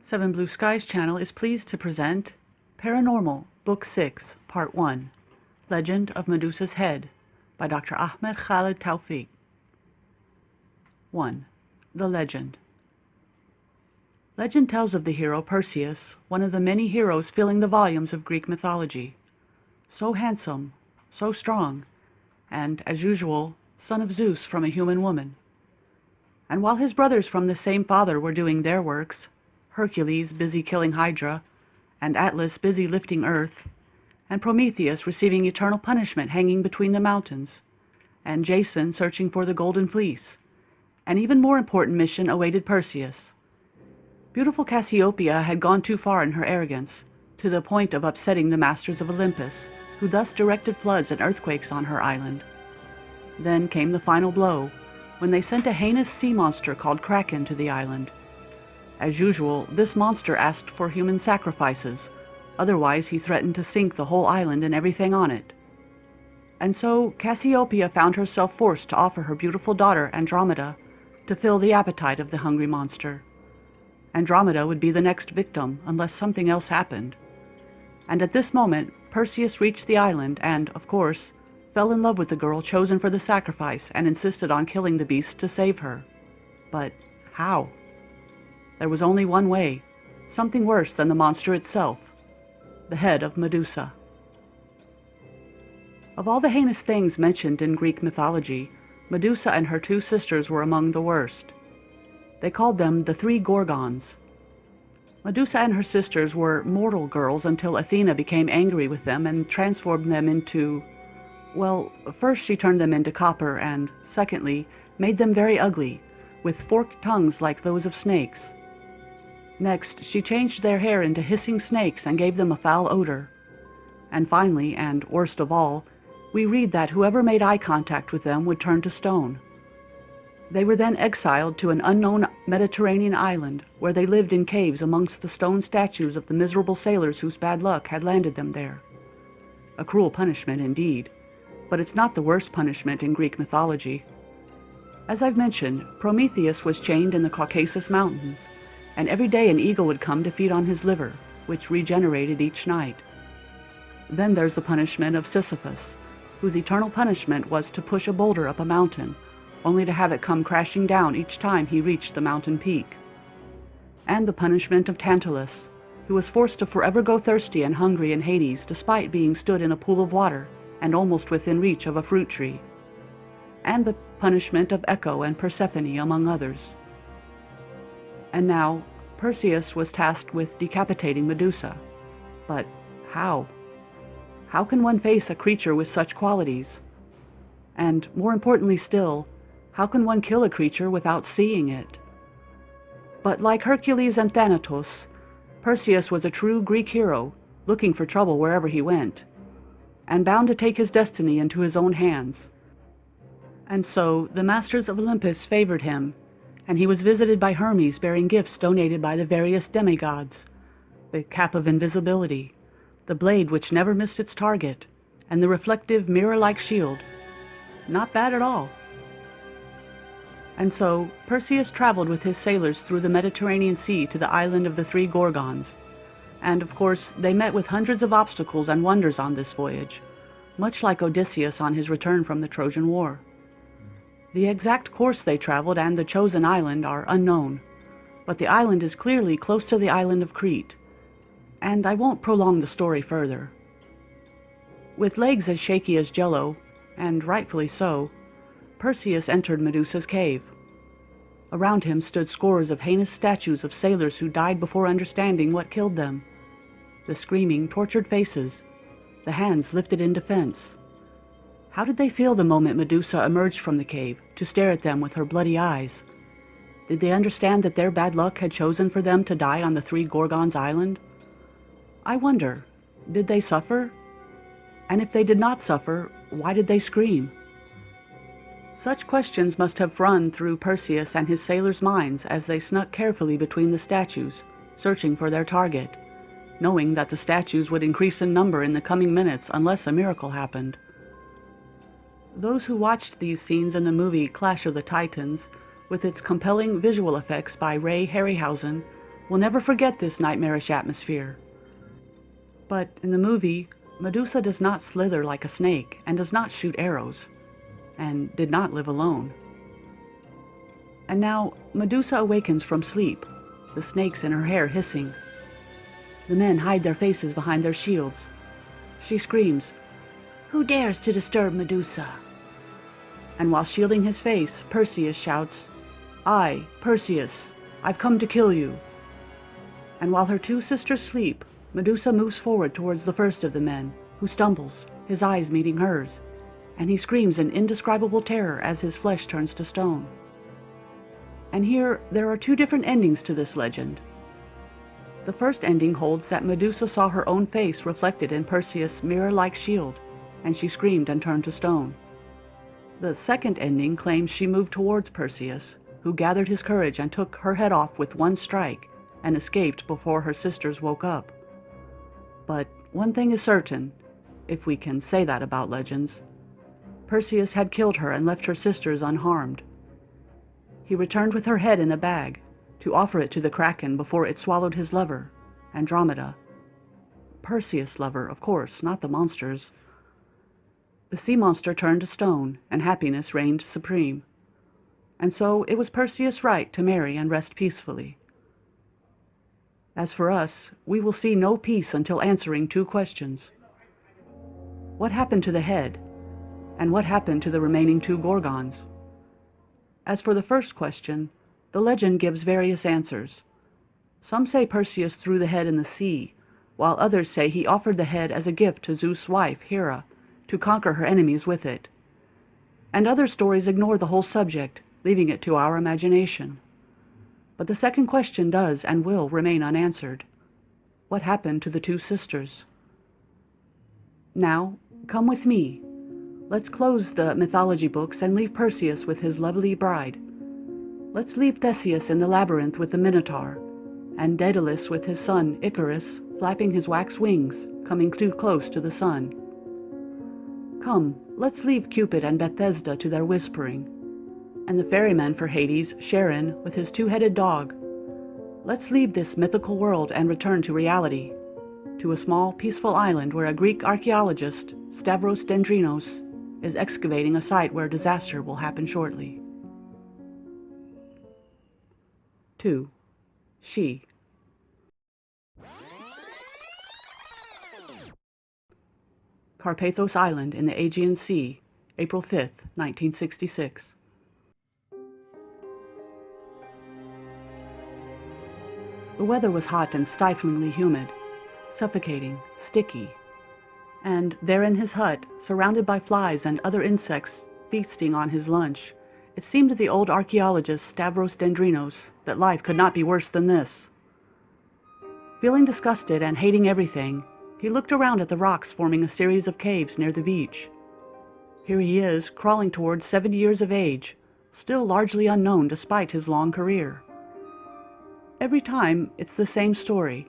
Seven Blue Skies channel is pleased to present Paranormal, Book 6, Part 1, Legend of Medusa's Head, by Dr. Ahmed Khalid Tawfiq. 1. The Legend. Legend tells of the hero Perseus, one of the many heroes filling the volumes of Greek mythology. So handsome, so strong, and, as usual, son of Zeus from a human woman. And while his brothers from the same father were doing their works, Hercules busy killing Hydra, and Atlas busy lifting earth, and Prometheus receiving eternal punishment hanging between the mountains, and Jason searching for the Golden Fleece, an even more important mission awaited Perseus. Beautiful Cassiopeia had gone too far in her arrogance, to the point of upsetting the masters of Olympus, who thus directed floods and earthquakes on her island. Then came the final blow, when they sent a heinous sea monster called Kraken to the island. As usual, this monster asked for human sacrifices, otherwise he threatened to sink the whole island and everything on it. And so Cassiopeia found herself forced to offer her beautiful daughter Andromeda to fill the appetite of the hungry monster. Andromeda would be the next victim unless something else happened. And at this moment, Perseus reached the island and, of course, fell in love with the girl chosen for the sacrifice and insisted on killing the beast to save her. But how? There was only one way, something worse than the monster itself, the head of Medusa. Of all the heinous things mentioned in Greek mythology, Medusa and her two sisters were among the worst. They called them the three Gorgons. Medusa and her sisters were mortal girls until Athena became angry with them and transformed them into, well, first she turned them into copper and, secondly, made them very ugly, with forked tongues like those of snakes. Next, she changed their hair into hissing snakes and gave them a foul odor. And finally, and worst of all, we read that whoever made eye contact with them would turn to stone. They were then exiled to an unknown Mediterranean island, where they lived in caves amongst the stone statues of the miserable sailors whose bad luck had landed them there. A cruel punishment indeed, but it's not the worst punishment in Greek mythology. As I've mentioned, Prometheus was chained in the Caucasus Mountains, and every day an eagle would come to feed on his liver, which regenerated each night. Then there's the punishment of Sisyphus, whose eternal punishment was to push a boulder up a mountain, only to have it come crashing down each time he reached the mountain peak. And the punishment of Tantalus, who was forced to forever go thirsty and hungry in Hades despite being stood in a pool of water and almost within reach of a fruit tree. And the punishment of Echo and Persephone, among others. And now, Perseus was tasked with decapitating Medusa. But how? How can one face a creature with such qualities? And, more importantly still, how can one kill a creature without seeing it? But like Hercules and Thanatos, Perseus was a true Greek hero, looking for trouble wherever he went, and bound to take his destiny into his own hands. And so, the masters of Olympus favored him, and he was visited by Hermes bearing gifts donated by the various demigods, the cap of invisibility, the blade which never missed its target, and the reflective mirror-like shield. Not bad at all. And so, Perseus traveled with his sailors through the Mediterranean Sea to the island of the three Gorgons, and of course they met with hundreds of obstacles and wonders on this voyage, much like Odysseus on his return from the Trojan War. The exact course they traveled and the chosen island are unknown, but the island is clearly close to the island of Crete, and I won't prolong the story further. With legs as shaky as jello, and rightfully so, Perseus entered Medusa's cave. Around him stood scores of heinous statues of sailors who died before understanding what killed them. The screaming, tortured faces, the hands lifted in defense. How did they feel the moment Medusa emerged from the cave to stare at them with her bloody eyes? Did they understand that their bad luck had chosen for them to die on the three Gorgons' island? I wonder, did they suffer? And if they did not suffer, why did they scream? Such questions must have run through Perseus and his sailors' minds as they snuck carefully between the statues, searching for their target, knowing that the statues would increase in number in the coming minutes unless a miracle happened. Those who watched these scenes in the movie Clash of the Titans, with its compelling visual effects by Ray Harryhausen, will never forget this nightmarish atmosphere. But in the movie, Medusa does not slither like a snake and does not shoot arrows, and did not live alone. And now Medusa awakens from sleep, the snakes in her hair hissing. The men hide their faces behind their shields. She screams, "Who dares to disturb Medusa?" And while shielding his face, Perseus shouts, "I, Perseus, I've come to kill you." And while her two sisters sleep, Medusa moves forward towards the first of the men, who stumbles, his eyes meeting hers, and he screams in indescribable terror as his flesh turns to stone. And here there are two different endings to this legend. The first ending holds that Medusa saw her own face reflected in Perseus' mirror-like shield, and she screamed and turned to stone. The second ending claims she moved towards Perseus, who gathered his courage and took her head off with one strike, and escaped before her sisters woke up. But one thing is certain, if we can say that about legends. Perseus had killed her and left her sisters unharmed. He returned with her head in a bag, to offer it to the Kraken before it swallowed his lover, Andromeda. Perseus' lover, of course, not the monster's. The sea monster turned to stone, and happiness reigned supreme. And so it was Perseus' right to marry and rest peacefully. As for us, we will see no peace until answering two questions. What happened to the head? And what happened to the remaining two Gorgons? As for the first question, the legend gives various answers. Some say Perseus threw the head in the sea, while others say he offered the head as a gift to Zeus' wife, Hera, to conquer her enemies with it. And other stories ignore the whole subject, leaving it to our imagination. But the second question does and will remain unanswered. What happened to the two sisters? Now, come with me. Let's close the mythology books and leave Perseus with his lovely bride. Let's leave Theseus in the labyrinth with the Minotaur, and Daedalus with his son Icarus flapping his wax wings, coming too close to the sun. Come, let's leave Cupid and Bethesda to their whispering, and the ferryman for Hades, Charon, with his two-headed dog. Let's leave this mythical world and return to reality, to a small, peaceful island where a Greek archaeologist, Stavros Dendrinos, is excavating a site where disaster will happen shortly. 2. She. Carpathos Island in the Aegean Sea, April 5, 1966. The weather was hot and stiflingly humid, suffocating, sticky. And there in his hut, surrounded by flies and other insects feasting on his lunch, it seemed to the old archaeologist Stavros Dendrinos that life could not be worse than this. Feeling disgusted and hating everything, he looked around at the rocks forming a series of caves near the beach. Here he is, crawling towards 70 years of age, still largely unknown despite his long career. Every time, it's the same story.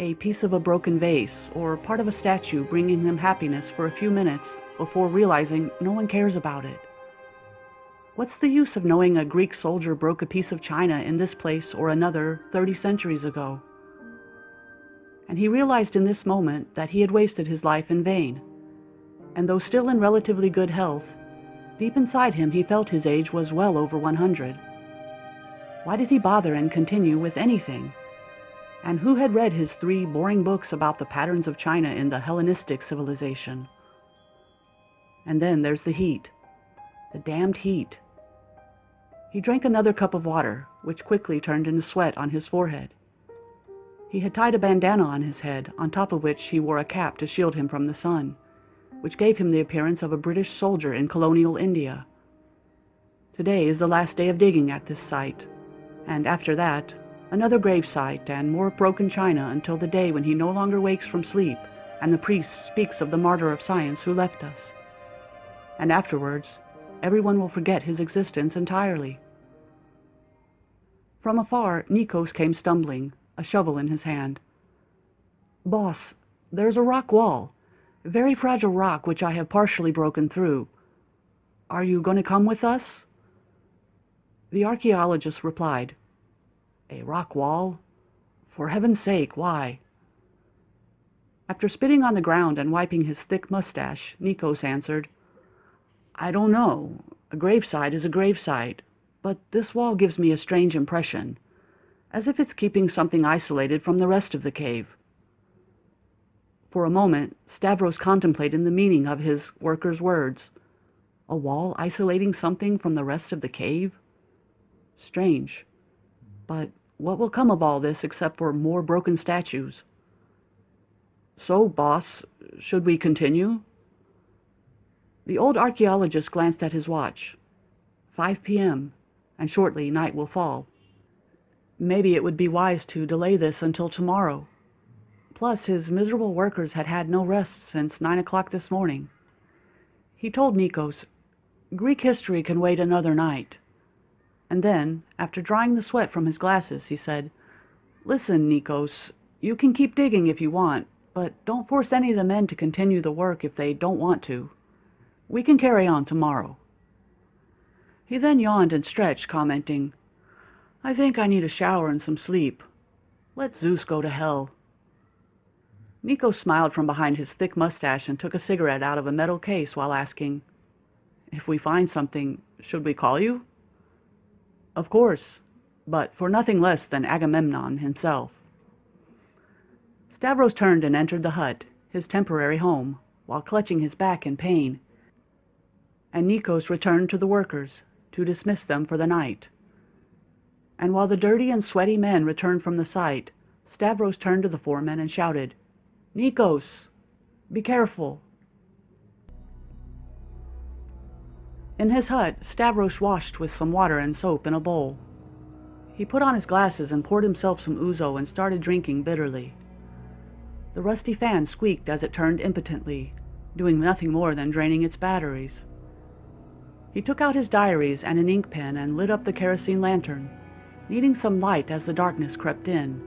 A piece of a broken vase, or part of a statue bringing him happiness for a few minutes before realizing no one cares about it. What's the use of knowing a Greek soldier broke a piece of china in this place or another 30 centuries ago? And he realized in this moment that he had wasted his life in vain. And though still in relatively good health, deep inside him he felt his age was well over 100. Why did he bother and continue with anything? And who had read his 3 boring books about the patterns of China in the Hellenistic civilization? And then there's the heat. The damned heat. He drank another cup of water, which quickly turned into sweat on his forehead. He had tied a bandana on his head, on top of which he wore a cap to shield him from the sun, which gave him the appearance of a British soldier in colonial India. Today is the last day of digging at this site, and after that, another grave site and more broken china until the day when he no longer wakes from sleep and the priest speaks of the martyr of science who left us. And afterwards, everyone will forget his existence entirely. From afar, Nikos came stumbling, a shovel in his hand. "Boss, there's a rock wall, a very fragile rock which I have partially broken through. Are you going to come with us?" The archaeologist replied, "A rock wall? For heaven's sake, why?" After spitting on the ground and wiping his thick mustache, Nikos answered, "I don't know. A gravesite is a gravesite, but this wall gives me a strange impression, as if it's keeping something isolated from the rest of the cave." For a moment, Stavros contemplated the meaning of his worker's words. A wall isolating something from the rest of the cave? Strange. But what will come of all this except for more broken statues? "So, boss, should we continue?" The old archaeologist glanced at his watch. 5 p.m., and shortly night will fall. Maybe it would be wise to delay this until tomorrow. Plus, his miserable workers had had no rest since 9 o'clock this morning. He told Nikos, "Greek history can wait another night." And then, after drying the sweat from his glasses, he said, "Listen, Nikos, you can keep digging if you want, but don't force any of the men to continue the work if they don't want to. We can carry on tomorrow." He then yawned and stretched, commenting, "I think I need a shower and some sleep. Let Zeus go to hell." Nikos smiled from behind his thick mustache and took a cigarette out of a metal case while asking, "If we find something, should we call you?" "Of course, but for nothing less than Agamemnon himself." Stavros turned and entered the hut, his temporary home, while clutching his back in pain, and Nikos returned to the workers to dismiss them for the night. And while the dirty and sweaty men returned from the site, Stavros turned to the foreman and shouted, "Nikos, be careful." In his hut, Stavros washed with some water and soap in a bowl. He put on his glasses and poured himself some ouzo and started drinking bitterly. The rusty fan squeaked as it turned impotently, doing nothing more than draining its batteries. He took out his diaries and an ink pen and lit up the kerosene lantern, needing some light as the darkness crept in.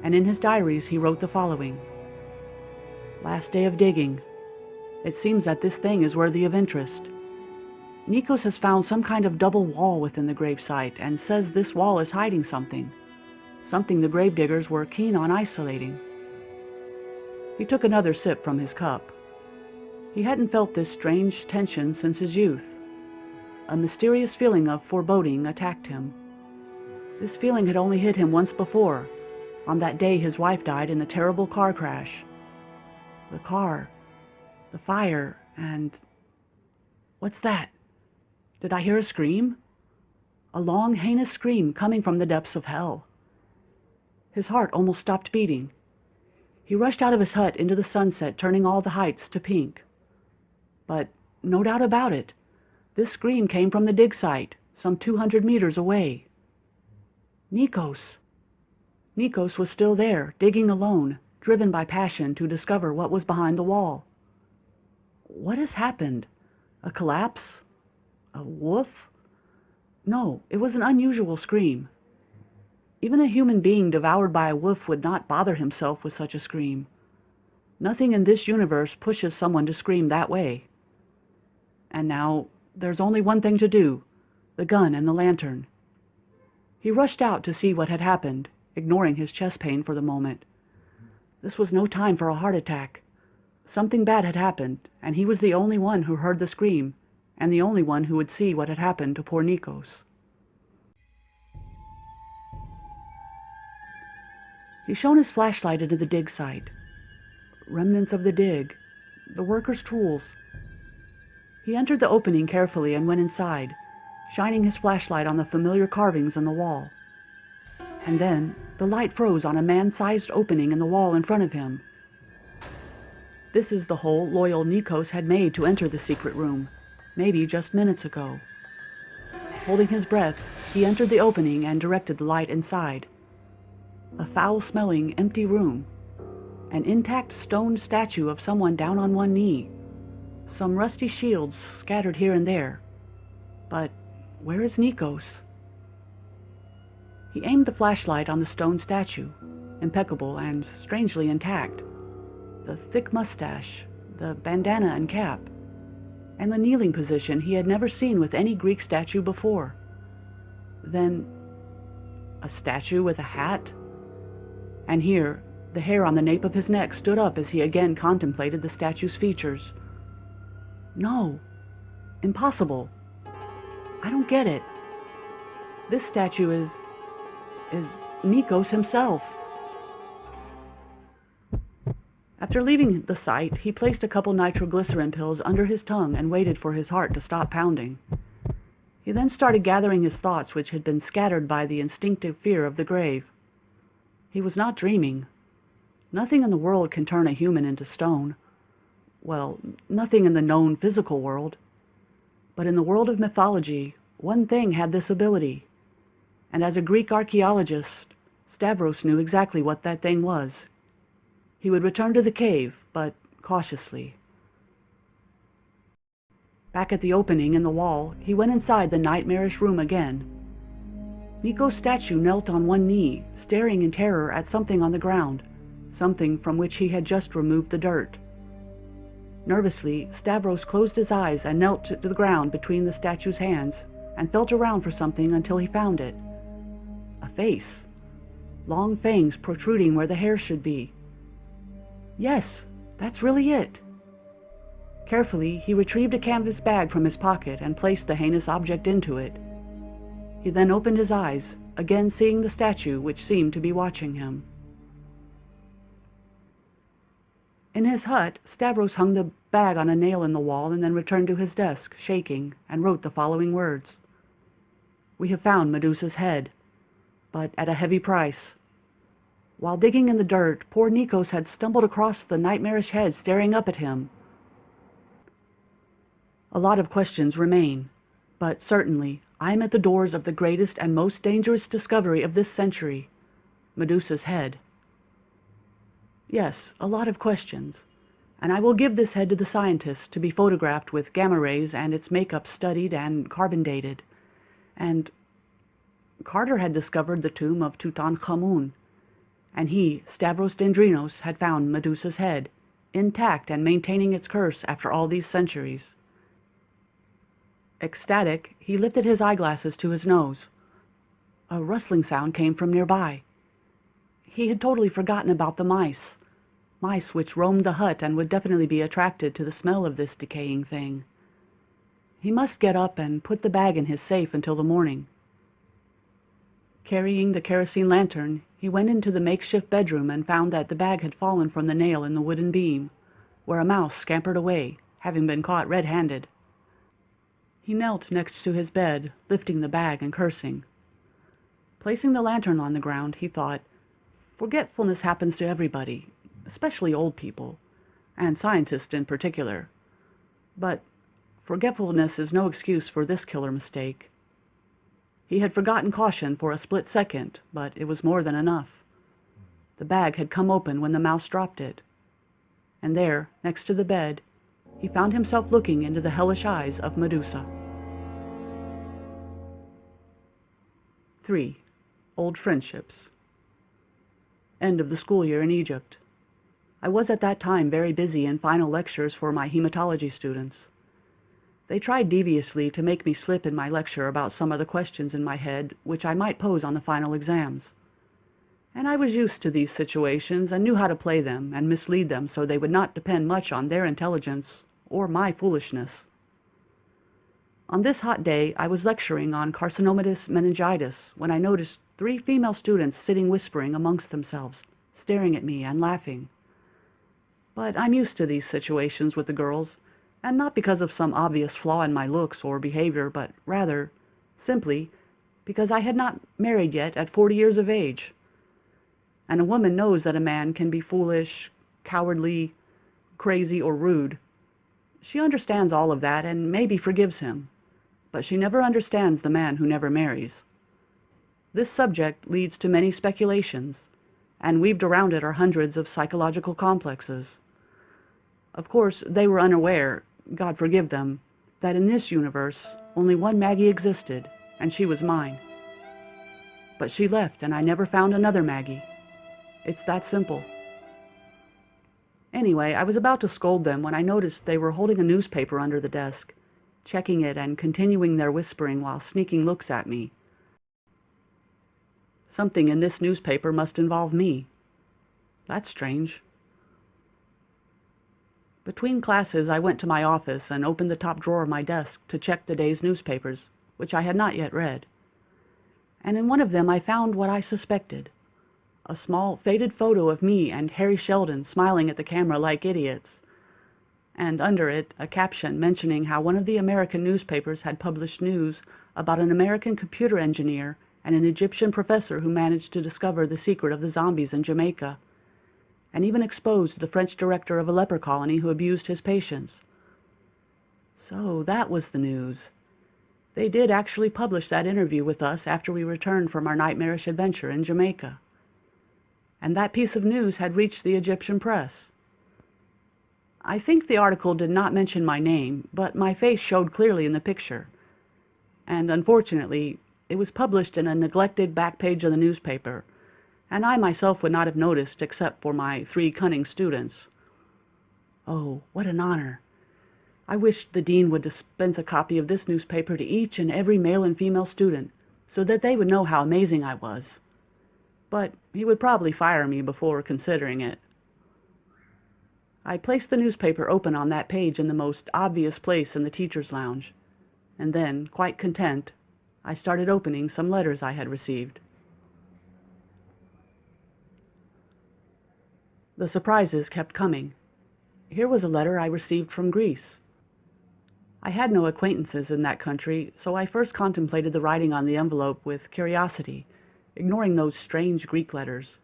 And in his diaries he wrote the following: "Last day of digging. It seems that this thing is worthy of interest. Nikos has found some kind of double wall within the gravesite and says this wall is hiding something the gravediggers were keen on isolating." He took another sip from his cup. He hadn't felt this strange tension since his youth. A mysterious feeling of foreboding attacked him. This feeling had only hit him once before, on that day his wife died in a terrible car crash. The car, the fire, and... What's that? Did I hear a scream? A long, heinous scream coming from the depths of hell. His heart almost stopped beating. He rushed out of his hut into the sunset, turning all the heights to pink. But, no doubt about it, this scream came from the dig site, some 200 meters away. Nikos! Nikos was still there, digging alone, driven by passion to discover what was behind the wall. What has happened? A collapse? A woof? No, it was an unusual scream. Even a human being devoured by a wolf would not bother himself with such a scream. Nothing in this universe pushes someone to scream that way. And now, there's only one thing to do: the gun and the lantern. He rushed out to see what had happened, ignoring his chest pain for the moment. This was no time for a heart attack. Something bad had happened, and he was the only one who heard the scream, and the only one who would see what had happened to poor Nikos. He shone his flashlight into the dig site. Remnants of the dig, the workers' tools. He entered the opening carefully and went inside, shining his flashlight on the familiar carvings on the wall. And then the light froze on a man-sized opening in the wall in front of him. This is the hole loyal Nikos had made to enter the secret room, maybe just minutes ago. Holding his breath, he entered the opening and directed the light inside. A foul-smelling, empty room. An intact stone statue of someone down on one knee. Some rusty shields scattered here and there, But where is Nikos? He aimed the flashlight on the stone statue, impeccable and strangely intact. The thick mustache, the bandana and cap, and the kneeling position he had never seen with any Greek statue before. Then, a statue with a hat? And here, the hair on the nape of his neck stood up as he again contemplated the statue's features. No, impossible. I don't get it. This statue is Nikos himself. After leaving the site, he placed a couple nitroglycerin pills under his tongue and waited for his heart to stop pounding. He then started gathering his thoughts, which had been scattered by the instinctive fear of the grave. He was not dreaming. Nothing in the world can turn a human into stone. Well, nothing in the known physical world. But in the world of mythology, one thing had this ability. And as a Greek archaeologist, Stavros knew exactly what that thing was. He would return to the cave, but cautiously. Back at the opening in the wall, he went inside the nightmarish room again. Nikos' statue knelt on one knee, staring in terror at something on the ground, something from which he had just removed the dirt. Nervously, Stavros closed his eyes and knelt to the ground between the statue's hands and felt around for something until he found it. A face. Long fangs protruding where the hair should be. Yes, that's really it. Carefully, he retrieved a canvas bag from his pocket and placed the heinous object into it. He then opened his eyes, again seeing the statue which seemed to be watching him. In his hut, Stavros hung the bag on a nail in the wall and then returned to his desk, shaking, and wrote the following words. We have found Medusa's head, but at a heavy price. While digging in the dirt, poor Nikos had stumbled across the nightmarish head staring up at him. A lot of questions remain, but certainly I am at the doors of the greatest and most dangerous discovery of this century, Medusa's head. Yes, a lot of questions, and I will give this head to the scientists to be photographed with gamma rays and its makeup studied and carbon dated. And Carter had discovered the tomb of Tutankhamun, and he, Stavros Dendrinos, had found Medusa's head, intact and maintaining its curse after all these centuries. Ecstatic, he lifted his eyeglasses to his nose. A rustling sound came from nearby. He had totally forgotten about the mice which roamed the hut and would definitely be attracted to the smell of this decaying thing. He must get up and put the bag in his safe until the morning. Carrying the kerosene lantern, he went into the makeshift bedroom and found that the bag had fallen from the nail in the wooden beam, where a mouse scampered away, having been caught red-handed. He knelt next to his bed, lifting the bag and cursing. Placing the lantern on the ground, he thought, forgetfulness happens to everybody, especially old people, and scientists in particular. But forgetfulness is no excuse for this killer mistake. He had forgotten caution for a split second, but it was more than enough. The bag had come open when the mouse dropped it. And there, next to the bed, he found himself looking into the hellish eyes of Medusa. 3. Old friendships. End of the school year in Egypt. I was at that time very busy in final lectures for my hematology students. They tried deviously to make me slip in my lecture about some of the questions in my head which I might pose on the final exams. And I was used to these situations and knew how to play them and mislead them so they would not depend much on their intelligence or my foolishness. On this hot day, I was lecturing on carcinomatous meningitis when I noticed 3 female students sitting whispering amongst themselves, staring at me and laughing. But I'm used to these situations with the girls, and not because of some obvious flaw in my looks or behavior, but rather, simply, because I had not married yet at 40 years of age. And a woman knows that a man can be foolish, cowardly, crazy, or rude. She understands all of that and maybe forgives him, but she never understands the man who never marries. This subject leads to many speculations, and weaved around it are hundreds of psychological complexes. Of course, they were unaware, God forgive them, that in this universe, Only one Maggie existed, and she was mine. But she left, and I never found another Maggie. It's that simple. Anyway, I was about to scold them when I noticed they were holding a newspaper under the desk, checking it and continuing their whispering while sneaking looks at me. Something in this newspaper must involve me. That's strange. Between classes, I went to my office and opened the top drawer of my desk to check the day's newspapers, which I had not yet read. And in one of them I found what I suspected. A small, faded photo of me and Harry Sheldon smiling at the camera like idiots. And under it, a caption mentioning how one of the American newspapers had published news about an American computer engineer and an Egyptian professor who managed to discover the secret of the zombies in Jamaica, and even exposed the French director of a leper colony who abused his patients. So that was the news. They did actually publish that interview with us after we returned from our nightmarish adventure in Jamaica. And that piece of news had reached the Egyptian press. I think the article did not mention my name, but my face showed clearly in the picture. And unfortunately, it was published in a neglected back page of the newspaper, and I myself would not have noticed except for my 3 cunning students. Oh, what an honor! I wished the dean would dispense a copy of this newspaper to each and every male and female student, so that they would know how amazing I was. But he would probably fire me before considering it. I placed the newspaper open on that page in the most obvious place in the teacher's lounge, and then, quite content, I started opening some letters I had received. The surprises kept coming. Here was a letter I received from Greece. I had no acquaintances in that country, so I first contemplated the writing on the envelope with curiosity, ignoring those strange Greek letters.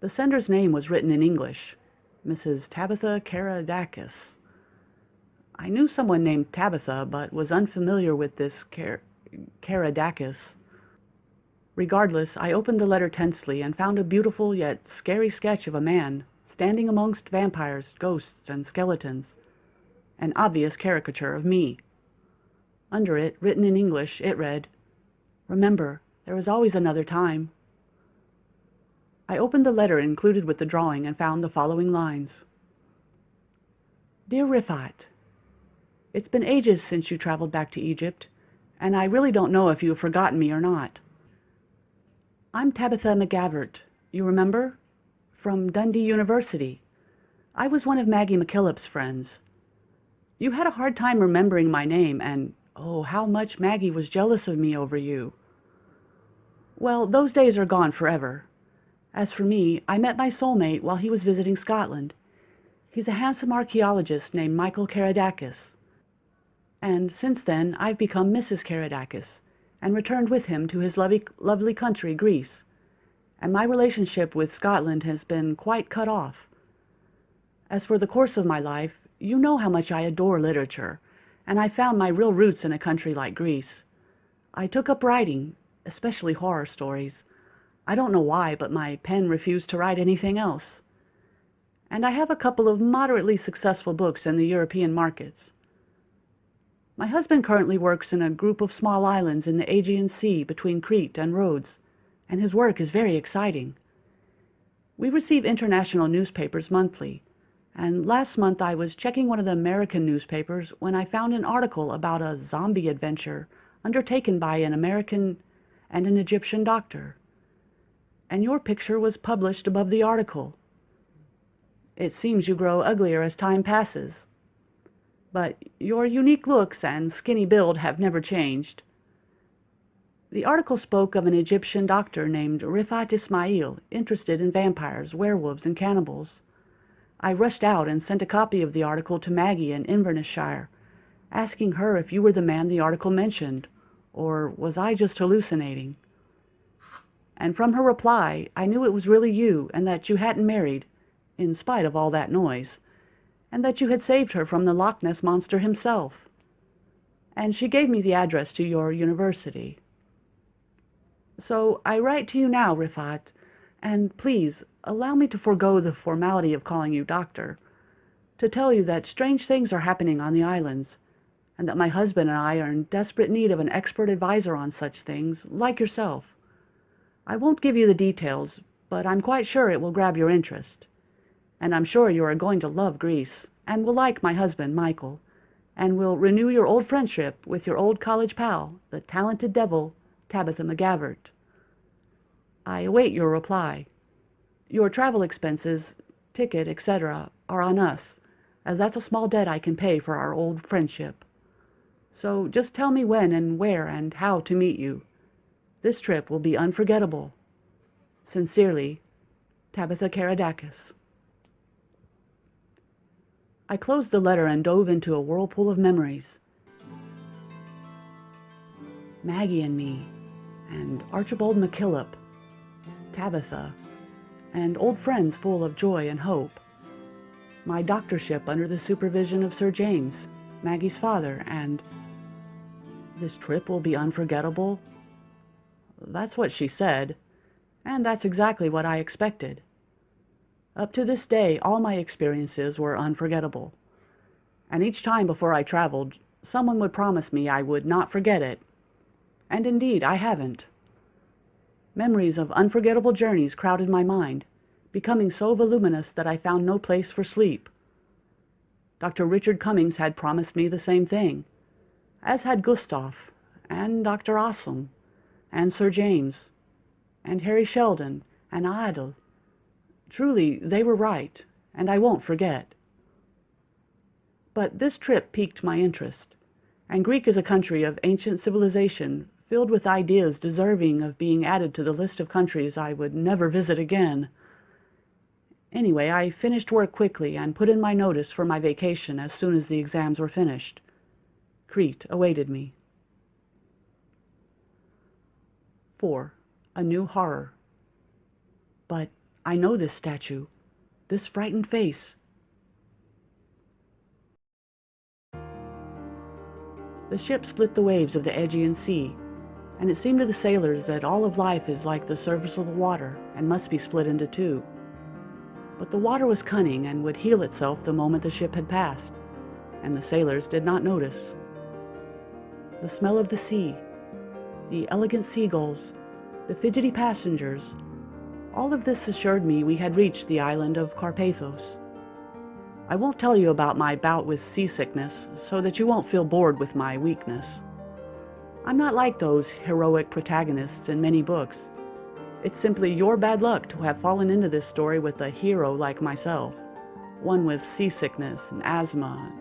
The sender's name was written in English, Mrs. Tabitha Karadakis. I knew someone named Tabitha, but was unfamiliar with this Karadakis. Regardless, I opened the letter tensely and found a beautiful yet scary sketch of a man standing amongst vampires, ghosts, and skeletons. An obvious caricature of me. Under it, written in English, it read, "Remember, there is always another time." I opened the letter included with the drawing and found the following lines. Dear Rifat, it's been ages since you traveled back to Egypt, and I really don't know if you have forgotten me or not. I'm Tabitha McGavert, you remember? From Dundee University. I was one of Maggie McKillop's friends. You had a hard time remembering my name, and oh, how much Maggie was jealous of me over you. Well, those days are gone forever. As for me, I met my soulmate while he was visiting Scotland. He's a handsome archaeologist named Michael Karadakis. And since then, I've become Mrs. Karadakis, and returned with him to his lovely country, Greece. And my relationship with Scotland has been quite cut off. As for the course of my life, you know how much I adore literature, and I found my real roots in a country like Greece. I took up writing, especially horror stories. I don't know why, but my pen refused to write anything else. And I have a couple of moderately successful books in the European markets. My husband currently works in a group of small islands in the Aegean Sea between Crete and Rhodes, and his work is very exciting. We receive international newspapers monthly, and last month I was checking one of the American newspapers when I found an article about a zombie adventure undertaken by an American and an Egyptian doctor. And your picture was published above the article. It seems you grow uglier as time passes. But your unique looks and skinny build have never changed. The article spoke of an Egyptian doctor named Rifat Ismail, interested in vampires, werewolves, and cannibals. I rushed out and sent a copy of the article to Maggie in Inverness-shire, asking her if you were the man the article mentioned, or was I just hallucinating? And from her reply, I knew it was really you and that you hadn't married, in spite of all that noise, and that you had saved her from the Loch Ness monster himself. And she gave me the address to your university. So I write to you now, Rifat, and please allow me to forego the formality of calling you doctor, to tell you that strange things are happening on the islands, and that my husband and I are in desperate need of an expert advisor on such things, like yourself. I won't give you the details, but I'm quite sure it will grab your interest. And I'm sure you are going to love Greece, and will like my husband, Michael, and will renew your old friendship with your old college pal, the talented devil, Tabitha McGavert. I await your reply. Your travel expenses, ticket, etc., are on us, as that's a small debt I can pay for our old friendship. So just tell me when and where and how to meet you. This trip will be unforgettable. Sincerely, Tabitha Karadakis. I closed the letter and dove into a whirlpool of memories. Maggie and me, and Archibald McKillop, Tabitha, and old friends full of joy and hope. My doctorship under the supervision of Sir James, Maggie's father, and this trip will be unforgettable. That's what she said, and that's exactly what I expected. Up to this day, all my experiences were unforgettable, and each time before I traveled, someone would promise me I would not forget it, and indeed I haven't. Memories of unforgettable journeys crowded my mind, becoming so voluminous that I found no place for sleep. Dr. Richard Cummings had promised me the same thing, as had Gustav, and Dr. Ossum, and Sir James, and Harry Sheldon, and Adel. Truly, they were right, and I won't forget. But this trip piqued my interest, and Greek is a country of ancient civilization filled with ideas deserving of being added to the list of countries I would never visit again. Anyway, I finished work quickly and put in my notice for my vacation as soon as the exams were finished. Crete awaited me. 4. A new horror. But I know this statue, this frightened face. The ship split the waves of the Aegean Sea, and it seemed to the sailors that all of life is like the surface of the water and must be split into two. But the water was cunning and would heal itself the moment the ship had passed, and the sailors did not notice. The smell of the sea, the elegant seagulls, the fidgety passengers, all of this assured me we had reached the island of Carpathos. I won't tell you about my bout with seasickness, so that you won't feel bored with my weakness. I'm not like those heroic protagonists in many books. It's simply your bad luck to have fallen into this story with a hero like myself, one with seasickness and asthma,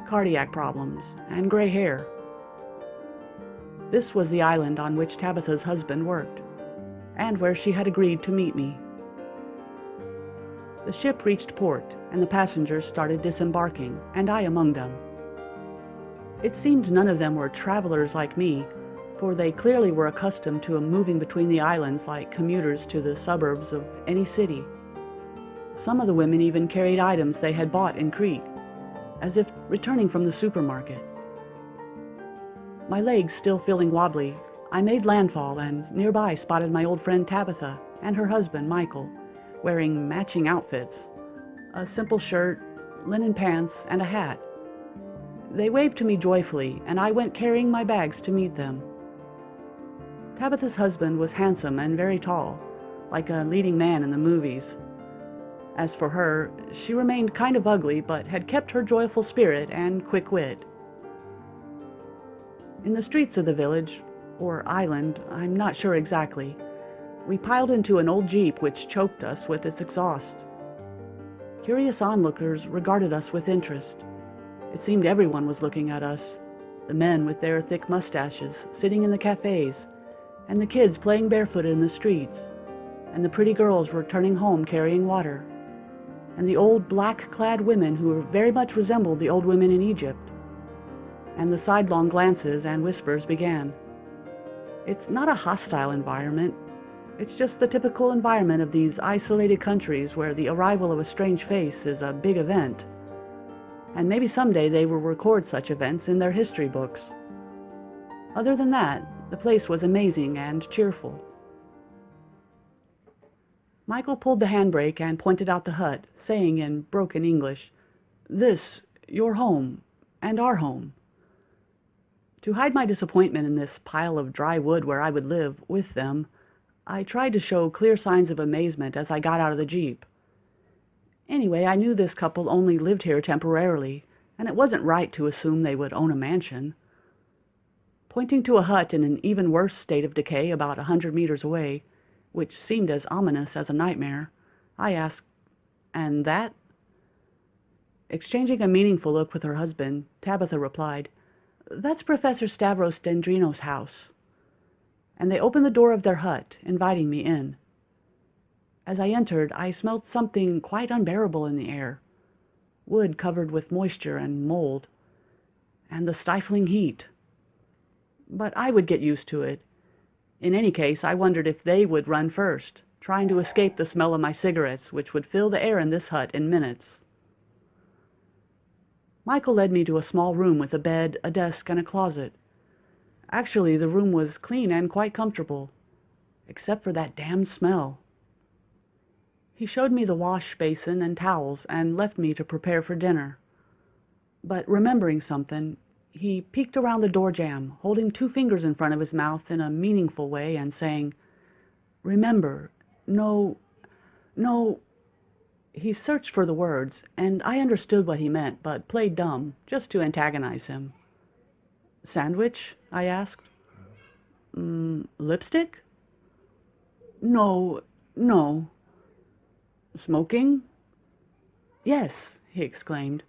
cardiac problems, and gray hair. This was the island on which Tabitha's husband worked, and where she had agreed to meet me. The ship reached port, and the passengers started disembarking, and I among them. It seemed none of them were travelers like me, for they clearly were accustomed to moving between the islands like commuters to the suburbs of any city. Some of the women even carried items they had bought in Crete, as if returning from the supermarket. My legs still feeling wobbly, I made landfall and nearby spotted my old friend Tabitha and her husband Michael, wearing matching outfits, a simple shirt, linen pants, and a hat. They waved to me joyfully, and I went carrying my bags to meet them. Tabitha's husband was handsome and very tall, like a leading man in the movies. As for her, she remained kind of ugly, but had kept her joyful spirit and quick wit. In the streets of the village, or island, I'm not sure exactly, we piled into an old jeep which choked us with its exhaust. Curious onlookers regarded us with interest. It seemed everyone was looking at us, the men with their thick mustaches sitting in the cafes, and the kids playing barefoot in the streets, and the pretty girls returning home carrying water, and the old black-clad women who very much resembled the old women in Egypt. And the sidelong glances and whispers began. It's not a hostile environment. It's just the typical environment of these isolated countries where the arrival of a strange face is a big event. And maybe someday they will record such events in their history books. Other than that, the place was amazing and cheerful. Michael pulled the handbrake and pointed out the hut, saying in broken English, "This, your home, and our home." To hide my disappointment in this pile of dry wood where I would live with them, I tried to show clear signs of amazement as I got out of the Jeep. Anyway, I knew this couple only lived here temporarily, and it wasn't right to assume they would own a mansion. Pointing to a hut in an even worse state of decay about 100 meters away, which seemed as ominous as a nightmare, I asked, "And that?" Exchanging a meaningful look with her husband, Tabitha replied, "That's Professor Stavros Dendrino's house." And they opened the door of their hut, inviting me in. As I entered, I smelled something quite unbearable in the air. Wood covered with moisture and mold, and the stifling heat. But I would get used to it. In any case, I wondered if they would run first, trying to escape the smell of my cigarettes, which would fill the air in this hut in minutes. Michael led me to a small room with a bed, a desk, and a closet. Actually, the room was clean and quite comfortable, except for that damned smell. He showed me the wash basin and towels and left me to prepare for dinner. But remembering something, he peeked around the door jamb, holding 2 fingers in front of his mouth in a meaningful way and saying, "Remember, no." He searched for the words, and I understood what he meant, but played dumb, just to antagonize him. "Sandwich?" I asked. "Lipstick?" No. "Smoking?" "Yes," he exclaimed.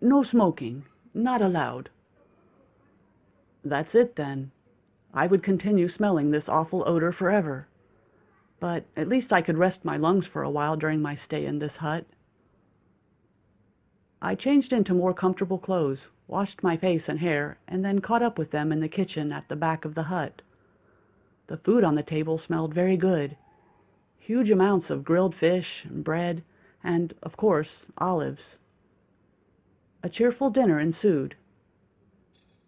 "No smoking. Not allowed." That's it, then. I would continue smelling this awful odor forever. But at least I could rest my lungs for a while during my stay in this hut. I changed into more comfortable clothes, washed my face and hair, and then caught up with them in the kitchen at the back of the hut. The food on the table smelled very good. Huge amounts of grilled fish, bread, and, of course, olives. A cheerful dinner ensued.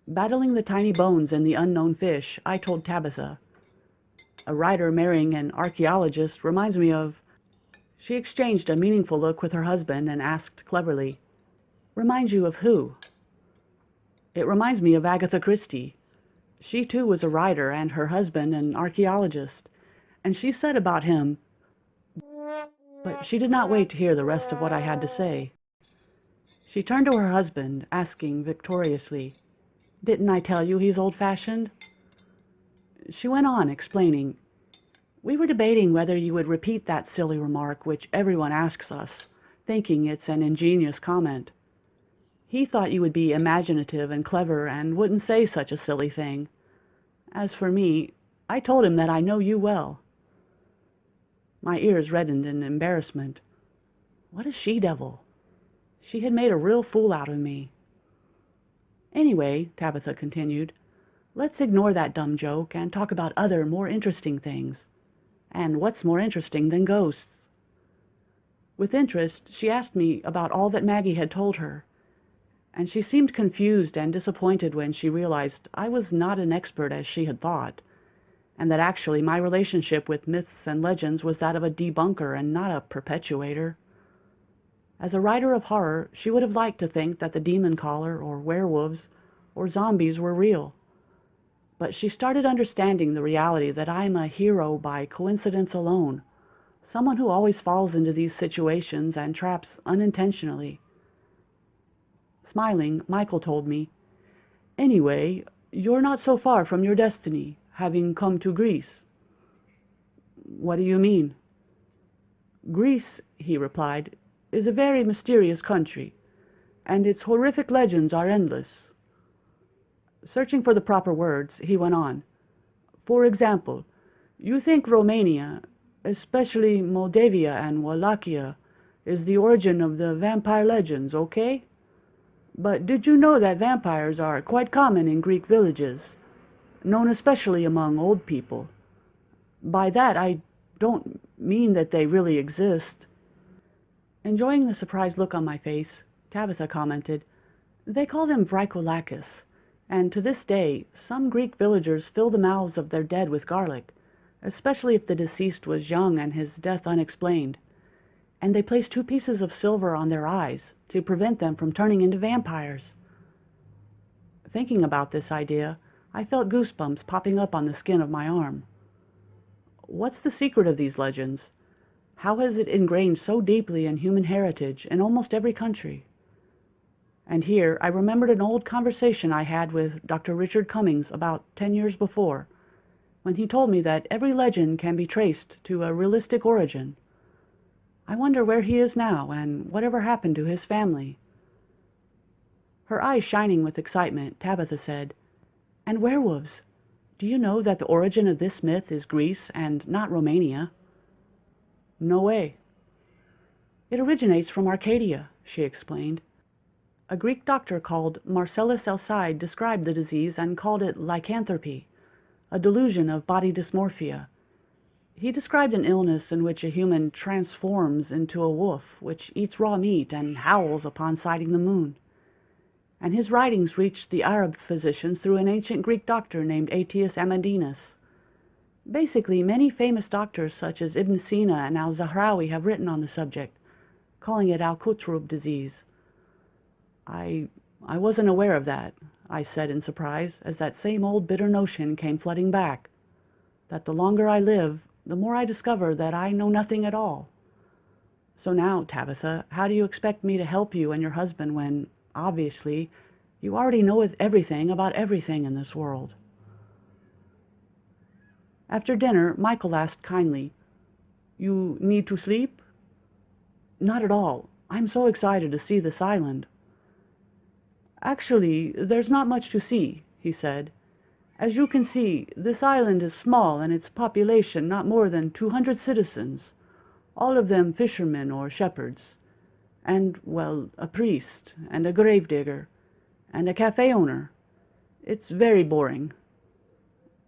Battling the tiny bones in the unknown fish, I told Tabitha, "A writer marrying an archaeologist reminds me of—" She exchanged a meaningful look with her husband and asked cleverly, "Reminds you of who?" "It reminds me of Agatha Christie. She too was a writer and her husband an archaeologist, and she said about him—" But she did not wait to hear the rest of what I had to say. She turned to her husband, asking victoriously, "Didn't I tell you he's old-fashioned?" She went on, explaining, "We were debating whether you would repeat that silly remark which everyone asks us, thinking it's an ingenious comment. He thought you would be imaginative and clever and wouldn't say such a silly thing. As for me, I told him that I know you well." My ears reddened in embarrassment. What a she-devil! She had made a real fool out of me. "Anyway," Tabitha continued, "let's ignore that dumb joke and talk about other, more interesting things. And what's more interesting than ghosts?" With interest, she asked me about all that Maggie had told her, and she seemed confused and disappointed when she realized I was not an expert as she had thought, and that actually my relationship with myths and legends was that of a debunker and not a perpetuator. As a writer of horror, she would have liked to think that the demon caller, or werewolves, or zombies were real. But she started understanding the reality that I'm a hero by coincidence alone, someone who always falls into these situations and traps unintentionally. Smiling, Michael told me, "Anyway, you're not so far from your destiny, having come to Greece." "What do you mean?" "Greece," he replied, "is a very mysterious country, and its horrific legends are endless." Searching for the proper words, he went on, "For example, you think Romania, especially Moldavia and Wallachia, is the origin of the vampire legends, okay? But did you know that vampires are quite common in Greek villages, known especially among old people? By that I don't mean that they really exist." Enjoying the surprised look on my face, Tabitha commented, "They call them Vraikolakis, and to this day some Greek villagers fill the mouths of their dead with garlic, especially if the deceased was young and his death unexplained. And they place 2 pieces of silver on their eyes to prevent them from turning into vampires." Thinking about this idea, I felt goosebumps popping up on the skin of my arm. What's the secret of these legends? How has it ingrained so deeply in human heritage in almost every country? And here I remembered an old conversation I had with Dr. Richard Cummings about 10 years before, when he told me that every legend can be traced to a realistic origin. I wonder where he is now and whatever happened to his family. Her eyes shining with excitement, Tabitha said, "And werewolves. Do you know that the origin of this myth is Greece and not Romania?" "No way." "It originates from Arcadia," she explained. A Greek doctor called Marcellus Alcide described the disease and called it lycanthropy, a delusion of body dysmorphia. He described an illness in which a human transforms into a wolf, which eats raw meat and howls upon sighting the moon. And his writings reached the Arab physicians through an ancient Greek doctor named Aetius Amandinus. Basically, many famous doctors such as Ibn Sina and al-Zahrawi have written on the subject, calling it al-Kutrub disease. I wasn't aware of that," I said in surprise, as that same old bitter notion came flooding back, that the longer I live, the more I discover that I know nothing at all. So now, Tabitha, how do you expect me to help you and your husband when, obviously, you already know everything about everything in this world?" After dinner, Michael asked kindly, "You need to sleep?" "Not at all. I'm so excited to see this island." "Actually, there's not much to see," he said. "As you can see, this island is small and its population not more than 200 citizens, all of them fishermen or shepherds, and, well, a priest, and a gravedigger, and a cafe owner. It's very boring."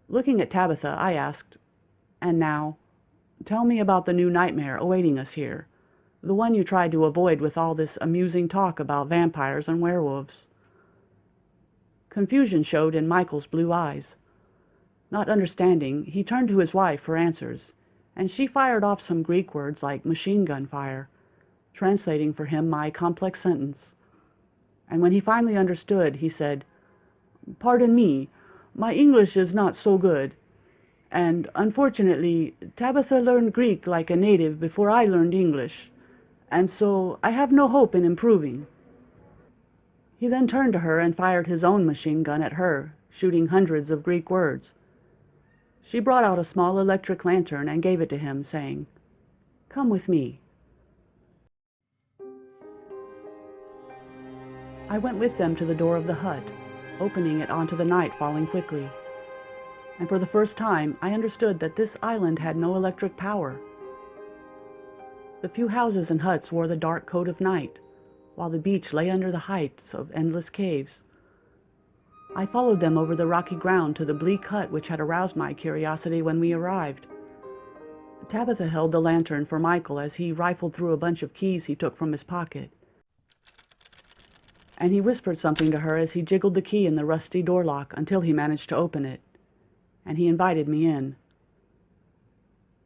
Looking at Tabitha, I asked, "And now, tell me about the new nightmare awaiting us here, the one you tried to avoid with all this amusing talk about vampires and werewolves." Confusion showed in Michael's blue eyes. Not understanding, he turned to his wife for answers, and she fired off some Greek words like machine gun fire, translating for him my complex sentence. And when he finally understood, he said, "Pardon me, my English is not so good, and unfortunately Tabitha learned Greek like a native before I learned English, and so I have no hope in improving." He then turned to her and fired his own machine gun at her, shooting hundreds of Greek words. She brought out a small electric lantern and gave it to him, saying, "Come with me." I went with them to the door of the hut, opening it onto the night falling quickly. And for the first time, I understood that this island had no electric power. The few houses and huts wore the dark coat of night, while the beach lay under the heights of endless caves. I followed them over the rocky ground to the bleak hut which had aroused my curiosity when we arrived. Tabitha held the lantern for Michael as he rifled through a bunch of keys he took from his pocket, and he whispered something to her as he jiggled the key in the rusty door lock until he managed to open it, and he invited me in.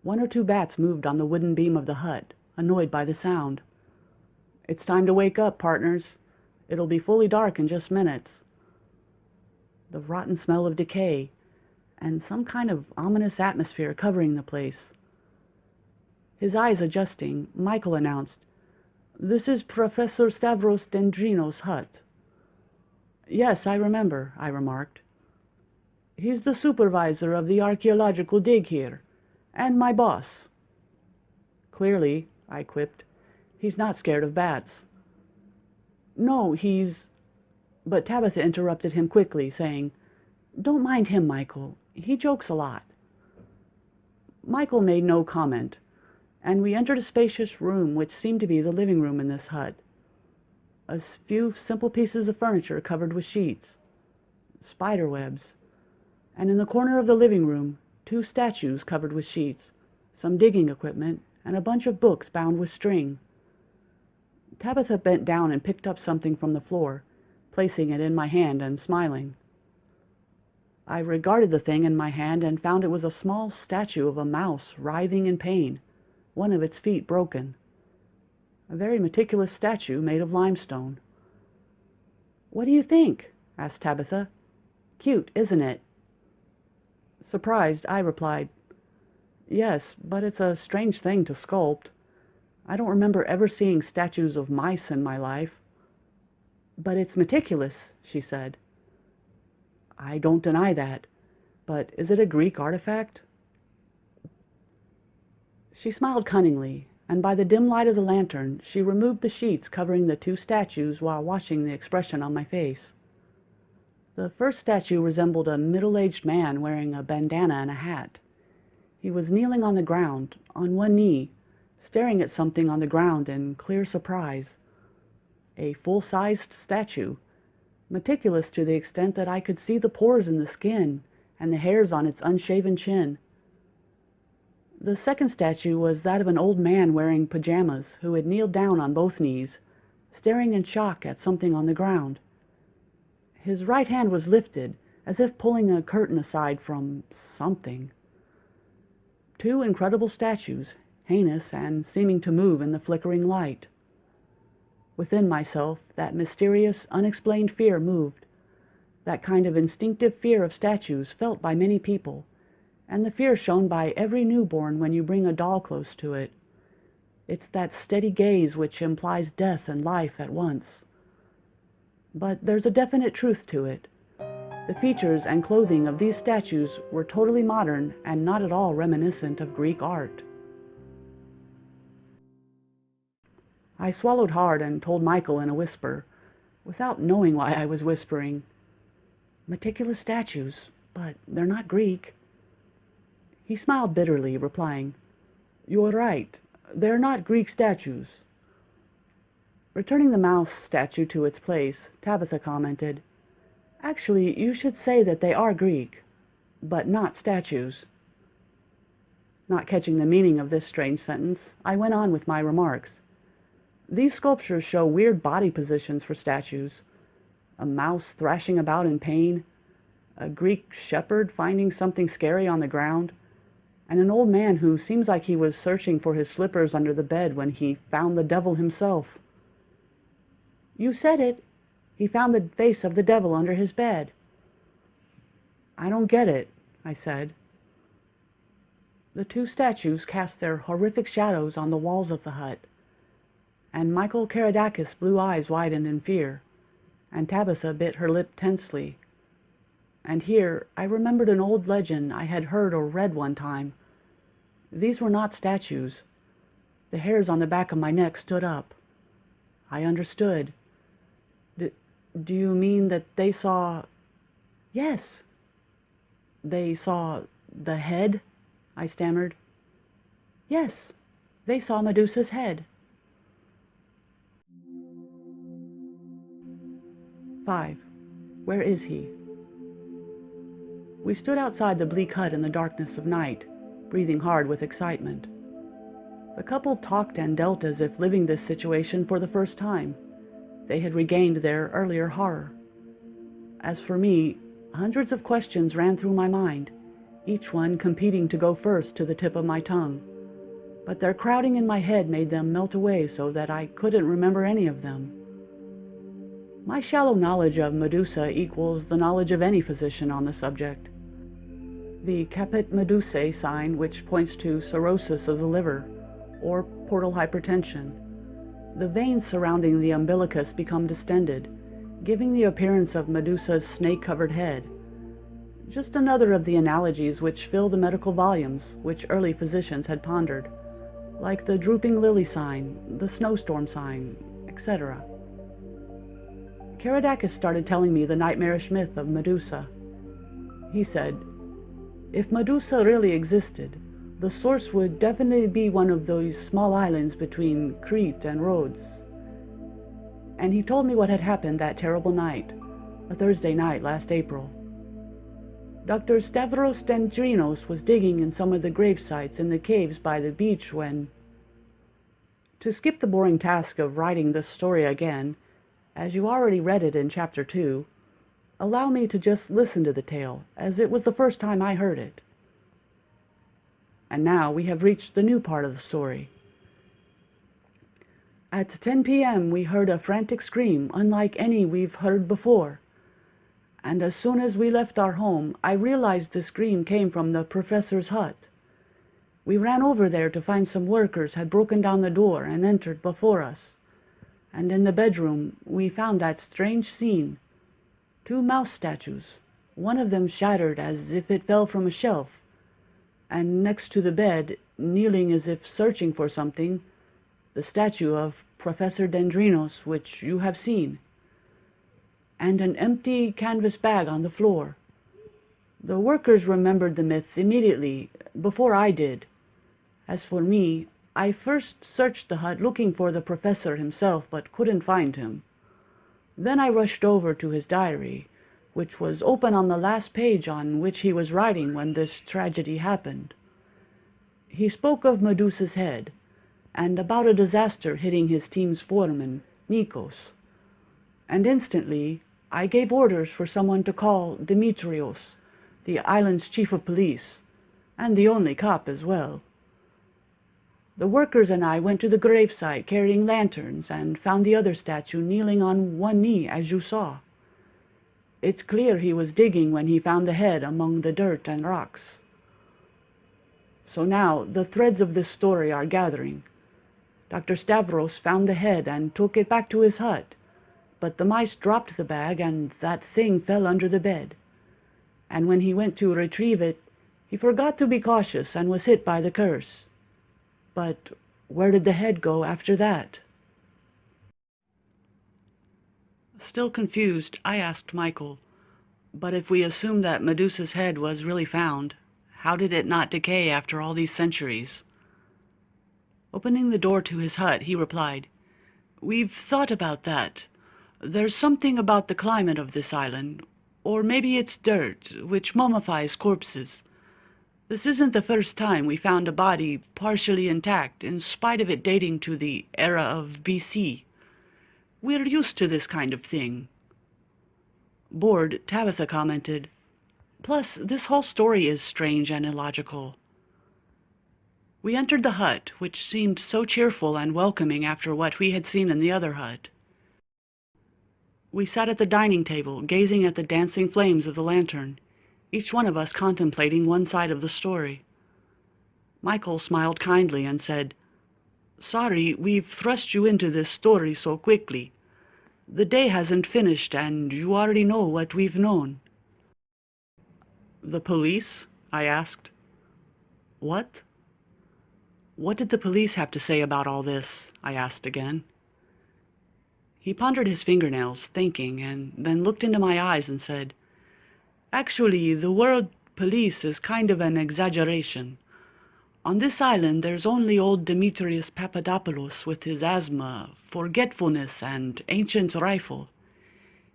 One or two bats moved on the wooden beam of the hut, annoyed by the sound. "It's time to wake up, partners. It'll be fully dark in just minutes." The rotten smell of decay, and some kind of ominous atmosphere covering the place. His eyes adjusting, Michael announced, "This is Professor Stavros Dendrino's hut." "Yes, I remember," I remarked. "He's the supervisor of the archaeological dig here, and my boss." "Clearly," I quipped, "he's not scared of bats." "No, he's—" But Tabitha interrupted him quickly, saying, "Don't mind him, Michael. He jokes a lot." Michael made no comment, and we entered a spacious room which seemed to be the living room in this hut. A few simple pieces of furniture covered with sheets, spider webs, and in the corner of the living room, 2 statues covered with sheets, some digging equipment, and a bunch of books bound with string. Tabitha bent down and picked up something from the floor, placing it in my hand and smiling. I regarded the thing in my hand and found it was a small statue of a mouse writhing in pain, one of its feet broken. A very meticulous statue made of limestone. "What do you think?" asked Tabitha. "Cute, isn't it?" Surprised, I replied, "Yes, but it's a strange thing to sculpt. I don't remember ever seeing statues of mice in my life." "But it's meticulous," she said. "I don't deny that. But is it a Greek artifact?" She smiled cunningly, and by the dim light of the lantern she removed the sheets covering the two statues while watching the expression on my face. The first statue resembled a middle-aged man wearing a bandana and a hat. He was kneeling on the ground, on one knee, staring at something on the ground in clear surprise. A full-sized statue, meticulous to the extent that I could see the pores in the skin and the hairs on its unshaven chin. The second statue was that of an old man wearing pajamas who had kneeled down on both knees, staring in shock at something on the ground. His right hand was lifted, as if pulling a curtain aside from something. Two incredible statues, heinous and seeming to move in the flickering light. Within myself, that mysterious, unexplained fear moved, that kind of instinctive fear of statues felt by many people, and the fear shown by every newborn when you bring a doll close to it. It's that steady gaze which implies death and life at once. But there's a definite truth to it. The features and clothing of these statues were totally modern and not at all reminiscent of Greek art. I swallowed hard and told Michael in a whisper, without knowing why I was whispering, "Meticulous statues, but they're not Greek." He smiled bitterly, replying, "You're right. They're not Greek statues." Returning the mouse statue to its place, Tabitha commented, "Actually, you should say that they are Greek, but not statues." Not catching the meaning of this strange sentence, I went on with my remarks. "These sculptures show weird body positions for statues. A mouse thrashing about in pain, a Greek shepherd finding something scary on the ground, and an old man who seems like he was searching for his slippers under the bed when he found the devil himself." "You said it. He found the face of the devil under his bed." "I don't get it," I said. The two statues cast their horrific shadows on the walls of the hut, and Michael Karadakis' blue eyes widened in fear, and Tabitha bit her lip tensely. And here I remembered an old legend I had heard or read one time. These were not statues. The hairs on the back of my neck stood up. I understood. Do you mean that they saw—" "Yes." "They saw the head?" I stammered. "Yes, they saw Medusa's head." 5. Where is he? We stood outside the bleak hut in the darkness of night, breathing hard with excitement. The couple talked and dealt as if living this situation for the first time. They had regained their earlier horror. As for me, hundreds of questions ran through my mind, each one competing to go first to the tip of my tongue. But their crowding in my head made them melt away so that I couldn't remember any of them. My shallow knowledge of Medusa equals the knowledge of any physician on the subject. The caput Medusae sign, which points to cirrhosis of the liver, or portal hypertension. The veins surrounding the umbilicus become distended, giving the appearance of Medusa's snake-covered head. Just another of the analogies which fill the medical volumes which early physicians had pondered, like the drooping lily sign, the snowstorm sign, etc. Karadakis started telling me the nightmarish myth of Medusa. He said, "If Medusa really existed, the source would definitely be one of those small islands between Crete and Rhodes." And he told me what had happened that terrible night, a Thursday night last April. Dr. Stavros Dendrinos was digging in some of the grave sites in the caves by the beach when— To skip the boring task of writing this story again, as you already read it in Chapter 2, allow me to just listen to the tale, as it was the first time I heard it. And now we have reached the new part of the story. At 10 p.m. we heard a frantic scream unlike any we've heard before. and as soon as we left our home, I realized the scream came from the professor's hut. We ran over there to find some workers had broken down the door and entered before us. And in the bedroom, we found that strange scene. 2 mouse statues, one of them shattered as if it fell from a shelf, and next to the bed, kneeling as if searching for something, the statue of Professor Dendrinos, which you have seen, and an empty canvas bag on the floor. The workers remembered the myth immediately, before I did. As for me, I first searched the hut looking for the professor himself, but couldn't find him. Then I rushed over to his diary, which was open on the last page on which he was writing when this tragedy happened. He spoke of Medusa's head, and about a disaster hitting his team's foreman, Nikos. And instantly, I gave orders for someone to call Dimitrios, the island's chief of police, and the only cop as well. The workers and I went to the gravesite carrying lanterns and found the other statue kneeling on one knee, as you saw. It's clear he was digging when he found the head among the dirt and rocks. So now the threads of this story are gathering. Dr. Stavros found the head and took it back to his hut, but the mice dropped the bag and that thing fell under the bed. And when he went to retrieve it, he forgot to be cautious and was hit by the curse. But where did the head go after that? Still confused, I asked Michael, but if we assume that Medusa's head was really found, how did it not decay after all these centuries? Opening the door to his hut, he replied, "We've thought about that. There's something about the climate of this island, or maybe it's dirt, which mummifies corpses. This isn't the first time we found a body partially intact, in spite of it dating to the era of BC. We're used to this kind of thing." Bored, Tabitha commented, "Plus, this whole story is strange and illogical." We entered the hut, which seemed so cheerful and welcoming after what we had seen in the other hut. We sat at the dining table, gazing at the dancing flames of the lantern, each one of us contemplating one side of the story. Michael smiled kindly and said, "Sorry we've thrust you into this story so quickly. The day hasn't finished, and you already know what we've known." "The police?" I asked. "What?" "What did the police have to say about all this?" I asked again. He pondered his fingernails, thinking, and then looked into my eyes and said, "Actually, the word police is kind of an exaggeration. On this island there's only old Demetrius Papadopoulos with his asthma, forgetfulness, and ancient rifle.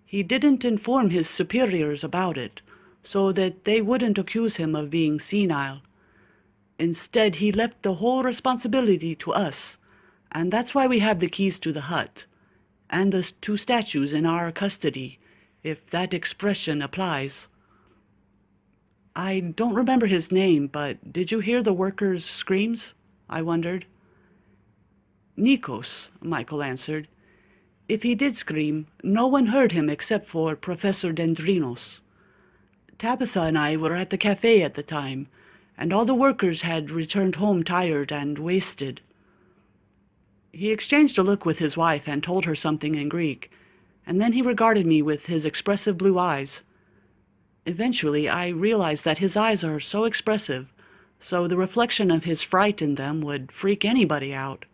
He didn't inform his superiors about it, so that they wouldn't accuse him of being senile. Instead, he left the whole responsibility to us, and that's why we have the keys to the hut, and the 2 statues in our custody, if that expression applies." "I don't remember his name, but did you hear the workers' screams?" I wondered. "Nikos," Michael answered. "If he did scream, no one heard him except for Professor Dendrinos. Tabitha and I were at the cafe at the time, and all the workers had returned home tired and wasted." He exchanged a look with his wife and told her something in Greek, and then he regarded me with his expressive blue eyes. Eventually, I realized that his eyes are so expressive, so the reflection of his fright in them would freak anybody out.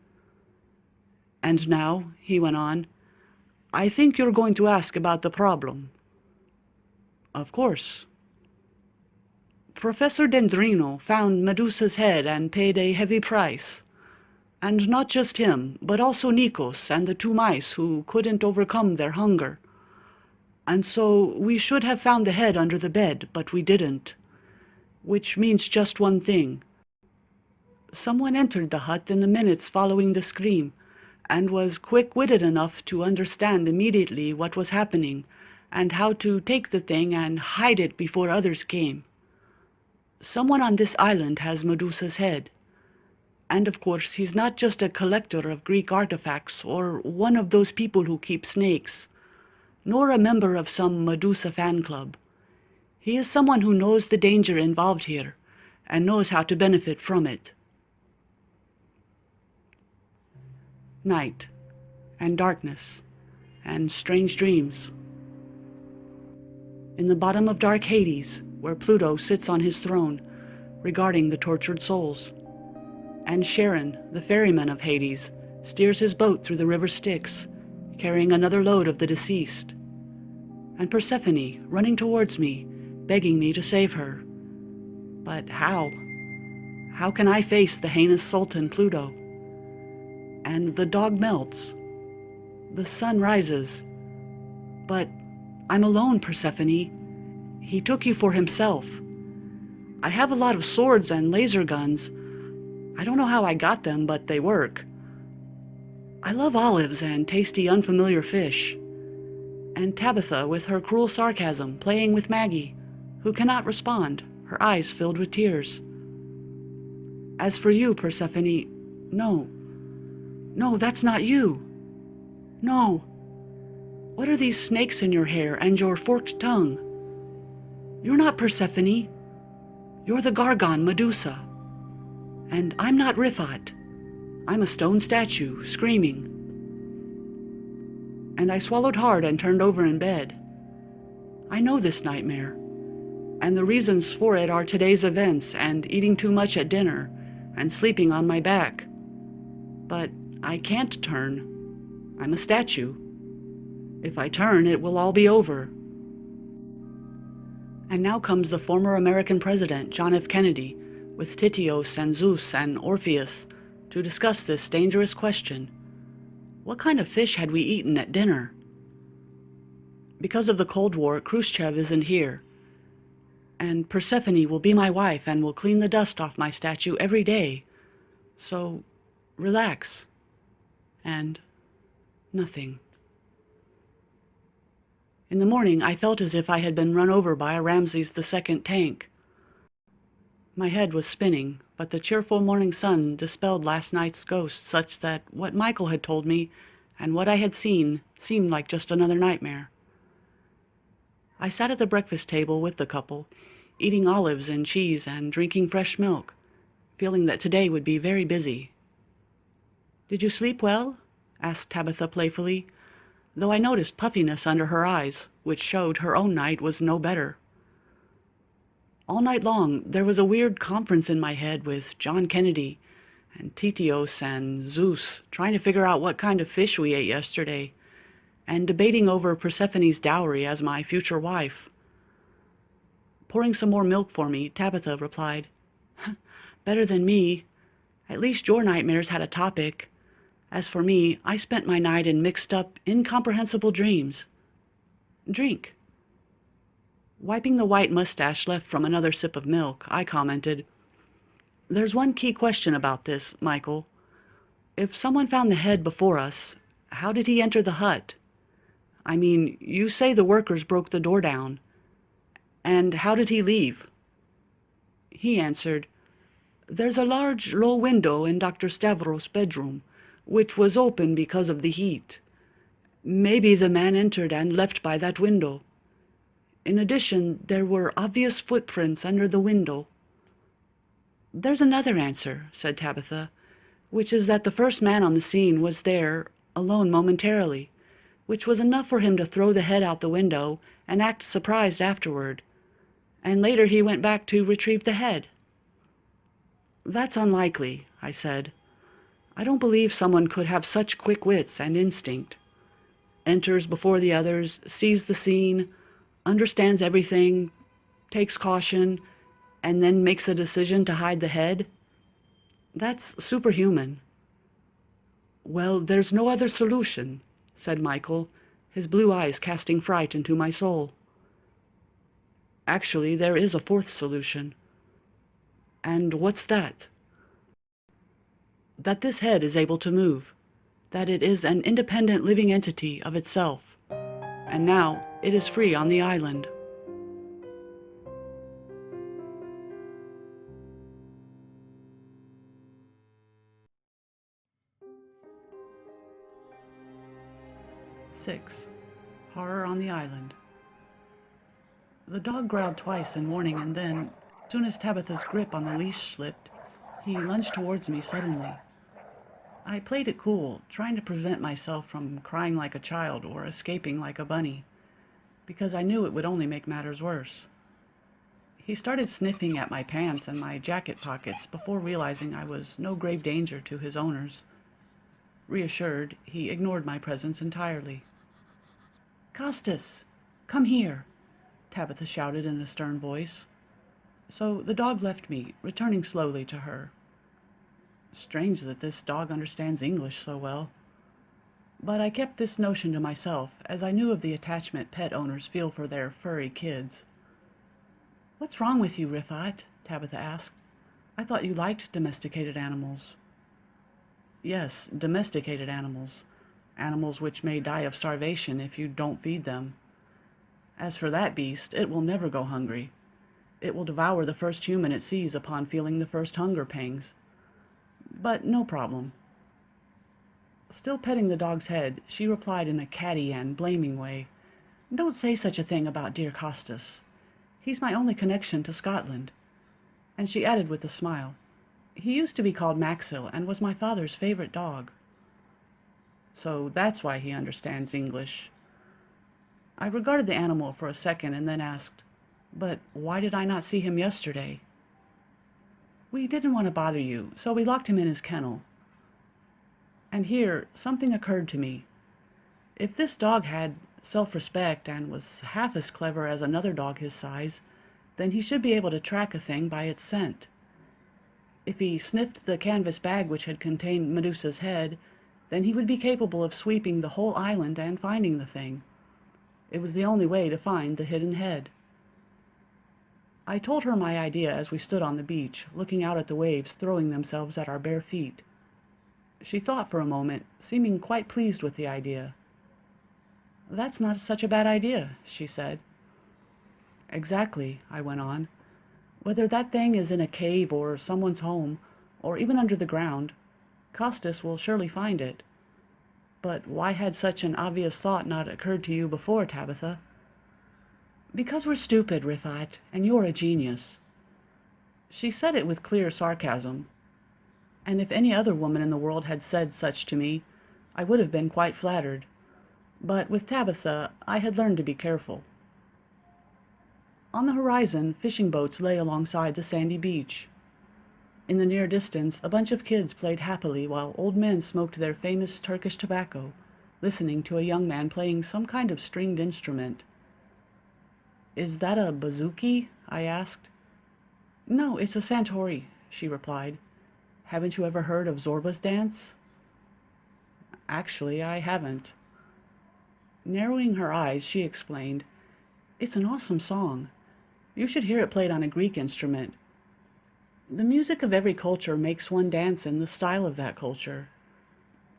"And now," he went on, "I think you're going to ask about the problem." "Of course." "Professor Dendrino found Medusa's head and paid a heavy price. And not just him, but also Nikos and the 2 mice who couldn't overcome their hunger. And so we should have found the head under the bed, but we didn't. Which means just one thing. Someone entered the hut in the minutes following the scream, and was quick-witted enough to understand immediately what was happening, and how to take the thing and hide it before others came. Someone on this island has Medusa's head. And of course, he's not just a collector of Greek artifacts or one of those people who keep snakes. nor a member of some Medusa fan club. He is someone who knows the danger involved here, and knows how to benefit from it. Night, and darkness, and strange dreams. In the bottom of dark Hades, where Pluto sits on his throne, regarding the tortured souls, and Charon, the ferryman of Hades, steers his boat through the river Styx, carrying another load of the deceased, and Persephone running towards me, begging me to save her. But how? How can I face the heinous Sultan Pluto? And the dog melts. The sun rises. But I'm alone, Persephone. He took you for himself. I have a lot of swords and laser guns. I don't know how I got them, but they work. I love olives and tasty unfamiliar fish. And Tabitha with her cruel sarcasm, playing with Maggie, who cannot respond, her eyes filled with tears. As for you, Persephone, no. No, that's not you. No. What are these snakes in your hair and your forked tongue? You're not Persephone. You're the Gargon Medusa. And I'm not Rifat. I'm a stone statue, screaming. And I swallowed hard and turned over in bed. I know this nightmare, and the reasons for it are today's events and eating too much at dinner and sleeping on my back. But I can't turn. I'm a statue. If I turn, it will all be over. And now comes the former American president, John F. Kennedy, with Tityos and Zeus and Orpheus, to discuss this dangerous question. What kind of fish had we eaten at dinner? Because of the Cold War, Khrushchev isn't here. And Persephone will be my wife and will clean the dust off my statue every day. So, relax. And nothing. In the morning, I felt as if I had been run over by a Ramses II tank. My head was spinning, but the cheerful morning sun dispelled last night's ghost such that what Michael had told me and what I had seen seemed like just another nightmare. I sat at the breakfast table with the couple, eating olives and cheese and drinking fresh milk, feeling that today would be very busy. "Did you sleep well?" asked Tabitha playfully, though I noticed puffiness under her eyes, which showed her own night was no better. All night long there was a weird conference in my head with John Kennedy and Tityos and Zeus, trying to figure out what kind of fish we ate yesterday, and debating over Persephone's dowry as my future wife. Pouring some more milk for me, Tabitha replied, "Better than me. At least your nightmares had a topic. As for me, I spent my night in mixed-up, incomprehensible dreams. Drink." Wiping the white mustache left from another sip of milk, I commented, "There's one key question about this, Michael. If someone found the head before us, how did he enter the hut? I mean, you say the workers broke the door down. And how did he leave?" He answered, "There's a large, low window in Dr. Stavros' bedroom, which was open because of the heat. Maybe the man entered and left by that window. In addition, there were obvious footprints under the window." "There's another answer," said Tabitha, "which is that the first man on the scene was there, alone momentarily, which was enough for him to throw the head out the window and act surprised afterward, and later he went back to retrieve the head." "That's unlikely," I said. "I don't believe someone could have such quick wits and instinct. Enters before the others, sees the scene, understands everything, takes caution, and then makes a decision to hide the head. That's superhuman." "Well, there's no other solution," said Michael, his blue eyes casting fright into my soul. "Actually, there is a fourth solution." "And what's that?" "That this head is able to move, that it is an independent living entity of itself, and now it is free on the island." Six. Horror on the island. The dog growled twice in warning, and then, as soon as Tabitha's grip on the leash slipped, he lunged towards me suddenly. I played it cool, trying to prevent myself from crying like a child or escaping like a bunny, because I knew it would only make matters worse. He started sniffing at my pants and my jacket pockets before realizing I was no grave danger to his owners. Reassured, he ignored my presence entirely. "Costas, come here," Tabitha shouted in a stern voice. So the dog left me, returning slowly to her. Strange that this dog understands English so well. But I kept this notion to myself, as I knew of the attachment pet owners feel for their furry kids. "What's wrong with you, Rifat?" Tabitha asked. "I thought you liked domesticated animals." "Yes, domesticated animals. Animals which may die of starvation if you don't feed them. As for that beast, it will never go hungry. It will devour the first human it sees upon feeling the first hunger pangs. But no problem." Still petting the dog's head, she replied in a catty and blaming way, "Don't say such a thing about dear Costas. He's my only connection to Scotland." And she added with a smile, "He used to be called Maxil and was my father's favorite dog." So that's why he understands English. I regarded the animal for a second and then asked, "But why did I not see him yesterday?" "We didn't want to bother you, so we locked him in his kennel." And here something occurred to me. If this dog had self-respect and was half as clever as another dog his size, then he should be able to track a thing by its scent. If he sniffed the canvas bag which had contained Medusa's head, then he would be capable of sweeping the whole island and finding the thing. It was the only way to find the hidden head. I told her my idea as we stood on the beach, looking out at the waves throwing themselves at our bare feet. She thought for a moment, seeming quite pleased with the idea. "That's not such a bad idea," she said. "Exactly," I went on. "Whether that thing is in a cave or someone's home, or even under the ground, Costas will surely find it. But why had such an obvious thought not occurred to you before, Tabitha?" "Because we're stupid, Rifat, and you're a genius." She said it with clear sarcasm, and if any other woman in the world had said such to me, I would have been quite flattered. But with Tabitha, I had learned to be careful. On the horizon, fishing boats lay alongside the sandy beach. In the near distance, a bunch of kids played happily while old men smoked their famous Turkish tobacco, listening to a young man playing some kind of stringed instrument. "Is that a bouzouki?" I asked. "No, it's a santori," she replied. "Haven't you ever heard of Zorba's dance?" "Actually, I haven't." Narrowing her eyes, she explained, "It's an awesome song. You should hear it played on a Greek instrument. The music of every culture makes one dance in the style of that culture.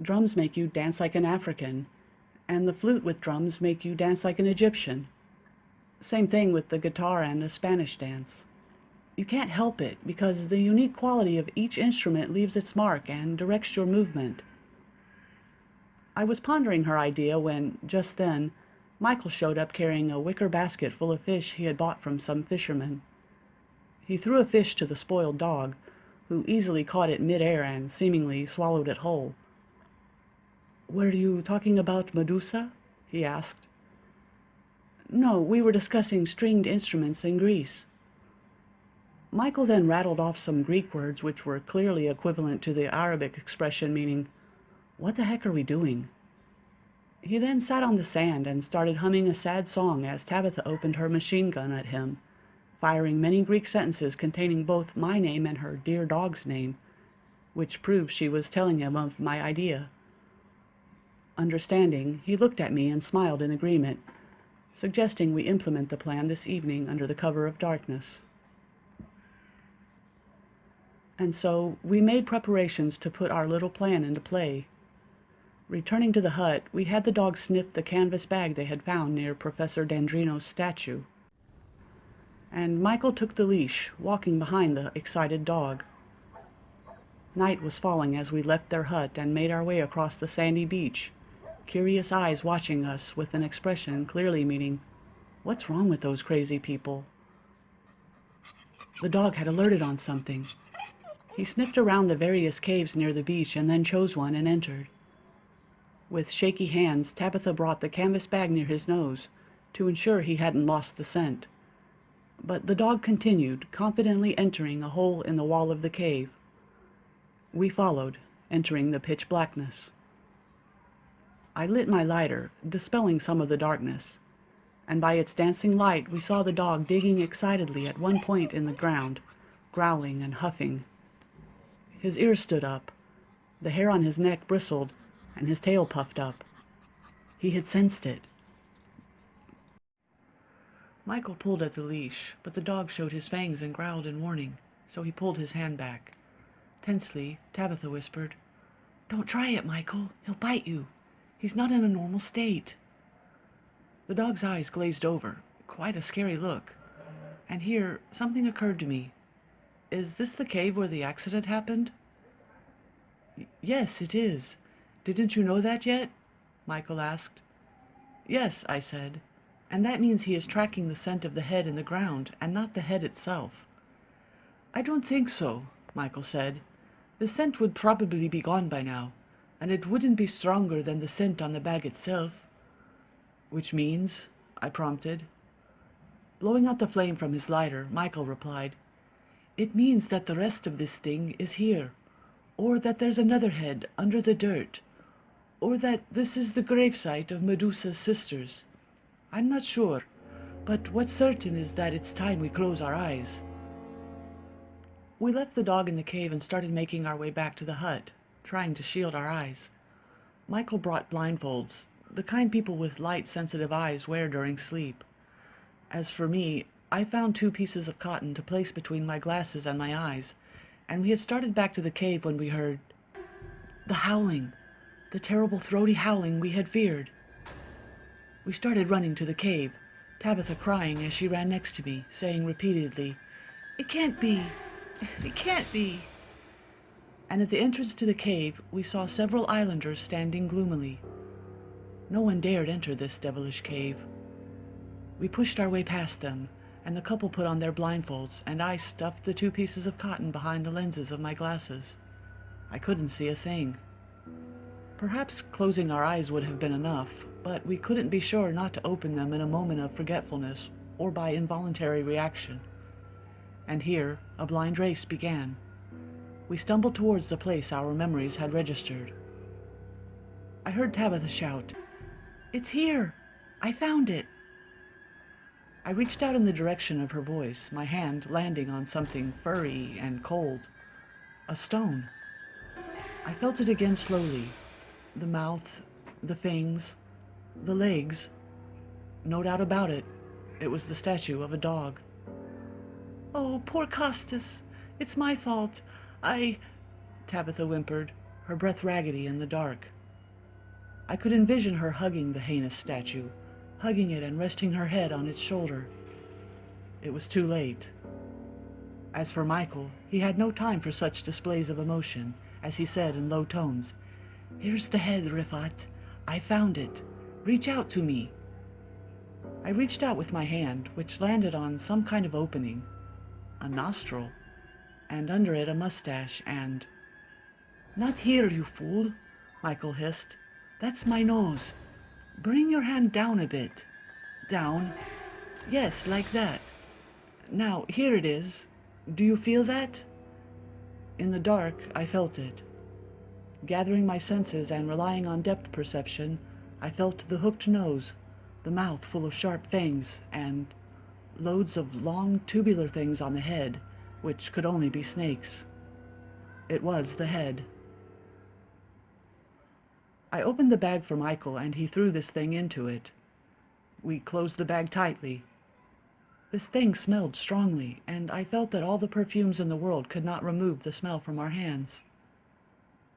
Drums make you dance like an African, and the flute with drums make you dance like an Egyptian. Same thing with the guitar and a Spanish dance. You can't help it, because the unique quality of each instrument leaves its mark and directs your movement." I was pondering her idea when, just then, Michael showed up carrying a wicker basket full of fish he had bought from some fishermen. He threw a fish to the spoiled dog, who easily caught it mid-air and seemingly swallowed it whole. "Were you talking about Medusa?" he asked. "No, we were discussing stringed instruments in Greece." Michael then rattled off some Greek words which were clearly equivalent to the Arabic expression meaning, "What the heck are we doing?" He then sat on the sand and started humming a sad song as Tabitha opened her machine gun at him, firing many Greek sentences containing both my name and her dear dog's name, which proved she was telling him of my idea. Understanding, he looked at me and smiled in agreement, suggesting we implement the plan this evening under the cover of darkness. And so we made preparations to put our little plan into play. Returning to the hut, we had the dogs sniff the canvas bag they had found near Professor Dandrino's statue. And Michael took the leash, walking behind the excited dog. Night was falling as we left their hut and made our way across the sandy beach, curious eyes watching us with an expression clearly meaning, "What's wrong with those crazy people?" The dog had alerted on something. He sniffed around the various caves near the beach and then chose one and entered. With shaky hands, Tabitha brought the canvas bag near his nose to ensure he hadn't lost the scent. But the dog continued, confidently entering a hole in the wall of the cave. We followed, entering the pitch blackness. I lit my lighter, dispelling some of the darkness, and by its dancing light we saw the dog digging excitedly at one point in the ground, growling and huffing. His ears stood up, the hair on his neck bristled, and his tail puffed up. He had sensed it. Michael pulled at the leash, but the dog showed his fangs and growled in warning, so he pulled his hand back. Tensely, Tabitha whispered, "Don't try it, Michael. He'll bite you. He's not in a normal state." The dog's eyes glazed over, quite a scary look. And here, something occurred to me. Is this the cave where the accident happened? "Yes, it is. Didn't you know that yet?" Michael asked. "Yes," I said. "And that means he is tracking the scent of the head in the ground, and not the head itself." "I don't think so," Michael said. "The scent would probably be gone by now, and it wouldn't be stronger than the scent on the bag itself." "Which means?" I prompted. Blowing out the flame from his lighter, Michael replied, "It means that the rest of this thing is here, or that there's another head under the dirt, or that this is the gravesite of Medusa's sisters. I'm not sure, but what's certain is that it's time we close our eyes." We left the dog in the cave and started making our way back to the hut, trying to shield our eyes. Michael brought blindfolds, the kind people with light, sensitive eyes wear during sleep. As for me, I found 2 pieces of cotton to place between my glasses and my eyes, and we had started back to the cave when we heard the howling, the terrible throaty howling we had feared. We started running to the cave, Tabitha crying as she ran next to me, saying repeatedly, "It can't be! It can't be!" And at the entrance to the cave we saw several islanders standing gloomily. No one dared enter this devilish cave. We pushed our way past them, and the couple put on their blindfolds, and I stuffed the 2 pieces of cotton behind the lenses of my glasses. I couldn't see a thing. Perhaps closing our eyes would have been enough, but we couldn't be sure not to open them in a moment of forgetfulness or by involuntary reaction. And here a blind race began. We stumbled towards the place our memories had registered. I heard Tabitha shout, "It's here! I found it!" I reached out in the direction of her voice, my hand landing on something furry and cold. A stone. I felt it again slowly. The mouth, the fangs, the legs. No doubt about it. It was the statue of a dog. "Oh, poor Costas! It's my fault. Tabitha whimpered, her breath raggedy in the dark. I could envision her hugging the heinous statue, hugging it and resting her head on its shoulder. It was too late. As for Michael, he had no time for such displays of emotion, as he said in low tones, "Here's the head, Rifat. I found it. Reach out to me." I reached out with my hand, which landed on some kind of opening, a nostril, and under it a mustache, and... "Not here, you fool," Michael hissed. "That's my nose. Bring your hand down a bit. Down. Yes, like that. Now, here it is. Do you feel that?" In the dark, I felt it. Gathering my senses and relying on depth perception, I felt the hooked nose, the mouth full of sharp fangs, and loads of long tubular things on the head, which could only be snakes. It was the head. I opened the bag for Michael, and he threw this thing into it. We closed the bag tightly. This thing smelled strongly, and I felt that all the perfumes in the world could not remove the smell from our hands.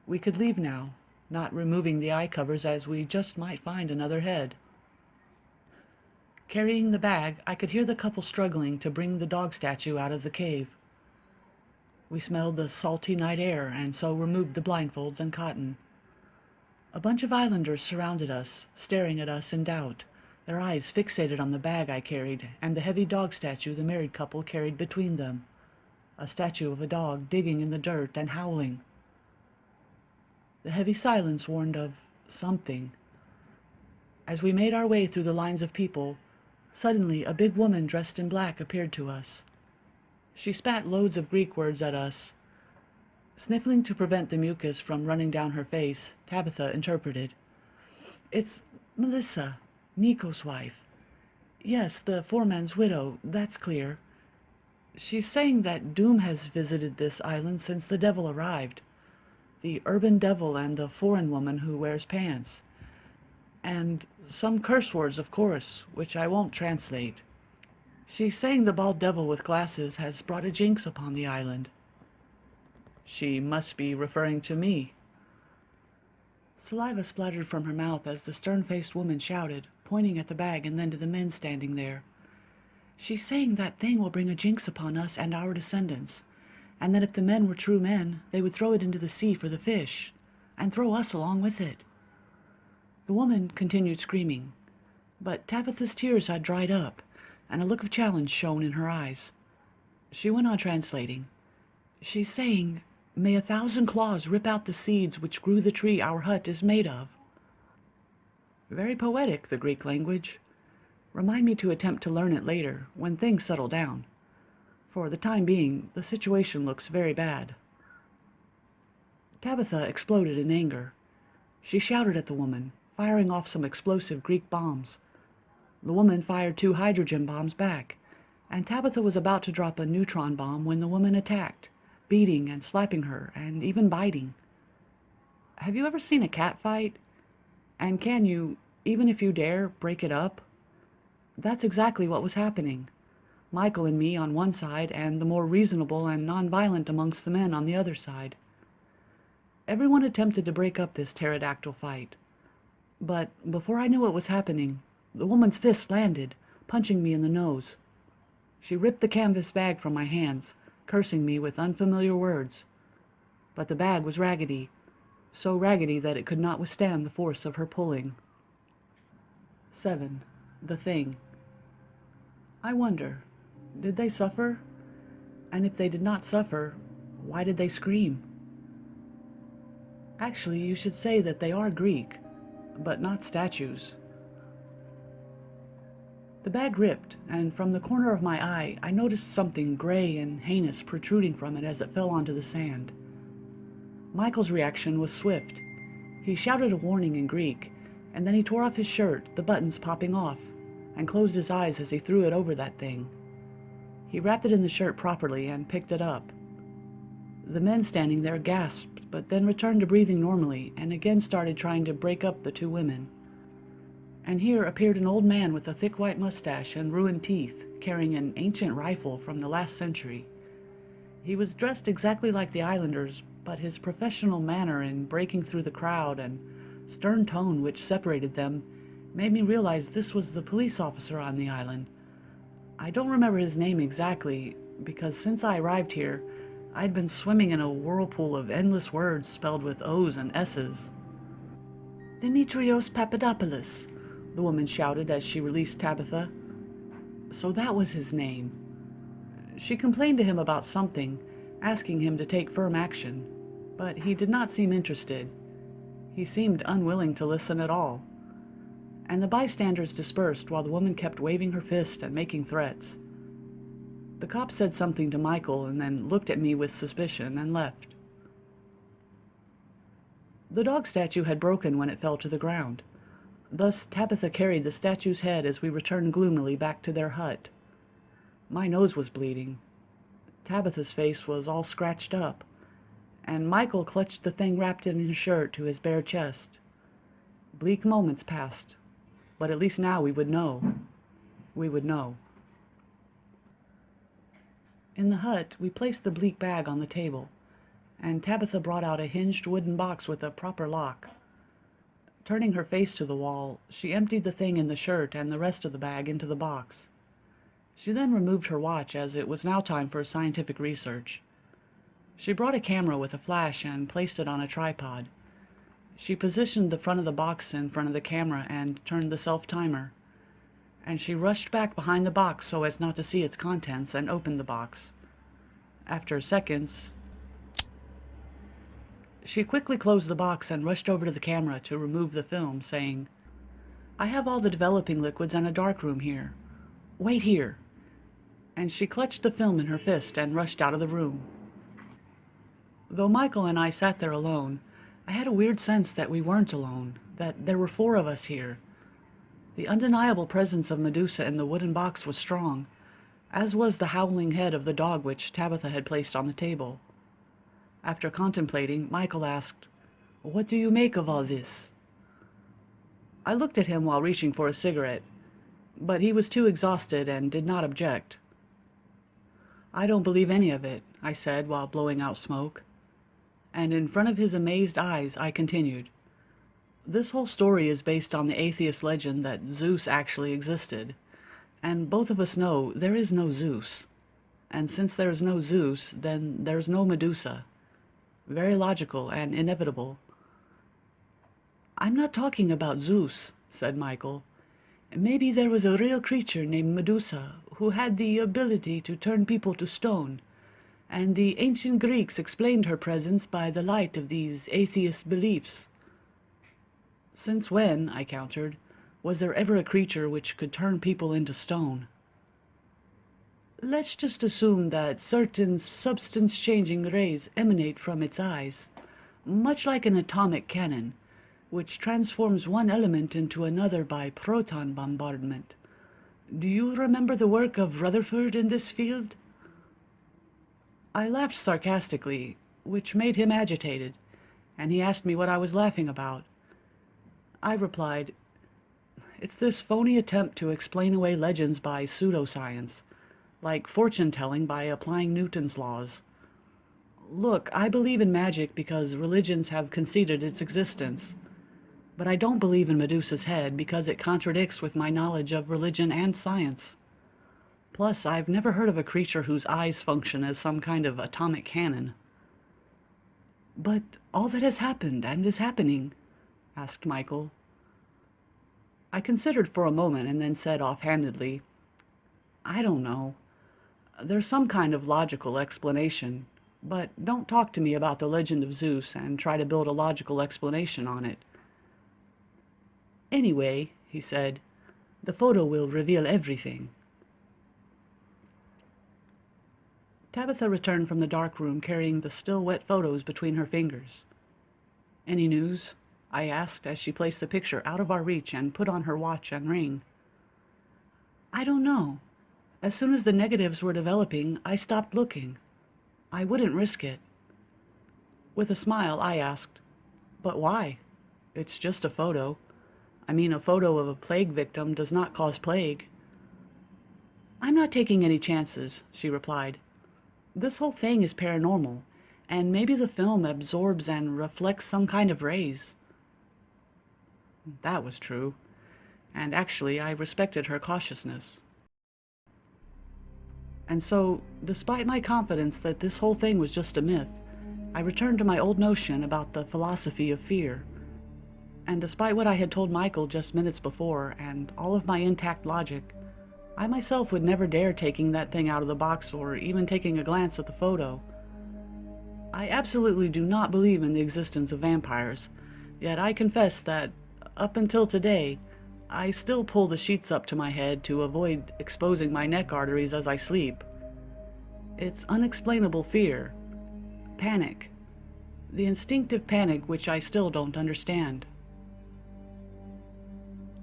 We could leave now, not removing the eye covers, as we just might find another head. Carrying the bag, I could hear the couple struggling to bring the dog statue out of the cave. We smelled the salty night air, and so removed the blindfolds and cotton. A bunch of islanders surrounded us, staring at us in doubt, their eyes fixated on the bag I carried and the heavy dog statue the married couple carried between them. A statue of a dog digging in the dirt and howling. The heavy silence warned of something. As we made our way through the lines of people, suddenly a big woman dressed in black appeared to us. She spat loads of Greek words at us. Sniffling to prevent the mucus from running down her face, Tabitha interpreted. "It's Melissa, Nico's wife. Yes, the foreman's widow, that's clear. She's saying that doom has visited this island since the devil arrived. The urban devil and the foreign woman who wears pants. And some curse words, of course, which I won't translate. She's saying the bald devil with glasses has brought a jinx upon the island." "She must be referring to me." Saliva splattered from her mouth as the stern-faced woman shouted, pointing at the bag and then to the men standing there. "She's saying that thing will bring a jinx upon us and our descendants, and that if the men were true men, they would throw it into the sea for the fish, and throw us along with it." The woman continued screaming, but Tabitha's tears had dried up, and a look of challenge shone in her eyes. She went on translating. "She's saying, 'May 1,000 claws rip out the seeds which grew the tree our hut is made of.'" Very poetic, the Greek language. Remind me to attempt to learn it later, when things settle down. For the time being, the situation looks very bad. Tabitha exploded in anger. She shouted at the woman, firing off some explosive Greek bombs. The woman fired 2 hydrogen bombs back, and Tabitha was about to drop a neutron bomb when the woman attacked, beating and slapping her, and even biting. Have you ever seen a cat fight? And can you, even if you dare, break it up? That's exactly what was happening. Michael and me on one side, and the more reasonable and non-violent amongst the men on the other side. Everyone attempted to break up this pterodactyl fight. But before I knew what was happening, the woman's fist landed, punching me in the nose. She ripped the canvas bag from my hands, cursing me with unfamiliar words. But the bag was raggedy, so raggedy that it could not withstand the force of her pulling. 7. The Thing. I wonder, did they suffer? And if they did not suffer, why did they scream? Actually, you should say that they are Greek, but not statues. The bag ripped, and from the corner of my eye, I noticed something gray and heinous protruding from it as it fell onto the sand. Michael's reaction was swift. He shouted a warning in Greek, and then he tore off his shirt, the buttons popping off, and closed his eyes as he threw it over that thing. He wrapped it in the shirt properly and picked it up. The men standing there gasped, but then returned to breathing normally and again started trying to break up the 2 women. And here appeared an old man with a thick white mustache and ruined teeth, carrying an ancient rifle from the last century. He was dressed exactly like the islanders, but his professional manner in breaking through the crowd and stern tone which separated them made me realize this was the police officer on the island. I don't remember his name exactly, because since I arrived here, I'd been swimming in a whirlpool of endless words spelled with O's and S's. "Dimitrios Papadopoulos," the woman shouted as she released Tabitha. So that was his name. She complained to him about something, asking him to take firm action, but he did not seem interested. He seemed unwilling to listen at all. And the bystanders dispersed while the woman kept waving her fist and making threats. The cop said something to Michael and then looked at me with suspicion and left. The dog statue had broken when it fell to the ground. Thus Tabitha carried the statue's head as we returned gloomily back to their hut. My nose was bleeding. Tabitha's face was all scratched up, and Michael clutched the thing wrapped in his shirt to his bare chest. Bleak moments passed, but at least now we would know. We would know. In the hut, we placed the bleak bag on the table, and Tabitha brought out a hinged wooden box with a proper lock. Turning her face to the wall, she emptied the thing in the shirt and the rest of the bag into the box. She then removed her watch, as it was now time for scientific research. She brought a camera with a flash and placed it on a tripod. She positioned the front of the box in front of the camera and turned the self-timer. And she rushed back behind the box so as not to see its contents and opened the box. After seconds, she quickly closed the box and rushed over to the camera to remove the film, saying, "I have all the developing liquids and a darkroom here. Wait here." And she clutched the film in her fist and rushed out of the room. Though Michael and I sat there alone, I had a weird sense that we weren't alone, that there were 4 of us here. The undeniable presence of Medusa in the wooden box was strong, as was the howling head of the dog which Tabitha had placed on the table. After contemplating, Michael asked, "What do you make of all this?" I looked at him while reaching for a cigarette, but he was too exhausted and did not object. "I don't believe any of it," I said while blowing out smoke. And in front of his amazed eyes, I continued, "This whole story is based on the atheist legend that Zeus actually existed. And both of us know there is no Zeus. And since there is no Zeus, then there's no Medusa. Very logical and inevitable." "I'm not talking about Zeus," said Michael. "Maybe there was a real creature named Medusa who had the ability to turn people to stone, and the ancient Greeks explained her presence by the light of these atheist beliefs." "Since when," I countered, "was there ever a creature which could turn people into stone?" "Let's just assume that certain substance-changing rays emanate from its eyes, much like an atomic cannon, which transforms one element into another by proton bombardment. Do you remember the work of Rutherford in this field?" I laughed sarcastically, which made him agitated, and he asked me what I was laughing about. I replied, "It's this phony attempt to explain away legends by pseudoscience, like fortune-telling by applying Newton's laws. Look, I believe in magic because religions have conceded its existence. But I don't believe in Medusa's head because it contradicts with my knowledge of religion and science. Plus, I've never heard of a creature whose eyes function as some kind of atomic cannon." "But all that has happened and is happening?" asked Michael. I considered for a moment and then said offhandedly, "I don't know. There's some kind of logical explanation, but don't talk to me about the legend of Zeus and try to build a logical explanation on it." "Anyway," he said, "the photo will reveal everything." Tabitha returned from the dark room carrying the still wet photos between her fingers. "Any news?" I asked as she placed the picture out of our reach and put on her watch and ring. "I don't know. As soon as the negatives were developing, I stopped looking. I wouldn't risk it." With a smile, I asked, "But why? It's just a photo. I mean, a photo of a plague victim does not cause plague." "I'm not taking any chances," she replied. "This whole thing is paranormal, and maybe the film absorbs and reflects some kind of rays." That was true, and actually I respected her cautiousness. And so, despite my confidence that this whole thing was just a myth, I returned to my old notion about the philosophy of fear. And despite what I had told Michael just minutes before, and all of my intact logic, I myself would never dare taking that thing out of the box or even taking a glance at the photo. I absolutely do not believe in the existence of vampires, yet I confess that, up until today, I still pull the sheets up to my head to avoid exposing my neck arteries as I sleep. It's unexplainable fear. Panic. The instinctive panic which I still don't understand.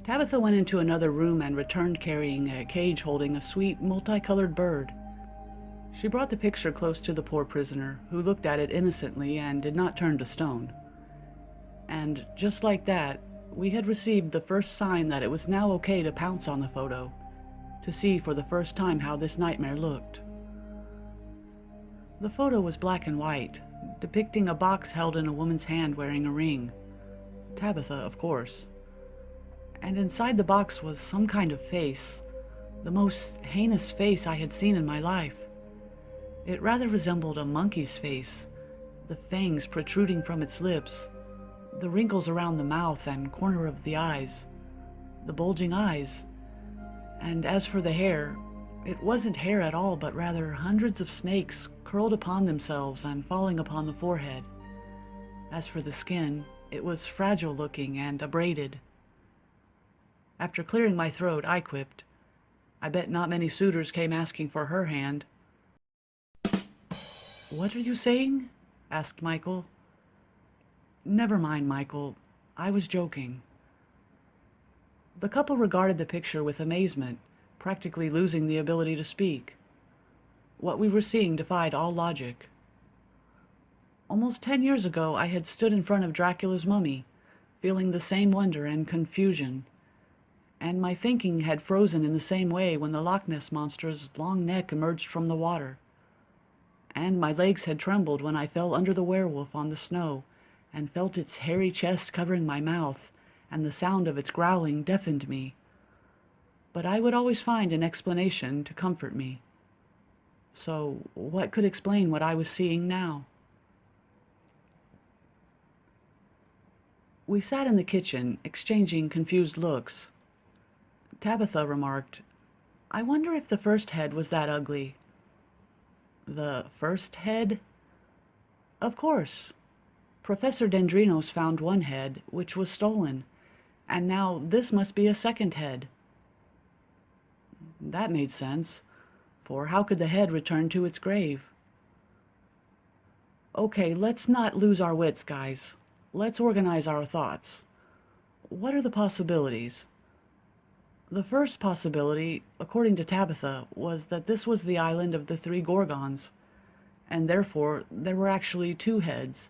Tabitha went into another room and returned carrying a cage holding a sweet, multicolored bird. She brought the picture close to the poor prisoner, who looked at it innocently and did not turn to stone. And just like that, we had received the first sign that it was now okay to pounce on the photo, to see for the first time how this nightmare looked. The photo was black and white, depicting a box held in a woman's hand wearing a ring. Tabitha, of course. And inside the box was some kind of face, the most heinous face I had seen in my life. It rather resembled a monkey's face, the fangs protruding from its lips, The wrinkles around the mouth and corner of the eyes, the bulging eyes. And as for the hair, it wasn't hair at all, but rather hundreds of snakes curled upon themselves and falling upon the forehead. As for the skin, it was fragile looking and abraded. After clearing my throat, I quipped, "I bet not many suitors came asking for her hand." "What are you saying?" asked Michael. "Never mind, Michael. I was joking." The couple regarded the picture with amazement, practically losing the ability to speak. What we were seeing defied all logic. Almost 10 years ago, I had stood in front of Dracula's mummy, feeling the same wonder and confusion, and my thinking had frozen in the same way when the Loch Ness Monster's long neck emerged from the water, and my legs had trembled when I fell under the werewolf on the snow and felt its hairy chest covering my mouth, and the sound of its growling deafened me. But I would always find an explanation to comfort me. So what could explain what I was seeing now? We sat in the kitchen, exchanging confused looks. Tabitha remarked, "I wonder if the first head was that ugly." "The first head?" "Of course. Professor Dendrinos found one head, which was stolen, and now this must be a second head." That made sense, for how could the head return to its grave? "Okay, let's not lose our wits, guys. Let's organize our thoughts. What are the possibilities?" The first possibility, according to Tabitha, was that this was the island of the three Gorgons, and therefore there were actually two heads,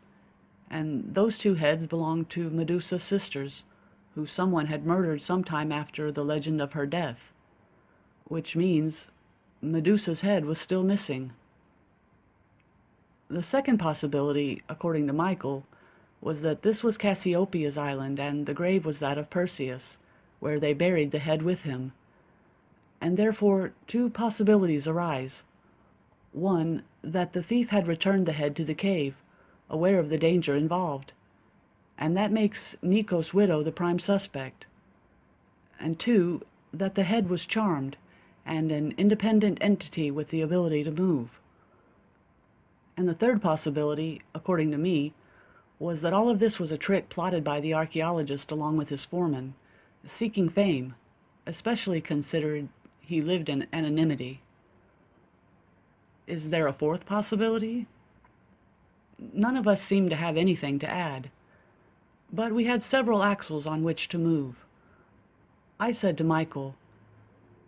and those two heads belonged to Medusa's sisters, who someone had murdered sometime after the legend of her death, which means Medusa's head was still missing. The second possibility, according to Michael, was that this was Cassiopeia's island and the grave was that of Perseus, where they buried the head with him. And therefore two possibilities arise. One, that the thief had returned the head to the cave, aware of the danger involved, and that makes Nikos' widow the prime suspect. And two, that the head was charmed, and an independent entity with the ability to move. And the third possibility, according to me, was that all of this was a trick plotted by the archaeologist along with his foreman, seeking fame, especially considered he lived in anonymity. Is there a fourth possibility? None of us seemed to have anything to add, but we had several axles on which to move. I said to Michael,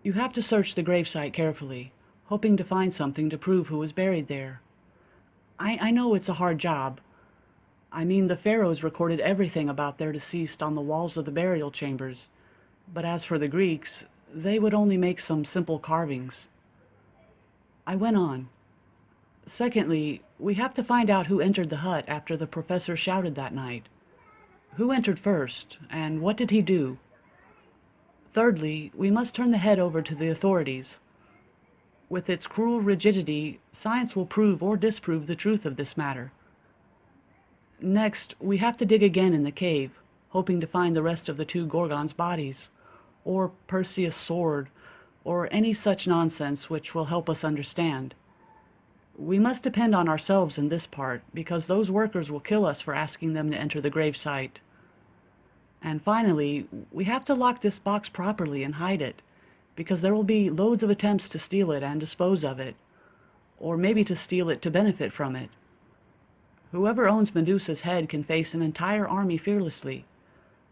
"You have to search the gravesite carefully, hoping to find something to prove who was buried there. I know it's a hard job. I mean, the pharaohs recorded everything about their deceased on the walls of the burial chambers, but as for the Greeks, they would only make some simple carvings." I went on. "Secondly, we have to find out who entered the hut after the professor shouted that night. Who entered first, and what did he do? Thirdly, we must turn the head over to the authorities. With its cruel rigidity, science will prove or disprove the truth of this matter. Next, we have to dig again in the cave, hoping to find the rest of the two Gorgons' bodies, or Perseus' sword, or any such nonsense which will help us understand. We must depend on ourselves in this part, because those workers will kill us for asking them to enter the gravesite. And finally, we have to lock this box properly and hide it, because there will be loads of attempts to steal it and dispose of it, or maybe to steal it to benefit from it. Whoever owns Medusa's head can face an entire army fearlessly,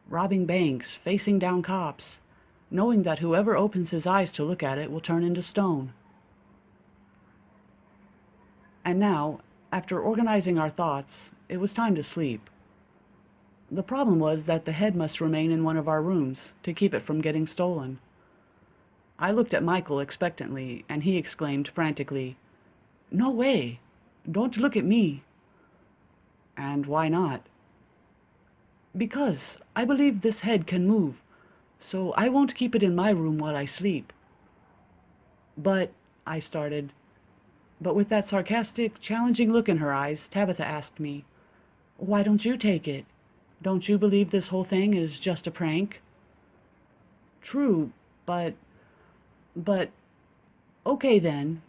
robbing banks, facing down cops, knowing that whoever opens his eyes to look at it will turn into stone." And now, after organizing our thoughts, it was time to sleep. The problem was that the head must remain in one of our rooms to keep it from getting stolen. I looked at Michael expectantly, and he exclaimed frantically, "No way! Don't look at me!" "And why not?" "Because I believe this head can move, so I won't keep it in my room while I sleep." "But," I started, but with that sarcastic, challenging look in her eyes, Tabitha asked me, "Why don't you take it? Don't you believe this whole thing is just a prank? True, but, okay then.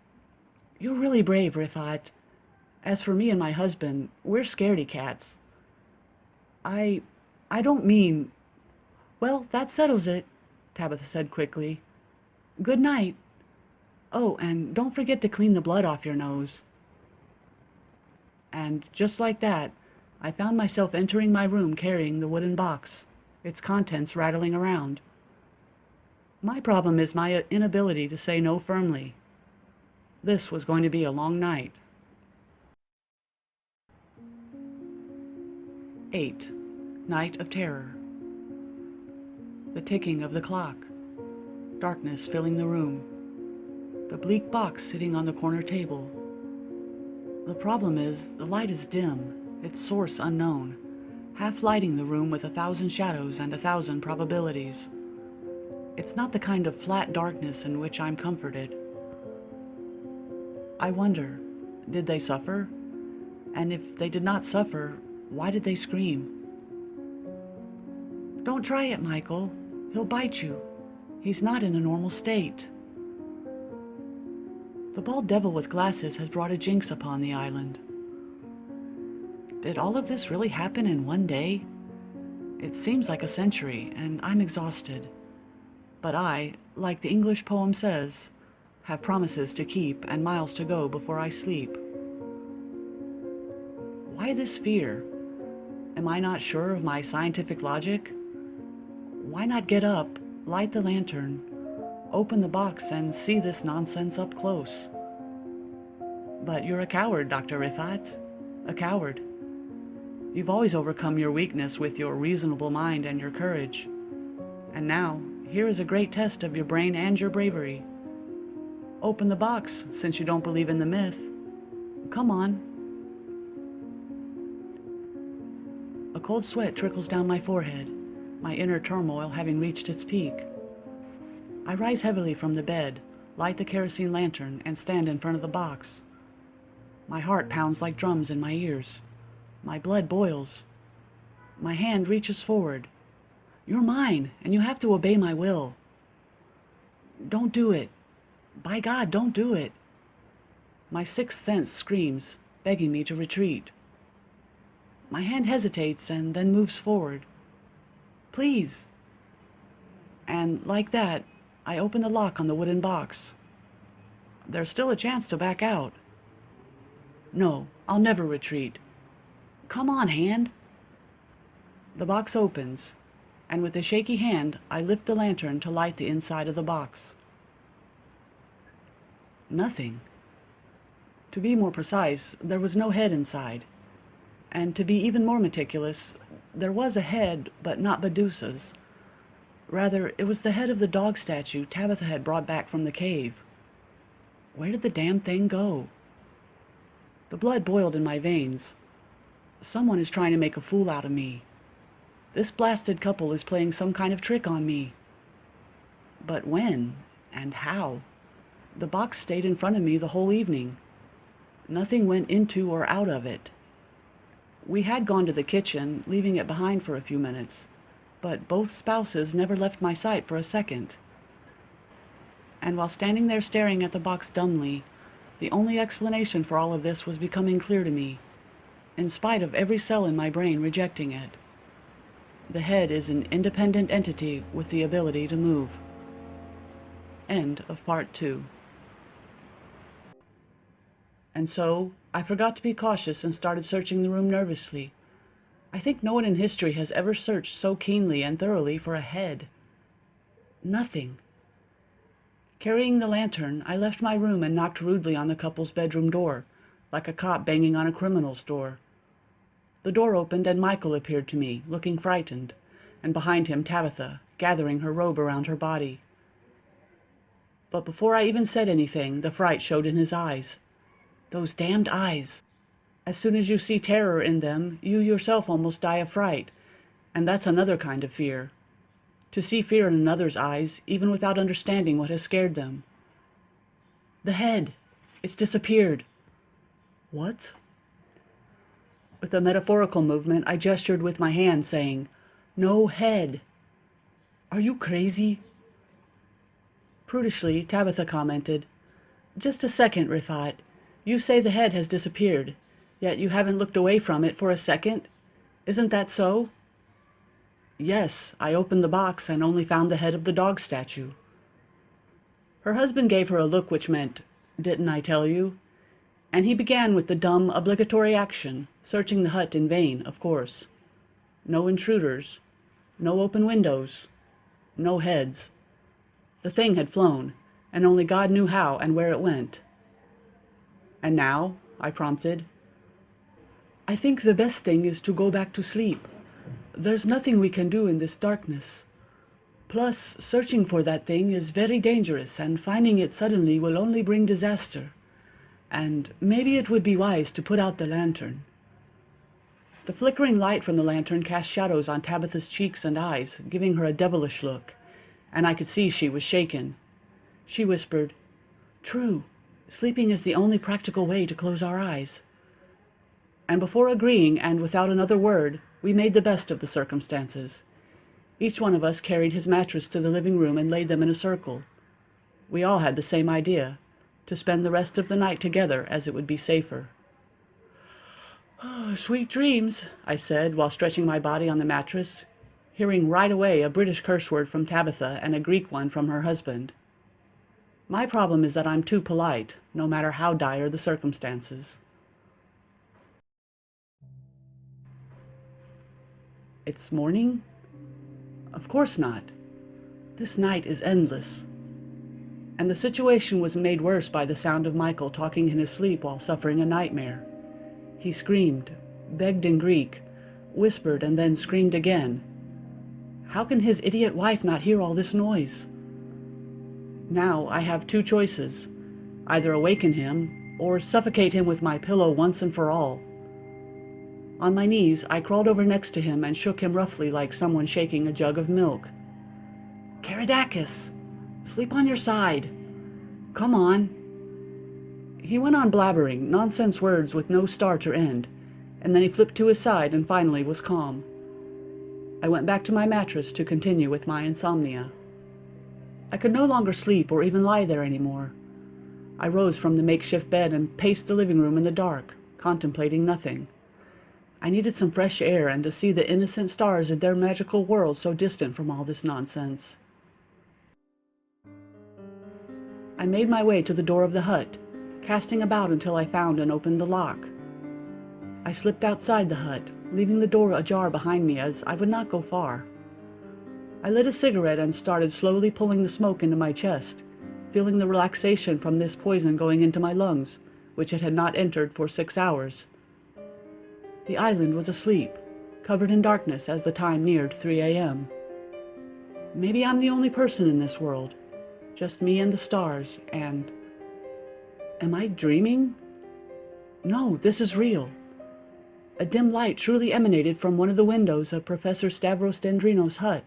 You're really brave, Rifat. As for me and my husband, we're scaredy cats. I don't mean... Well, that settles it, Tabitha said quickly. Good night. Oh, and don't forget to clean the blood off your nose. And just like that, I found myself entering my room carrying the wooden box, its contents rattling around. My problem is my inability to say no firmly. This was going to be a long night. 8. Night of Terror. The ticking of the clock. Darkness filling the room. The bleak box sitting on the corner table. The problem is, the light is dim, its source unknown, half lighting the room with 1,000 shadows and 1,000 probabilities. It's not the kind of flat darkness in which I'm comforted. I wonder, did they suffer? And if they did not suffer, why did they scream? Don't try it, Michael. He'll bite you. He's not in a normal state. The bald devil with glasses has brought a jinx upon the island. Did all of this really happen in one day? It seems like a century, and I'm exhausted. But I, like the English poem says, have promises to keep and miles to go before I sleep. Why this fear? Am I not sure of my scientific logic? Why not get up, light the lantern, open the box and see this nonsense up close? But you're a coward, Dr. Rifat. A coward. You've always overcome your weakness with your reasonable mind and your courage. And now, here is a great test of your brain and your bravery. Open the box, since you don't believe in the myth. Come on. A cold sweat trickles down my forehead, my inner turmoil having reached its peak. I rise heavily from the bed, light the kerosene lantern, and stand in front of the box. My heart pounds like drums in my ears. My blood boils. My hand reaches forward. You're mine, and you have to obey my will. Don't do it. By God, don't do it. My sixth sense screams, begging me to retreat. My hand hesitates and then moves forward. Please. And like that, I open the lock on the wooden box. There's still a chance to back out. No, I'll never retreat. Come on, hand. The box opens, and with a shaky hand, I lift the lantern to light the inside of the box. Nothing. To be more precise, there was no head inside. And to be even more meticulous, there was a head, but not Medusa's. Rather, it was the head of the dog statue Tabitha had brought back from the cave. Where did the damn thing go? The blood boiled in my veins. Someone is trying to make a fool out of me. This blasted couple is playing some kind of trick on me. But when and how? The box stayed in front of me the whole evening. Nothing went into or out of it. We had gone to the kitchen, leaving it behind for a few minutes, but both spouses never left my sight for a second. And while standing there staring at the box dumbly, the only explanation for all of this was becoming clear to me, in spite of every cell in my brain rejecting it. The head is an independent entity with the ability to move. End of part 2. And so, I forgot to be cautious and started searching the room nervously. I think no one in history has ever searched so keenly and thoroughly for a head. Nothing. Carrying the lantern, I left my room and knocked rudely on the couple's bedroom door, like a cop banging on a criminal's door. The door opened and Michael appeared to me, looking frightened, and behind him Tabitha, gathering her robe around her body. But before I even said anything, the fright showed in his eyes. Those damned eyes! As soon as you see terror in them, you yourself almost die of fright, and that's another kind of fear. To see fear in another's eyes, even without understanding what has scared them. The head! It's disappeared! What? With a metaphorical movement, I gestured with my hand, saying, "No head." "Are you crazy?" Prudishly, Tabitha commented, "Just a second, Rifat. You say the head has disappeared, yet you haven't looked away from it for a second. Isn't that so?" "Yes, I opened the box and only found the head of the dog statue." Her husband gave her a look which meant, "Didn't I tell you?" And he began with the dumb, obligatory action, searching the hut in vain, of course. No intruders, no open windows, no heads. The thing had flown, and only God knew how and where it went. "And now?" I prompted. "I think the best thing is to go back to sleep. There's nothing we can do in this darkness. Plus, searching for that thing is very dangerous, and finding it suddenly will only bring disaster. And maybe it would be wise to put out the lantern." The flickering light from the lantern cast shadows on Tabitha's cheeks and eyes, giving her a devilish look, and I could see she was shaken. She whispered, "True, sleeping is the only practical way to close our eyes." And before agreeing, and without another word, we made the best of the circumstances. Each one of us carried his mattress to the living room and laid them in a circle. We all had the same idea, to spend the rest of the night together, as it would be safer. "Oh, sweet dreams," I said, while stretching my body on the mattress, hearing right away a British curse word from Tabitha and a Greek one from her husband. My problem is that I'm too polite, no matter how dire the circumstances. It's morning? Of course not. This night is endless. And the situation was made worse by the sound of Michael talking in his sleep while suffering a nightmare. He screamed, begged in Greek, whispered, and then screamed again. How can his idiot wife not hear all this noise? Now I have two choices: either awaken him or suffocate him with my pillow once and for all. On my knees, I crawled over next to him and shook him roughly like someone shaking a jug of milk. "Karadakis, sleep on your side. Come on." He went on blabbering, nonsense words with no start or end, and then he flipped to his side and finally was calm. I went back to my mattress to continue with my insomnia. I could no longer sleep or even lie there anymore. I rose from the makeshift bed and paced the living room in the dark, contemplating nothing. I needed some fresh air and to see the innocent stars in their magical world so distant from all this nonsense. I made my way to the door of the hut, casting about until I found and opened the lock. I slipped outside the hut, leaving the door ajar behind me, as I would not go far. I lit a cigarette and started slowly pulling the smoke into my chest, feeling the relaxation from this poison going into my lungs, which it had not entered for 6 hours. The island was asleep, covered in darkness as the time neared 3 a.m. Maybe I'm the only person in this world, just me and the stars, and... Am I dreaming? No, this is real. A dim light truly emanated from one of the windows of Professor Stavros Dendrino's hut.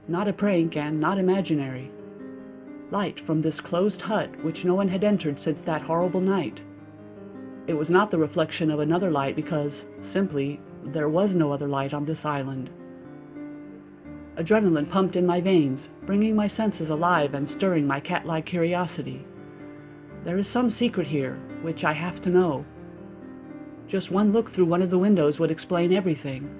Not a prank and not imaginary. Light from this closed hut which no one had entered since that horrible night. It was not the reflection of another light because, simply, there was no other light on this island. Adrenaline pumped in my veins, bringing my senses alive and stirring my cat-like curiosity. There is some secret here, which I have to know. Just one look through one of the windows would explain everything.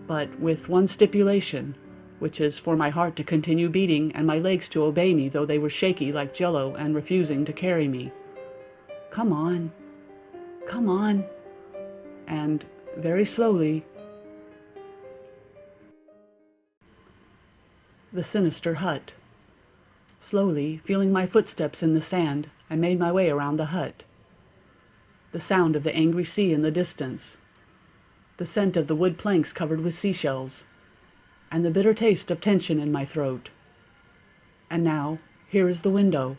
But with one stipulation, which is for my heart to continue beating and my legs to obey me though they were shaky like jello and refusing to carry me. Come on. Come on. And very slowly, the sinister hut. Slowly, feeling my footsteps in the sand, I made my way around the hut. The sound of the angry sea in the distance, the scent of the wood planks covered with seashells, and the bitter taste of tension in my throat. And now, here is the window.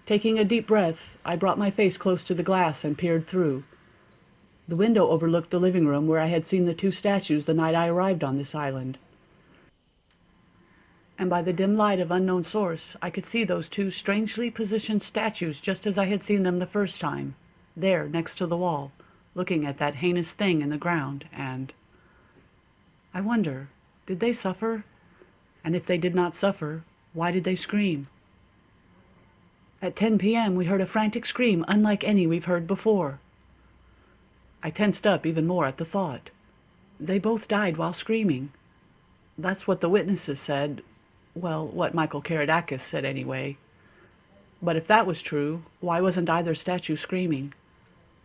Taking a deep breath, I brought my face close to the glass and peered through. The window overlooked the living room where I had seen the two statues the night I arrived on this island. And by the dim light of unknown source, I could see those two strangely positioned statues just as I had seen them the first time, there next to the wall, looking at that heinous thing in the ground, and I wonder, did they suffer? And if they did not suffer, why did they scream? At 10 p.m. we heard a frantic scream unlike any we've heard before. I tensed up even more at the thought. They both died while screaming. That's what the witnesses said. Well, what Michael Karadakis said anyway. But if that was true, why wasn't either statue screaming?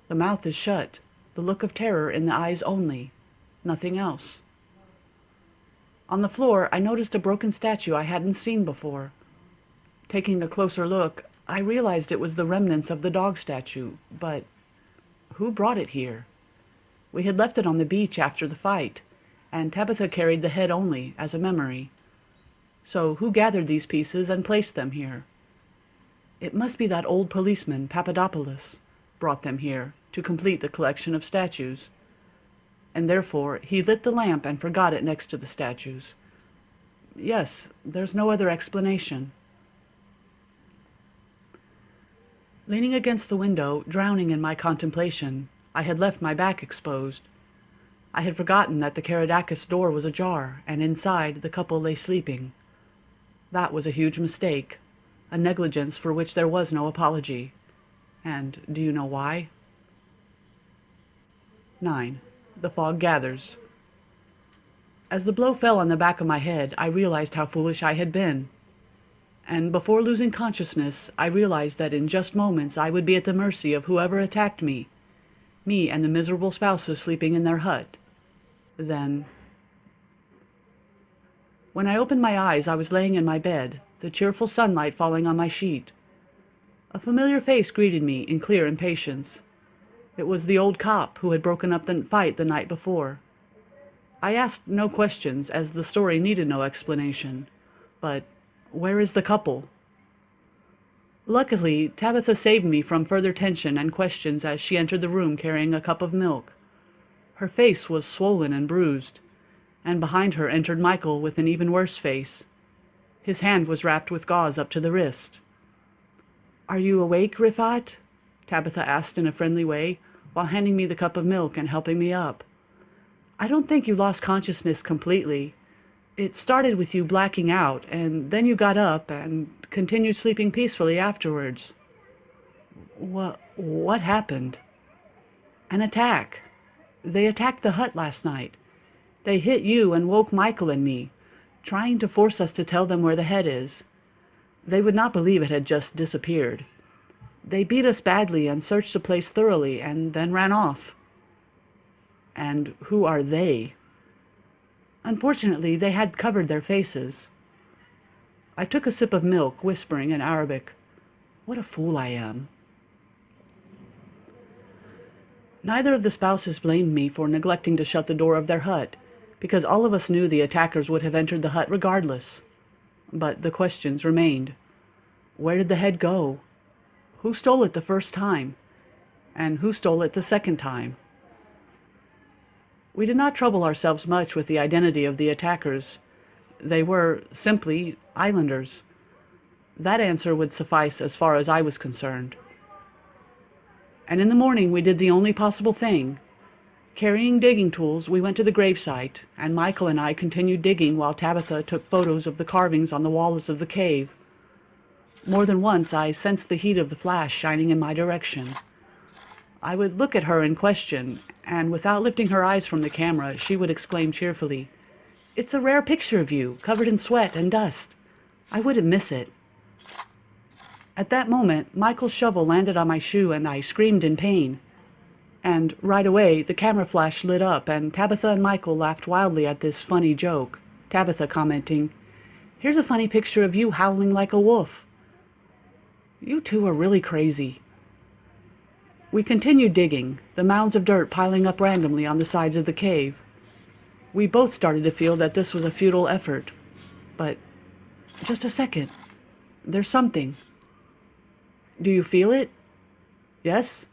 The mouth is shut, the look of terror in the eyes only, nothing else. On the floor, I noticed a broken statue I hadn't seen before. Taking a closer look, I realized it was the remnants of the dog statue, but who brought it here? We had left it on the beach after the fight, and Tabitha carried the head only, as a memory. So who gathered these pieces and placed them here? It must be that old policeman, Papadopoulos, brought them here to complete the collection of statues. And therefore he lit the lamp and forgot it next to the statues. Yes, there's no other explanation. Leaning against the window, drowning in my contemplation, I had left my back exposed. I had forgotten that the Karadakis door was ajar, and inside the couple lay sleeping. That was a huge mistake, a negligence for which there was no apology. And do you know why? 9. The fog gathers. As the blow fell on the back of my head, I realized how foolish I had been. And before losing consciousness, I realized that in just moments I would be at the mercy of whoever attacked me and the miserable spouses sleeping in their hut. Then, when I opened my eyes, I was laying in my bed, the cheerful sunlight falling on my sheet. A familiar face greeted me in clear impatience. It was the old cop who had broken up the fight the night before. I asked no questions, as the story needed no explanation. But where is the couple? Luckily, Tabitha saved me from further tension and questions as she entered the room carrying a cup of milk. Her face was swollen and bruised, and behind her entered Michael with an even worse face. His hand was wrapped with gauze up to the wrist. "Are you awake, Rifat?" Tabitha asked in a friendly way, while handing me the cup of milk and helping me up. "I don't think you lost consciousness completely. It started with you blacking out, and then you got up and continued sleeping peacefully afterwards." What happened?" "An attack. They attacked the hut last night. They hit you and woke Michael and me, trying to force us to tell them where the head is. They would not believe it had just disappeared. They beat us badly and searched the place thoroughly, and then ran off." "And who are they?" "Unfortunately, they had covered their faces." I took a sip of milk, whispering in Arabic, "What a fool I am." Neither of the spouses blamed me for neglecting to shut the door of their hut, because all of us knew the attackers would have entered the hut regardless. But the questions remained. Where did the head go? Who stole it the first time? And who stole it the second time? We did not trouble ourselves much with the identity of the attackers. They were, simply, islanders. That answer would suffice as far as I was concerned. And in the morning we did the only possible thing. Carrying digging tools, we went to the gravesite, and Michael and I continued digging while Tabitha took photos of the carvings on the walls of the cave. More than once I sensed the heat of the flash shining in my direction. I would look at her in question, and without lifting her eyes from the camera, she would exclaim cheerfully, "It's a rare picture of you, covered in sweat and dust. I wouldn't miss it." At that moment, Michael's shovel landed on my shoe and I screamed in pain. And right away, the camera flash lit up and Tabitha and Michael laughed wildly at this funny joke, Tabitha commenting, "Here's a funny picture of you howling like a wolf." "You two are really crazy." We continued digging, the mounds of dirt piling up randomly on the sides of the cave. We both started to feel that this was a futile effort. But just a second. There's something. "Do you feel it?" "Yes."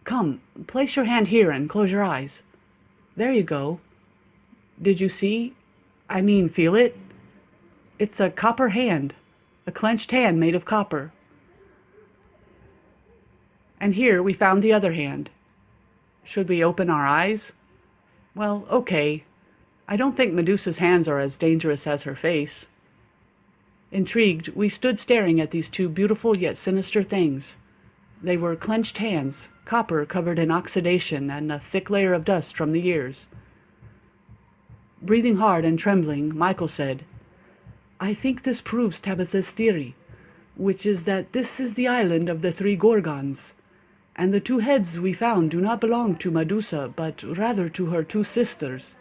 "Come, place your hand here and close your eyes. There you go. Did you see? Feel it? It's a copper hand, a clenched hand made of copper." And here we found the other hand. Should we open our eyes? Well, okay. I don't think Medusa's hands are as dangerous as her face. Intrigued, we stood staring at these two beautiful yet sinister things. They were clenched hands, copper covered in oxidation and a thick layer of dust from the years. Breathing hard and trembling, Michael said, "I think this proves Tabitha's theory, which is that this is the island of the three Gorgons, and the two heads we found do not belong to Medusa, but rather to her two sisters."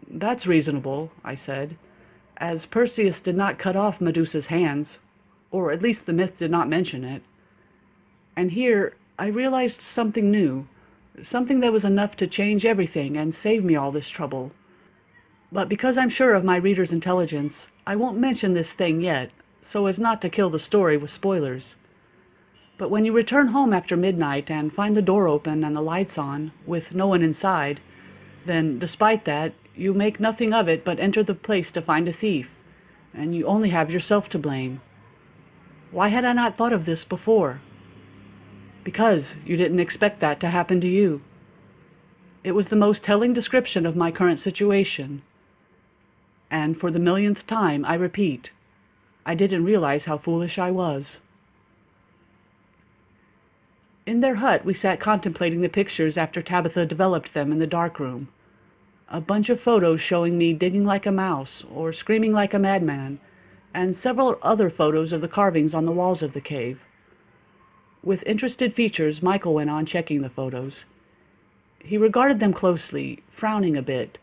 "That's reasonable," I said, "as Perseus did not cut off Medusa's hands, or at least the myth did not mention it." And here I realized something new, something that was enough to change everything and save me all this trouble. But because I'm sure of my reader's intelligence, I won't mention this thing yet, so as not to kill the story with spoilers. But when you return home after midnight and find the door open and the lights on, with no one inside, then, despite that, you make nothing of it but enter the place to find a thief, and you only have yourself to blame. Why had I not thought of this before? Because you didn't expect that to happen to you. It was the most telling description of my current situation. And for the millionth time, I repeat, I didn't realize how foolish I was. In their hut, we sat contemplating the pictures after Tabitha developed them in the darkroom. A bunch of photos showing me digging like a mouse or screaming like a madman, and several other photos of the carvings on the walls of the cave. With interested features, Michael went on checking the photos. He regarded them closely, frowning a bit,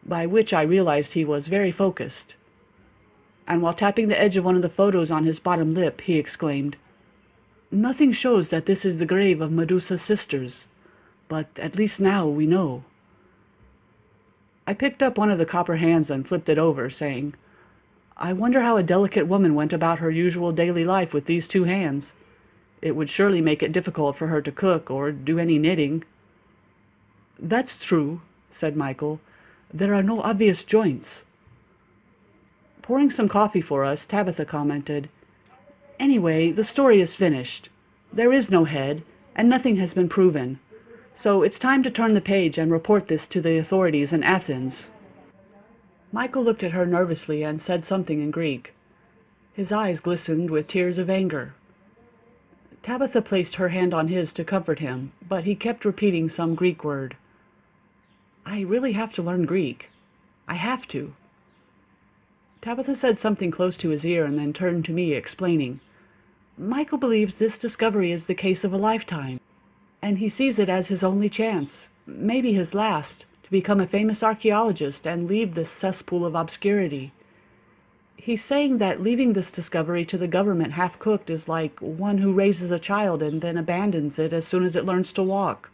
by which I realized he was very focused. And while tapping the edge of one of the photos on his bottom lip, he exclaimed, "Nothing shows that this is the grave of Medusa's sisters, but at least now we know." I picked up one of the copper hands and flipped it over, saying, "I wonder how a delicate woman went about her usual daily life with these two hands. It would surely make it difficult for her to cook or do any knitting." "That's true," said Michael. "There are no obvious joints." Pouring some coffee for us, Tabitha commented, "Anyway, the story is finished. There is no head, and nothing has been proven. So it's time to turn the page and report this to the authorities in Athens." Michael looked at her nervously and said something in Greek. His eyes glistened with tears of anger. Tabitha placed her hand on his to comfort him, but he kept repeating some Greek word. "I really have to learn Greek. I have to." Tabitha said something close to his ear and then turned to me, explaining, "Michael believes this discovery is the case of a lifetime, and he sees it as his only chance, maybe his last, to become a famous archaeologist and leave this cesspool of obscurity. He's saying that leaving this discovery to the government half-cooked is like one who raises a child and then abandons it as soon as it learns to walk."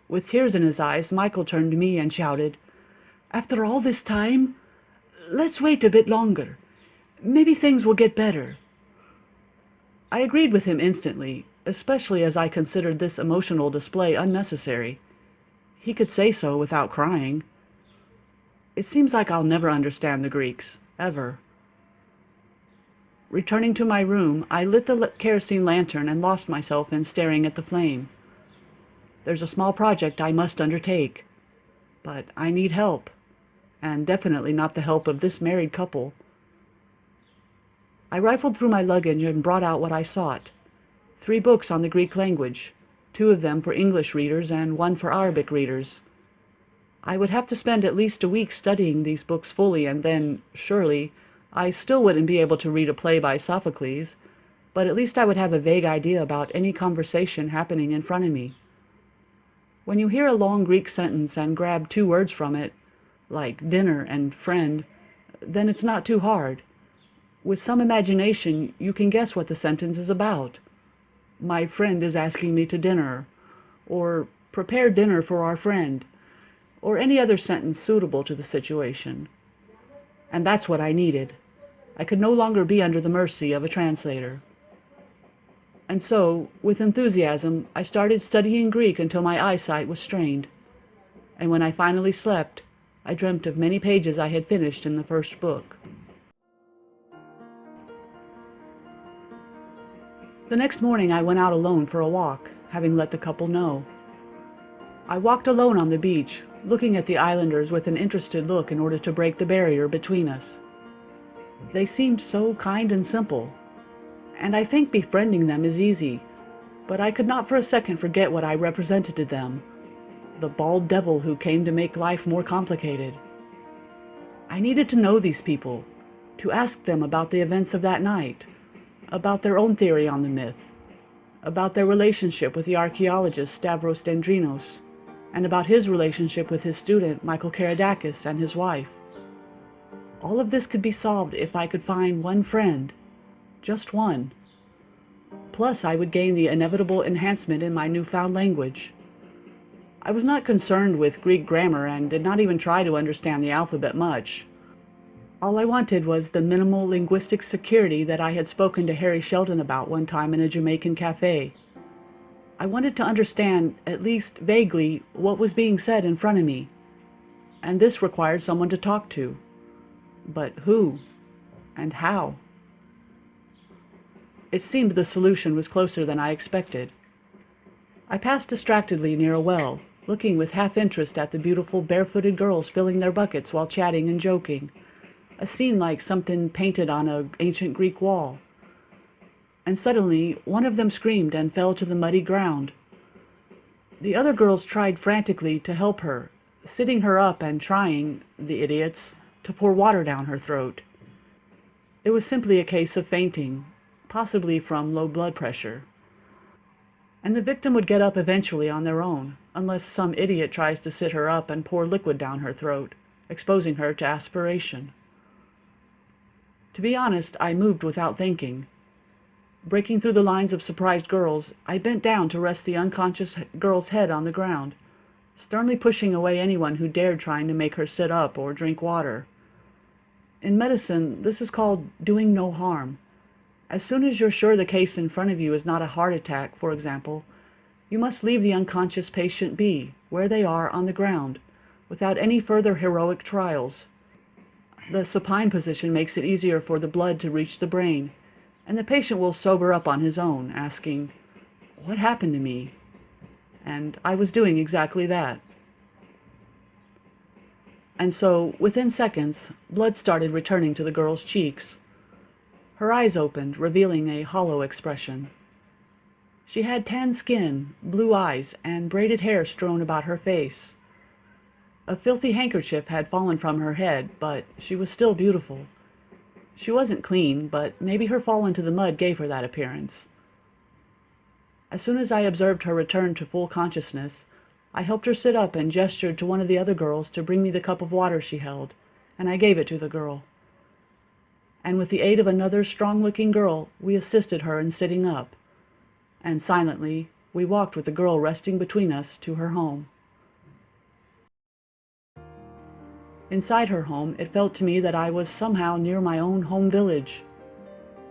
With tears in his eyes, Michael turned to me and shouted, "After all this time? Let's wait a bit longer. Maybe things will get better." I agreed with him instantly, especially as I considered this emotional display unnecessary. He could say so without crying. It seems like I'll never understand the Greeks, ever. Returning to my room, I lit the kerosene lantern and lost myself in staring at the flame. There's a small project I must undertake, but I need help, and definitely not the help of this married couple. I rifled through my luggage and brought out what I sought. 3 books on the Greek language, 2 of them for English readers and 1 for Arabic readers. I would have to spend at least a week studying these books fully, and then, surely, I still wouldn't be able to read a play by Sophocles, but at least I would have a vague idea about any conversation happening in front of me. When you hear a long Greek sentence and grab 2 words from it, like dinner and friend, then it's not too hard. With some imagination, you can guess what the sentence is about. My friend is asking me to dinner, or prepare dinner for our friend, or any other sentence suitable to the situation. And that's what I needed. I could no longer be under the mercy of a translator. And so, with enthusiasm, I started studying Greek until my eyesight was strained. And when I finally slept, I dreamt of many pages I had finished in the first book. The next morning I went out alone for a walk, having let the couple know. I walked alone on the beach, looking at the islanders with an interested look in order to break the barrier between us. They seemed so kind and simple, and I think befriending them is easy, but I could not for a second forget what I represented to them, the bald devil who came to make life more complicated. I needed to know these people, to ask them about the events of that night, about their own theory on the myth, about their relationship with the archaeologist Stavros Dendrinos, and about his relationship with his student Michael Karadakis and his wife. All of this could be solved if I could find one friend, just one. Plus, I would gain the inevitable enhancement in my newfound language. I was not concerned with Greek grammar and did not even try to understand the alphabet much. All I wanted was the minimal linguistic security that I had spoken to Harry Sheldon about one time in a Jamaican cafe. I wanted to understand, at least vaguely, what was being said in front of me, and this required someone to talk to. But who? And how? It seemed the solution was closer than I expected. I passed distractedly near a well, looking with half-interest at the beautiful barefooted girls filling their buckets while chatting and joking, a scene like something painted on an ancient Greek wall. And suddenly, one of them screamed and fell to the muddy ground. The other girls tried frantically to help her, sitting her up and trying, the idiots, to pour water down her throat. It was simply a case of fainting, possibly from low blood pressure. And the victim would get up eventually on their own, unless some idiot tries to sit her up and pour liquid down her throat, exposing her to aspiration. To be honest, I moved without thinking. Breaking through the lines of surprised girls, I bent down to rest the unconscious girl's head on the ground, sternly pushing away anyone who dared trying to make her sit up or drink water. In medicine, this is called doing no harm. As soon as you're sure the case in front of you is not a heart attack, for example, you must leave the unconscious patient be, where they are on the ground, without any further heroic trials. The supine position makes it easier for the blood to reach the brain, and the patient will sober up on his own, asking, "What happened to me?" And I was doing exactly that. And so, within seconds, blood started returning to the girl's cheeks. Her eyes opened, revealing a hollow expression. She had tan skin, blue eyes, and braided hair strewn about her face. A filthy handkerchief had fallen from her head, but she was still beautiful. She wasn't clean, but maybe her fall into the mud gave her that appearance. As soon as I observed her return to full consciousness, I helped her sit up and gestured to one of the other girls to bring me the cup of water she held, and I gave it to the girl. And with the aid of another strong-looking girl, we assisted her in sitting up, and silently we walked with the girl resting between us to her home. Inside her home, it felt to me that I was somehow near my own home village.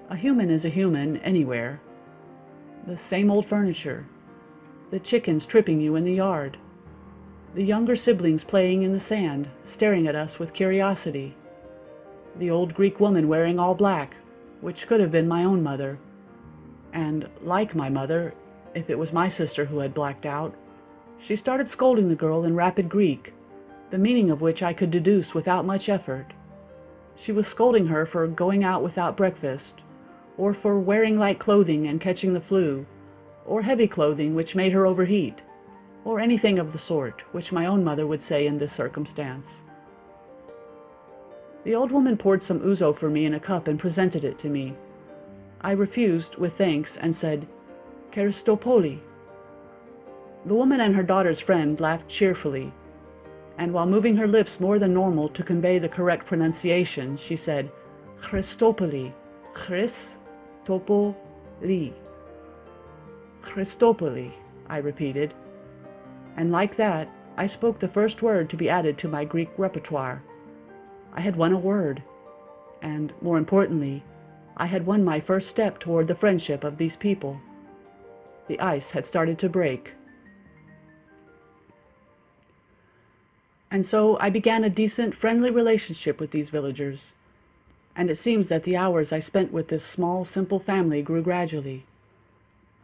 A human is a human anywhere. The same old furniture, the chickens tripping you in the yard, the younger siblings playing in the sand, staring at us with curiosity, the old Greek woman wearing all black, which could have been my own mother, and, like my mother, if it was my sister who had blacked out, she started scolding the girl in rapid Greek, the meaning of which I could deduce without much effort. She was scolding her for going out without breakfast, or for wearing light clothing and catching the flu, or heavy clothing which made her overheat, or anything of the sort, which my own mother would say in this circumstance. The old woman poured some ouzo for me in a cup and presented it to me. I refused, with thanks, and said, "Karistopoli." The woman and her daughter's friend laughed cheerfully, and while moving her lips more than normal to convey the correct pronunciation, she said, "Christopoli, Christopoli." "Christopoli," I repeated, and like that, I spoke the first word to be added to my Greek repertoire. I had won a word, and, more importantly, I had won my first step toward the friendship of these people. The ice had started to break. And so I began a decent, friendly relationship with these villagers, and it seems that the hours I spent with this small, simple family grew gradually.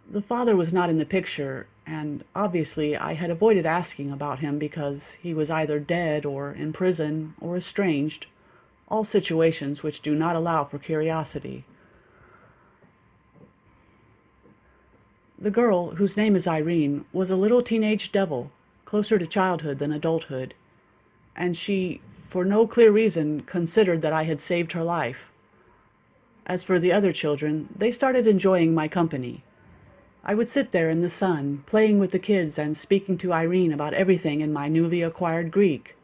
The father was not in the picture, and obviously I had avoided asking about him because he was either dead or in prison or estranged, all situations which do not allow for curiosity. The girl, whose name is Irene, was a little teenage devil, closer to childhood than adulthood, and she, for no clear reason, considered that I had saved her life. As for the other children, they started enjoying my company. I would sit there in the sun, playing with the kids and speaking to Irene about everything in my newly acquired Greek.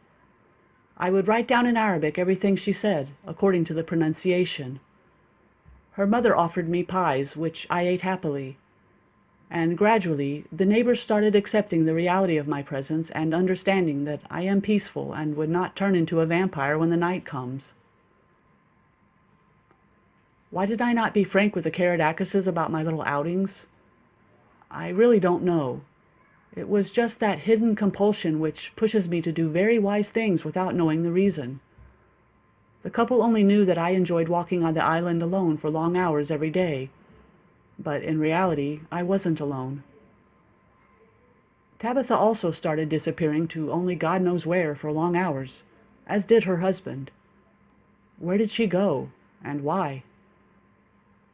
I would write down in Arabic everything she said, according to the pronunciation. Her mother offered me pies, which I ate happily. And gradually, the neighbors started accepting the reality of my presence and understanding that I am peaceful and would not turn into a vampire when the night comes. Why did I not be frank with the Karadakises about my little outings? I really don't know. It was just that hidden compulsion which pushes me to do very wise things without knowing the reason. The couple only knew that I enjoyed walking on the island alone for long hours every day. But in reality, I wasn't alone. Tabitha also started disappearing to only God knows where for long hours, as did her husband. Where did she go, and why?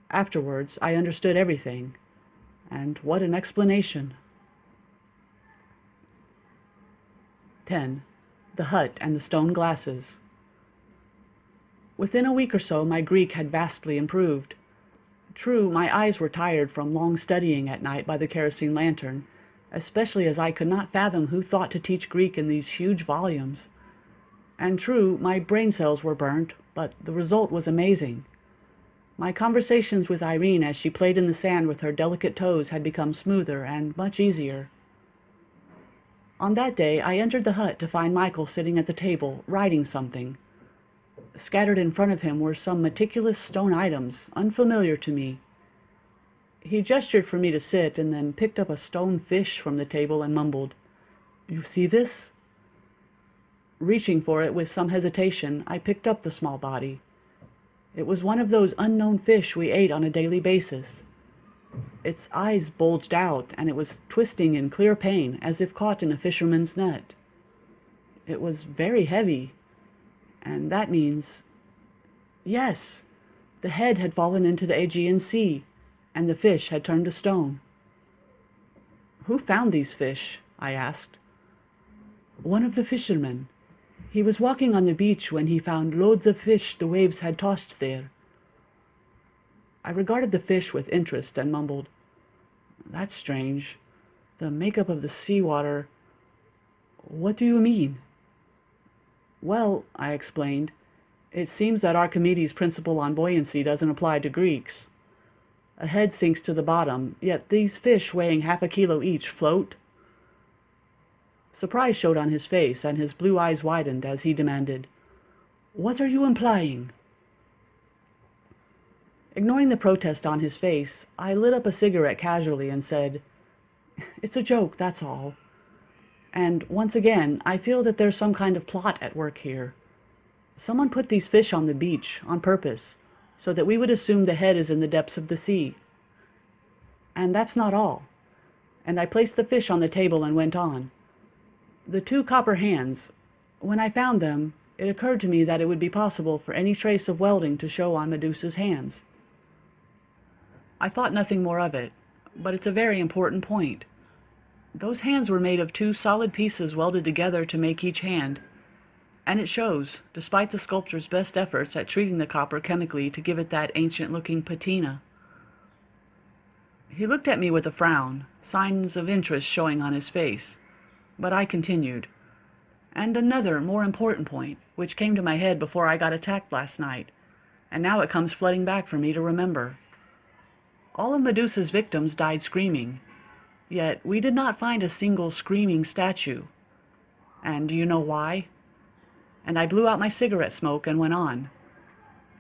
Afterwards, I understood everything. And what an explanation. 10. The hut and the stone glasses. Within a week or so, my Greek had vastly improved. True, my eyes were tired from long studying at night by the kerosene lantern, especially as I could not fathom who thought to teach Greek in these huge volumes. And true, my brain cells were burnt, but the result was amazing. My conversations with Irene as she played in the sand with her delicate toes had become smoother and much easier. On that day, I entered the hut to find Michael sitting at the table, writing something. Scattered in front of him were some meticulous stone items, unfamiliar to me. He gestured for me to sit and then picked up a stone fish from the table and mumbled, "You see this?" Reaching for it with some hesitation, I picked up the small body. It was one of those unknown fish we ate on a daily basis. Its eyes bulged out, and it was twisting in clear pain, as if caught in a fisherman's net. It was very heavy, and that means... Yes, the head had fallen into the Aegean Sea, and the fish had turned to stone. "Who found these fish?" I asked. "One of the fishermen. He was walking on the beach when he found loads of fish the waves had tossed there." I regarded the fish with interest and mumbled, "That's strange. The makeup of the seawater... What do you mean?" "Well," I explained, "it seems that Archimedes' principle on buoyancy doesn't apply to Greeks. A head sinks to the bottom, yet these fish weighing half a kilo each float." Surprise showed on his face, and his blue eyes widened as he demanded, "What are you implying?" Ignoring the protest on his face, I lit up a cigarette casually and said, "It's a joke, that's all. And once again, I feel that there's some kind of plot at work here. Someone put these fish on the beach on purpose, so that we would assume the head is in the depths of the sea. And that's not all." And I placed the fish on the table and went on. "The two copper hands, when I found them, it occurred to me that it would be possible for any trace of welding to show on Medusa's hands. I thought nothing more of it, but it's a very important point. Those hands were made of two solid pieces welded together to make each hand, and it shows, despite the sculptor's best efforts at treating the copper chemically to give it that ancient-looking patina." He looked at me with a frown, signs of interest showing on his face, but I continued. "And another, more important point, which came to my head before I got attacked last night, and now it comes flooding back for me to remember. All of Medusa's victims died screaming, yet we did not find a single screaming statue. And do you know why?" And I blew out my cigarette smoke and went on.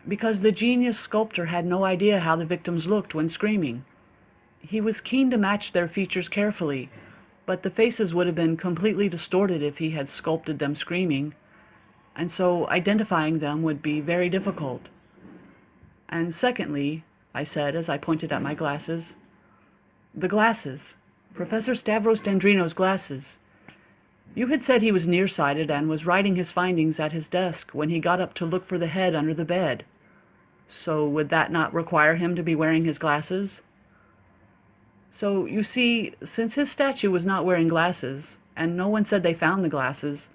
"Because the genius sculptor had no idea how the victims looked when screaming. He was keen to match their features carefully, but the faces would have been completely distorted if he had sculpted them screaming, and so identifying them would be very difficult. And secondly," I said as I pointed at my glasses, "the glasses. Professor Stavros Dendrino's glasses. You had said he was nearsighted and was writing his findings at his desk when he got up to look for the head under the bed. So would that not require him to be wearing his glasses? So, you see, since his statue was not wearing glasses, and no one said they found the glasses,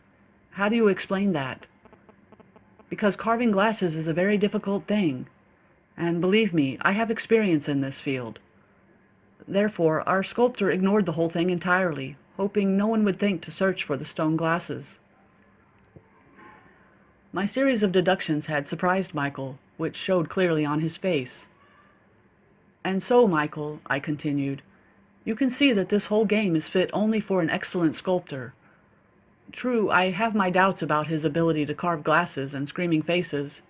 how do you explain that? Because carving glasses is a very difficult thing, and believe me, I have experience in this field. Therefore, our sculptor ignored the whole thing entirely, hoping no one would think to search for the stone glasses. My series of deductions had surprised Michael, which showed clearly on his face. And so, Michael, I continued, you can see that this whole game is fit only for an excellent sculptor. True, I have my doubts about his ability to carve glasses and screaming faces,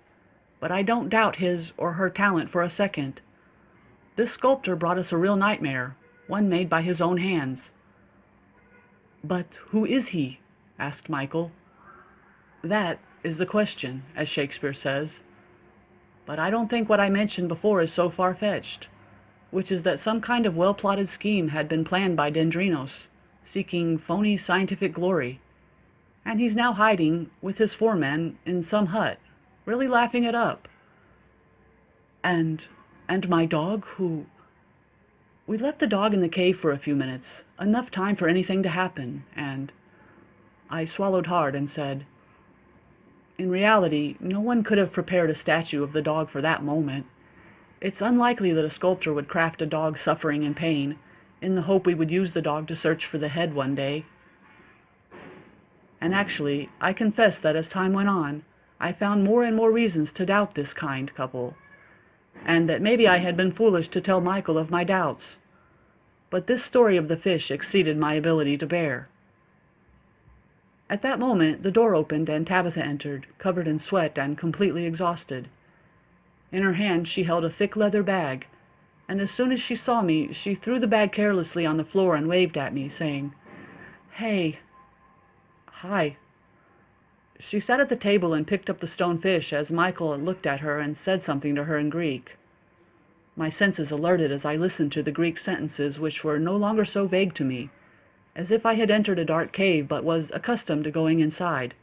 but I don't doubt his or her talent for a second. This sculptor brought us a real nightmare, one made by his own hands. But who is he? Asked Michael. That is the question, as Shakespeare says. But I don't think what I mentioned before is so far-fetched, which is that some kind of well-plotted scheme had been planned by Dendrinos, seeking phony scientific glory, and he's now hiding with his foremen in some hut, really laughing it up. And my dog, who... We left the dog in the cave for a few minutes, enough time for anything to happen, and... I swallowed hard and said, in reality, no one could have prepared a statue of the dog for that moment. It's unlikely that a sculptor would craft a dog suffering in pain, in the hope we would use the dog to search for the head one day. And actually, I confess that as time went on, I found more and more reasons to doubt this kind couple, and that maybe I had been foolish to tell Michael of my doubts. But this story of the fish exceeded my ability to bear. At that moment, the door opened and Tabitha entered, covered in sweat and completely exhausted. In her hand she held a thick leather bag, and as soon as she saw me, she threw the bag carelessly on the floor and waved at me, saying, "Hey." "Hi." She sat at the table and picked up the stone fish as Michael looked at her and said something to her in Greek. My senses alerted as I listened to the Greek sentences, which were no longer so vague to me, as if I had entered a dark cave but was accustomed to going inside.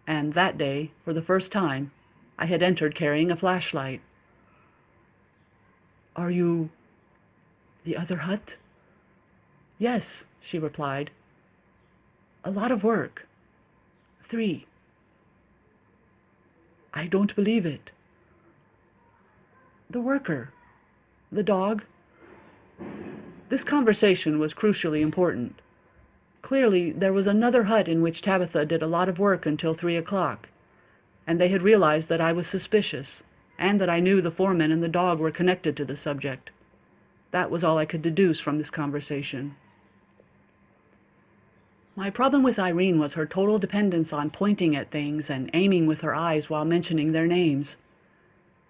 And that day, for the first time, I had entered carrying a flashlight. "Are you... the other hut?" "Yes," she replied. "A lot of work. 3. "I don't believe it." "The worker. The dog." This conversation was crucially important. Clearly, there was another hut in which Tabitha did a lot of work until 3 o'clock, and they had realized that I was suspicious, and that I knew the foreman and the dog were connected to the subject. That was all I could deduce from this conversation. My problem with Irene was her total dependence on pointing at things and aiming with her eyes while mentioning their names.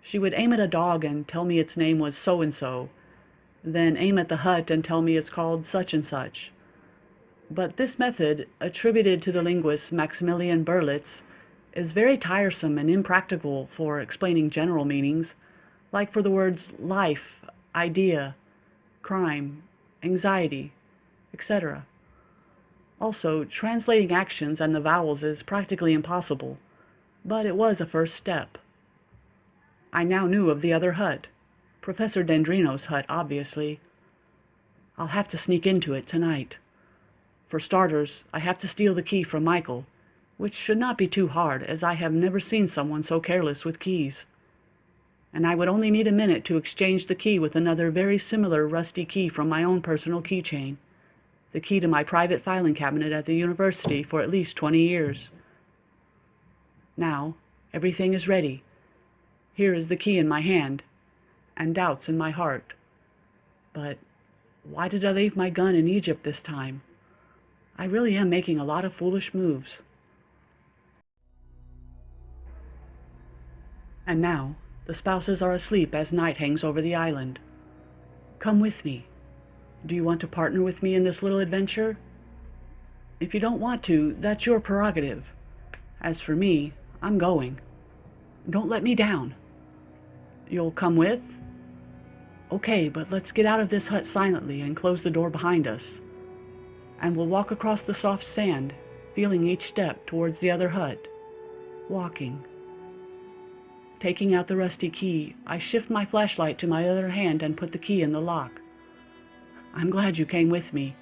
She would aim at a dog and tell me its name was so-and-so, then aim at the hut and tell me it's called such-and-such. But this method, attributed to the linguist Maximilian Berlitz, is very tiresome and impractical for explaining general meanings, like for the words life, idea, crime, anxiety, etc. Also, translating actions and the vowels is practically impossible, but it was a first step. I now knew of the other hut, Professor Dendrino's hut, obviously. I'll have to sneak into it tonight. For starters, I have to steal the key from Michael, which should not be too hard, as I have never seen someone so careless with keys. And I would only need a minute to exchange the key with another very similar rusty key from my own personal keychain, the key to my private filing cabinet at the university for at least 20 years. Now, everything is ready. Here is the key in my hand, and doubts in my heart. But why did I leave my gun in Egypt this time? I really am making a lot of foolish moves. And now, the spouses are asleep as night hangs over the island. Come with me. Do you want to partner with me in this little adventure? If you don't want to, that's your prerogative. As for me, I'm going. Don't let me down. You'll come with? Okay, but let's get out of this hut silently and close the door behind us. And we'll walk across the soft sand, feeling each step towards the other hut. Walking. Taking out the rusty key, I shift my flashlight to my other hand and put the key in the lock. I'm glad you came with me.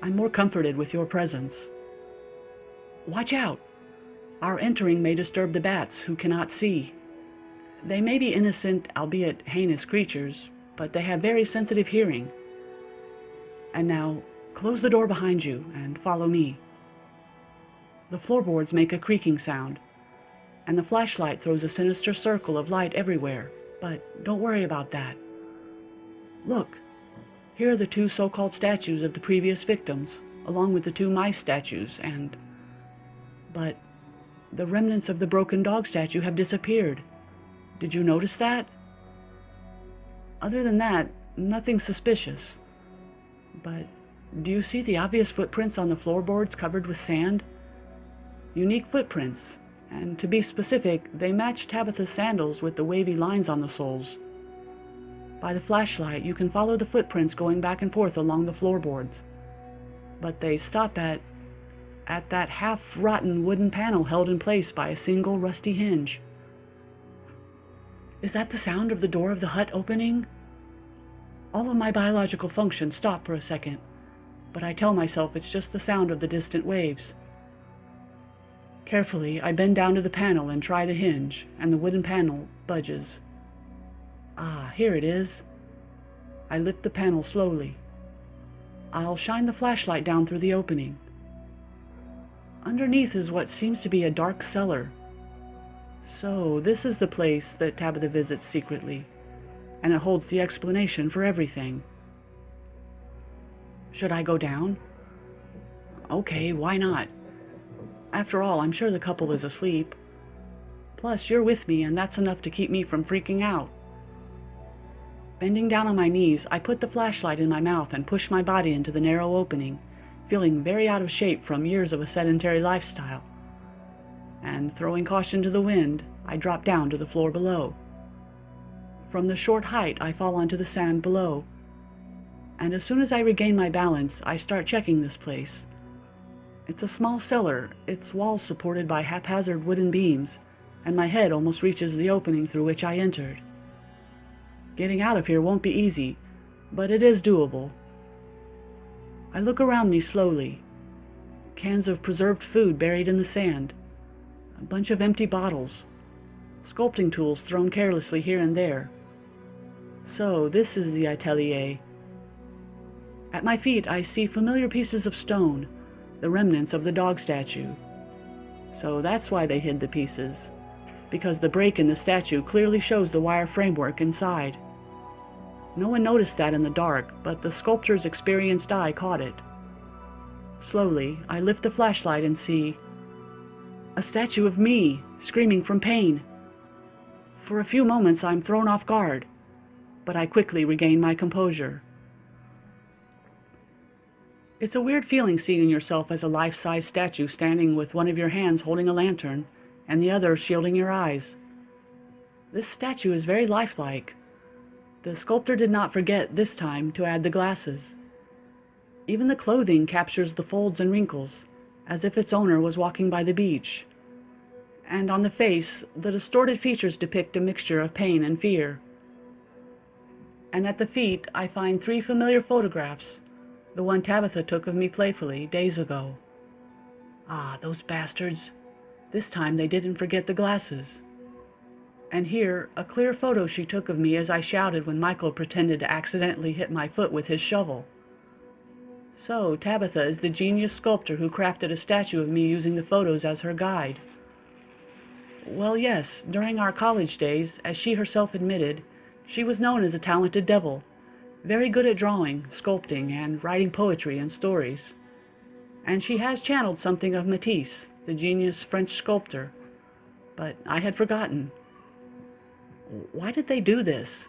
I'm more comforted with your presence. Watch out! Our entering may disturb the bats who cannot see. They may be innocent, albeit heinous creatures, but they have very sensitive hearing. And now, close the door behind you and follow me. The floorboards make a creaking sound, and the flashlight throws a sinister circle of light everywhere, but don't worry about that. Look, here are the two so-called statues of the previous victims, along with the two mice statues, but the remnants of the broken dog statue have disappeared. Did you notice that? Other than that, nothing suspicious. But do you see the obvious footprints on the floorboards covered with sand? Unique footprints, and to be specific, they match Tabitha's sandals with the wavy lines on the soles. By the flashlight, you can follow the footprints going back and forth along the floorboards. But they stop at that half-rotten wooden panel held in place by a single rusty hinge. Is that the sound of the door of the hut opening? All of my biological functions stop for a second, but I tell myself it's just the sound of the distant waves. Carefully, I bend down to the panel and try the hinge, and the wooden panel budges. Ah, here it is. I lift the panel slowly. I'll shine the flashlight down through the opening. Underneath is what seems to be a dark cellar. So this is the place that Tabitha visits secretly, and it holds the explanation for everything. Should I go down? Okay, why not? After all, I'm sure the couple is asleep. Plus, you're with me, and that's enough to keep me from freaking out. Bending down on my knees, I put the flashlight in my mouth and push my body into the narrow opening, feeling very out of shape from years of a sedentary lifestyle. And throwing caution to the wind, I drop down to the floor below. From the short height, I fall onto the sand below, and as soon as I regain my balance, I start checking this place. It's a small cellar, its walls supported by haphazard wooden beams, and my head almost reaches the opening through which I entered. Getting out of here won't be easy, but it is doable. I look around me slowly. Cans of preserved food buried in the sand, a bunch of empty bottles, sculpting tools thrown carelessly here and there. So this is the atelier. At my feet I see familiar pieces of stone, the remnants of the dog statue. So that's why they hid the pieces, because the break in the statue clearly shows the wire framework inside. No one noticed that in the dark, but the sculptor's experienced eye caught it. Slowly, I lift the flashlight and see a statue of me, screaming from pain. For a few moments I'm thrown off guard, but I quickly regain my composure. It's a weird feeling seeing yourself as a life-size statue standing with one of your hands holding a lantern and the other shielding your eyes. This statue is very lifelike. The sculptor did not forget this time to add the glasses. Even the clothing captures the folds and wrinkles, as if its owner was walking by the beach. And on the face, the distorted features depict a mixture of pain and fear. And at the feet, I find 3 familiar photographs, the one Tabitha took of me playfully days ago. Ah, those bastards. This time they didn't forget the glasses. And here, a clear photo she took of me as I shouted when Michael pretended to accidentally hit my foot with his shovel. So, Tabitha is the genius sculptor who crafted a statue of me using the photos as her guide. Well, yes, during our college days, as she herself admitted, she was known as a talented devil, very good at drawing, sculpting, and writing poetry and stories. And she has channeled something of Matisse, the genius French sculptor. But I had forgotten. Why did they do this?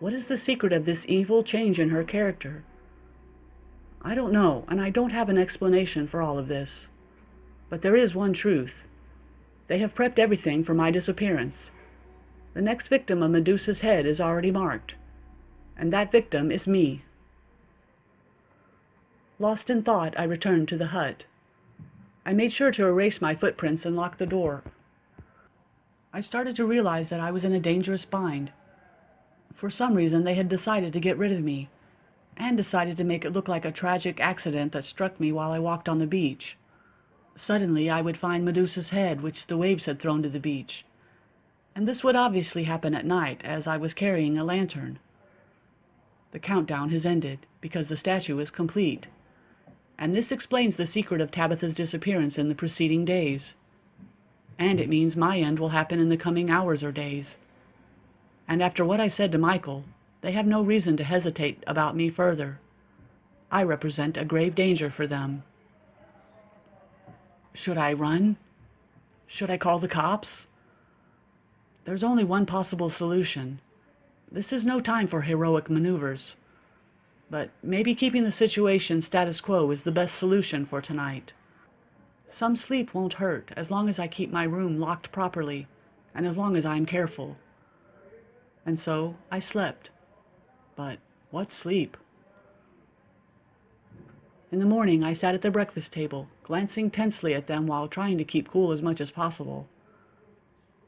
What is the secret of this evil change in her character? I don't know, and I don't have an explanation for all of this. But there is one truth. They have prepped everything for my disappearance. The next victim of Medusa's head is already marked. And that victim is me. Lost in thought, I returned to the hut. I made sure to erase my footprints and lock the door. I started to realize that I was in a dangerous bind. For some reason, they had decided to get rid of me, and decided to make it look like a tragic accident that struck me while I walked on the beach. Suddenly, I would find Medusa's head, which the waves had thrown to the beach. And this would obviously happen at night, as I was carrying a lantern. The countdown has ended, because the statue is complete. And this explains the secret of Tabitha's disappearance in the preceding days. And it means my end will happen in the coming hours or days. And after what I said to Michael, they have no reason to hesitate about me further. I represent a grave danger for them. Should I run? Should I call the cops? There's only one possible solution. This is no time for heroic maneuvers. But maybe keeping the situation status quo is the best solution for tonight. Some sleep won't hurt as long as I keep my room locked properly and as long as I am careful. And so I slept. But what sleep? In the morning I sat at the breakfast table, glancing tensely at them while trying to keep cool as much as possible.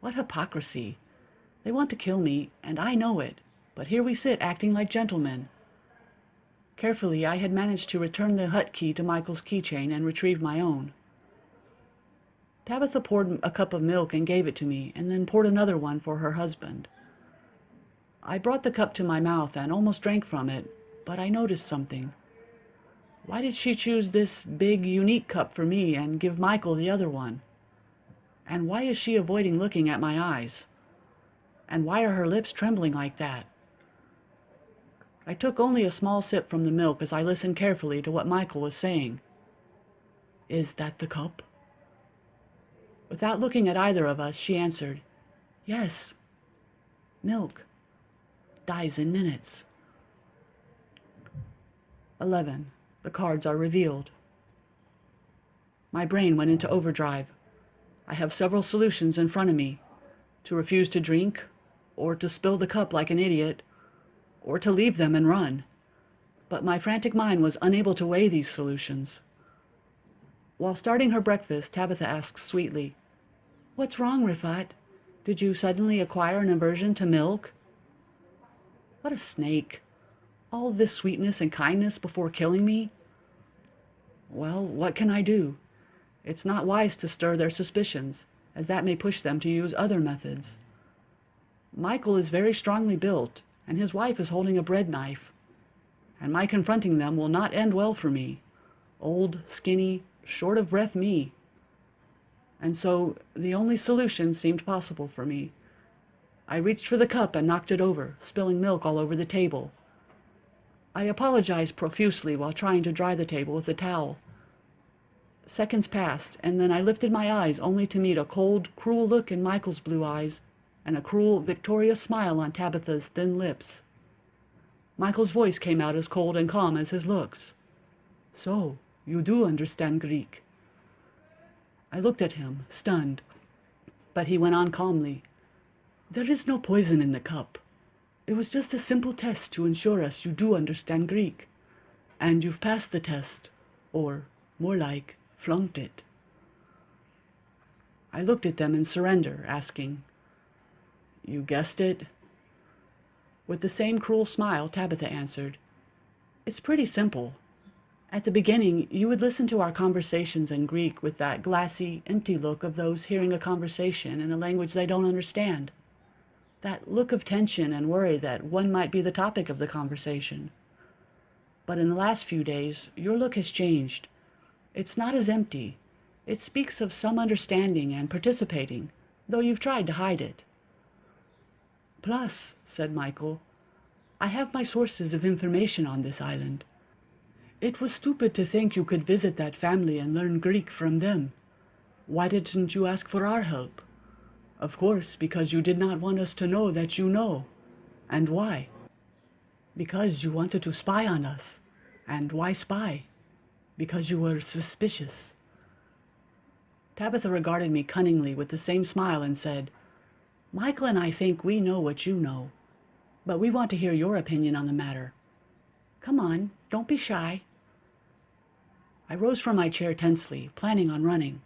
What hypocrisy! They want to kill me, and I know it, but here we sit acting like gentlemen. Carefully, I had managed to return the hut key to Michael's keychain and retrieve my own. Tabitha poured a cup of milk and gave it to me, and then poured another one for her husband. I brought the cup to my mouth and almost drank from it, but I noticed something. Why did she choose this big, unique cup for me and give Michael the other one? And why is she avoiding looking at my eyes? And why are her lips trembling like that? I took only a small sip from the milk as I listened carefully to what Michael was saying. Is that the cup? Without looking at either of us, she answered, Yes. Milk. Dies in minutes. 11. The cards are revealed. My brain went into overdrive. I have several solutions in front of me. To refuse to drink, or to spill the cup like an idiot, or to leave them and run. But my frantic mind was unable to weigh these solutions. While starting her breakfast, Tabitha asked sweetly, What's wrong, Rifat? Did you suddenly acquire an aversion to milk? What a snake. All this sweetness and kindness before killing me? Well, what can I do? It's not wise to stir their suspicions, as that may push them to use other methods. Michael is very strongly built, and his wife is holding a bread knife. And my confronting them will not end well for me. Old, skinny, short of breath me. And so the only solution seemed possible for me. I reached for the cup and knocked it over, spilling milk all over the table. I apologized profusely while trying to dry the table with a towel. Seconds passed, and then I lifted my eyes only to meet a cold, cruel look in Michael's blue eyes and a cruel, victorious smile on Tabitha's thin lips. Michael's voice came out as cold and calm as his looks. So, you do understand Greek. I looked at him, stunned, but he went on calmly. There is no poison in the cup. It was just a simple test to ensure us you do understand Greek. And you've passed the test, or, more like, flunked it. I looked at them in surrender, asking, You guessed it? With the same cruel smile, Tabitha answered, It's pretty simple. At the beginning, you would listen to our conversations in Greek with that glassy, empty look of those hearing a conversation in a language they don't understand. That look of tension and worry that one might be the topic of the conversation. But in the last few days, your look has changed. It's not as empty. It speaks of some understanding and participating, though you've tried to hide it. Plus, said Michael, I have my sources of information on this island. It was stupid to think you could visit that family and learn Greek from them. Why didn't you ask for our help? Of course, because you did not want us to know that you know. And why? Because you wanted to spy on us. And why spy? Because you were suspicious. Tabitha regarded me cunningly with the same smile and said, Michael and I think we know what you know. but we want to hear your opinion on the matter. Come on, don't be shy." I rose from my chair tensely, planning on running.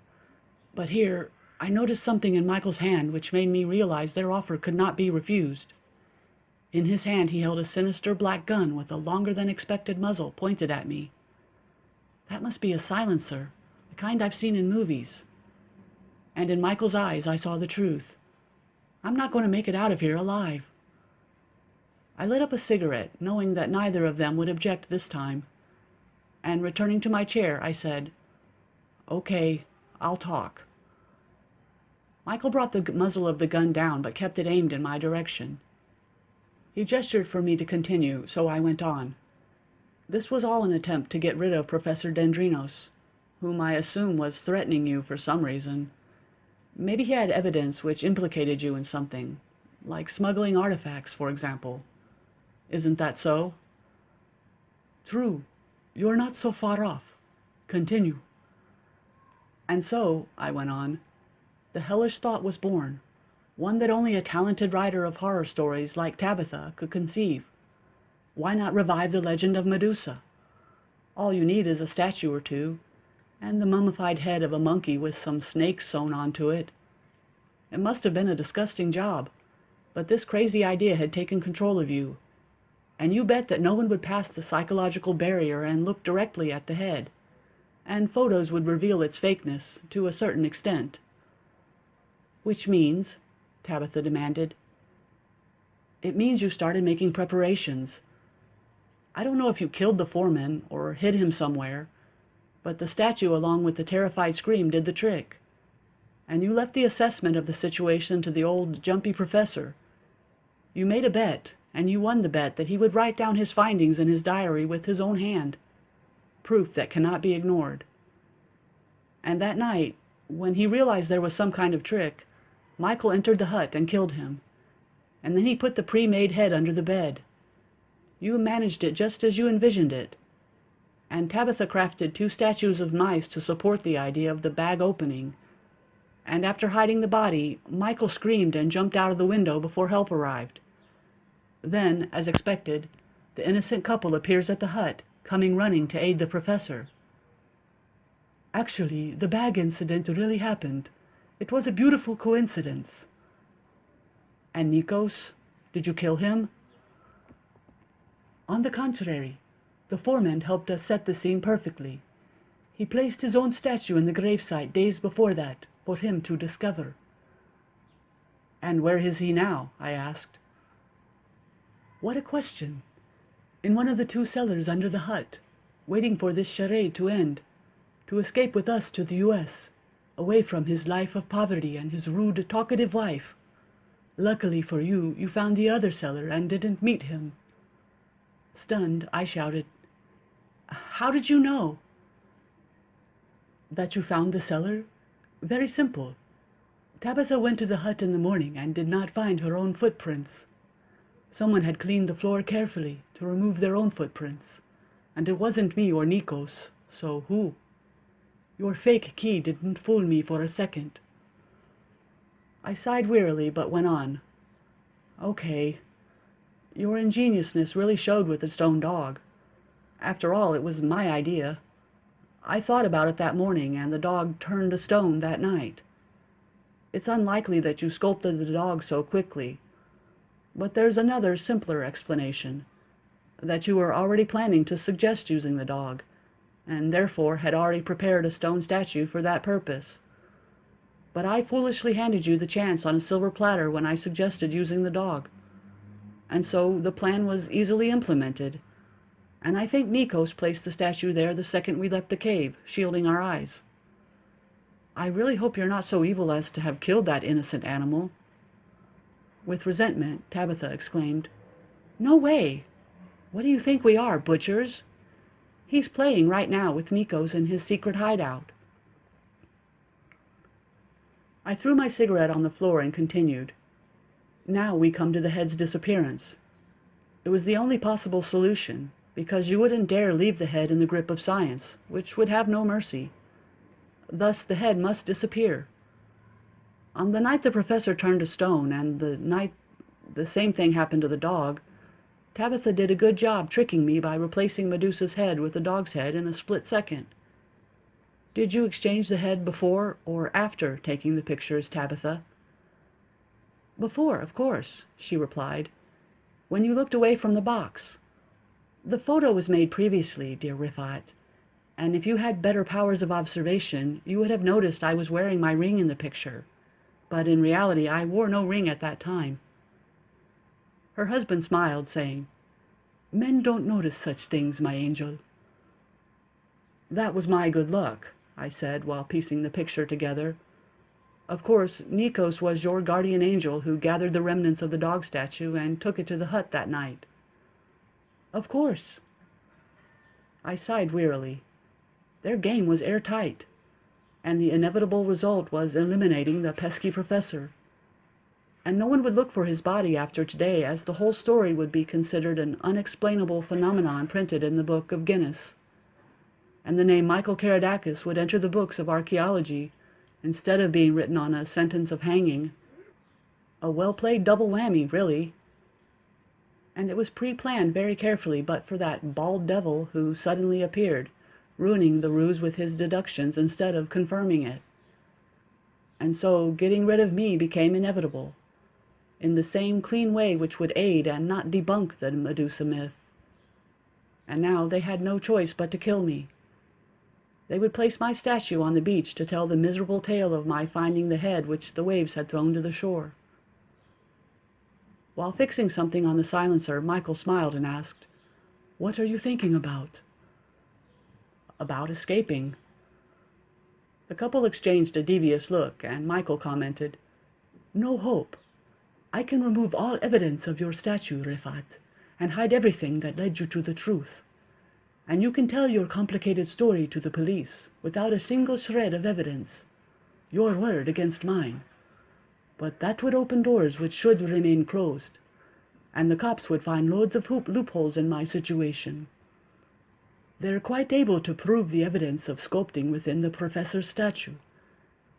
But here, I noticed something in Michael's hand which made me realize their offer could not be refused. In his hand he held a sinister black gun with a longer-than-expected muzzle pointed at me. That must be a silencer, the kind I've seen in movies. And in Michael's eyes I saw the truth. I'm not going to make it out of here alive. I lit up a cigarette, knowing that neither of them would object this time. And returning to my chair, I said, "Okay, I'll talk." Michael brought the muzzle of the gun down, but kept it aimed in my direction. He gestured for me to continue, so I went on. This was all an attempt to get rid of Professor Dendrinos, whom I assume was threatening you for some reason. Maybe he had evidence which implicated you in something, like smuggling artifacts, for example. Isn't that so? True. You're not so far off. Continue. And so, I went on, the hellish thought was born, one that only a talented writer of horror stories like Tabitha could conceive. Why not revive the legend of Medusa? All you need is a statue or two, and the mummified head of a monkey with some snakes sewn onto it. It must have been a disgusting job, but this crazy idea had taken control of you, and you bet that no one would pass the psychological barrier and look directly at the head, and photos would reveal its fakeness to a certain extent. Which means, Tabitha demanded, it means you started making preparations. I don't know if you killed the foreman or hid him somewhere, but the statue along with the terrified scream did the trick. And you left the assessment of the situation to the old jumpy professor. You made a bet, and you won the bet that he would write down his findings in his diary with his own hand. Proof that cannot be ignored. And that night, when he realized there was some kind of trick, Michael entered the hut and killed him. And then he put the pre-made head under the bed. You managed it just as you envisioned it. And Tabitha crafted 2 statues of mice to support the idea of the bag opening. And after hiding the body, Michael screamed and jumped out of the window before help arrived. Then, as expected, the innocent couple appears at the hut, coming running to aid the professor. Actually, the bag incident really happened. It was a beautiful coincidence. And Nikos? Did you kill him? On the contrary, the foreman helped us set the scene perfectly. He placed his own statue in the gravesite days before that, for him to discover. And where is he now? I asked. What a question. In one of the 2 cellars under the hut, waiting for this charade to end, to escape with us to the U.S., away from his life of poverty and his rude, talkative wife. Luckily for you, you found the other cellar and didn't meet him. Stunned, I shouted, How did you know? That you found the cellar? Very simple. Tabitha went to the hut in the morning and did not find her own footprints. Someone had cleaned the floor carefully to remove their own footprints, and it wasn't me or Nikos, so who? Your fake key didn't fool me for a second. I sighed wearily, but went on. Okay. Your ingeniousness really showed with the stone dog. After all, it was my idea. I thought about it that morning, and the dog turned to stone that night. It's unlikely that you sculpted the dog so quickly. But there's another, simpler explanation. That you were already planning to suggest using the dog, and therefore had already prepared a stone statue for that purpose. But I foolishly handed you the chance on a silver platter when I suggested using the dog. And so the plan was easily implemented, and I think Nikos placed the statue there the second we left the cave, shielding our eyes. I really hope you're not so evil as to have killed that innocent animal. With resentment, Tabitha exclaimed, No way! What do you think we are, butchers? He's playing right now with Nikos in his secret hideout. I threw my cigarette on the floor and continued. Now we come to the head's disappearance. It was the only possible solution, because you wouldn't dare leave the head in the grip of science, which would have no mercy. Thus the head must disappear. On the night the professor turned to stone, and the night the same thing happened to the dog, Tabitha did a good job tricking me by replacing Medusa's head with the dog's head in a split second. Did you exchange the head before or after taking the pictures, Tabitha? Before, of course, she replied. When you looked away from the box. The photo was made previously, dear Rifat, and if you had better powers of observation, you would have noticed I was wearing my ring in the picture. But in reality, I wore no ring at that time. Her husband smiled, saying, Men don't notice such things, my angel. That was my good luck, I said, while piecing the picture together. Of course, Nikos was your guardian angel who gathered the remnants of the dog statue and took it to the hut that night. Of course. I sighed wearily. Their game was airtight, and the inevitable result was eliminating the pesky professor. And no one would look for his body after today, as the whole story would be considered an unexplainable phenomenon printed in the Book of Guinness. And the name Michael Karadakis would enter the books of archaeology, instead of being written on a sentence of hanging. A well-played double whammy, really. And it was pre-planned very carefully but for that bald devil who suddenly appeared, ruining the ruse with his deductions instead of confirming it. And so getting rid of me became inevitable, in the same clean way which would aid and not debunk the Medusa myth. And now they had no choice but to kill me. They would place my statue on the beach to tell the miserable tale of my finding the head which the waves had thrown to the shore. While fixing something on the silencer, Michael smiled and asked, What are you thinking about? About escaping. The couple exchanged a devious look, and Michael commented, No hope. I can remove all evidence of your statue, Rifat, and hide everything that led you to the truth. And you can tell your complicated story to the police without a single shred of evidence. Your word against mine. But that would open doors which should remain closed, and the cops would find loads of loopholes in my situation. They're quite able to prove the evidence of sculpting within the professor's statue,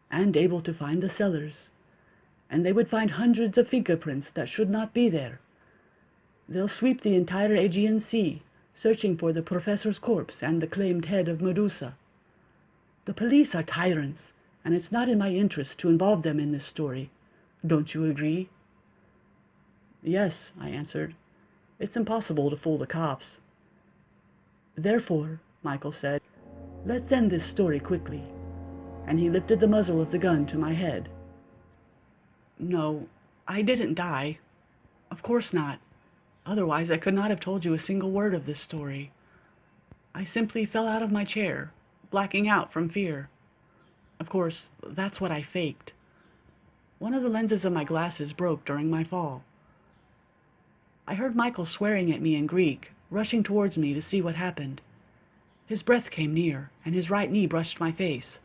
and able to find the sellers, and they would find hundreds of fingerprints that should not be there. They'll sweep the entire Aegean Sea, searching for the professor's corpse and the claimed head of Medusa. The police are tyrants, and it's not in my interest to involve them in this story. Don't you agree? Yes, I answered. It's impossible to fool the cops. Therefore, Michael said, let's end this story quickly. And he lifted the muzzle of the gun to my head. No, I didn't die. Of course not. Otherwise I could not have told you a single word of this story. I simply fell out of my chair, blacking out from fear. Of course, that's what I faked. One of the lenses of my glasses broke during my fall. I heard Michael swearing at me in Greek, rushing towards me to see what happened. His breath came near, and his right knee brushed my face.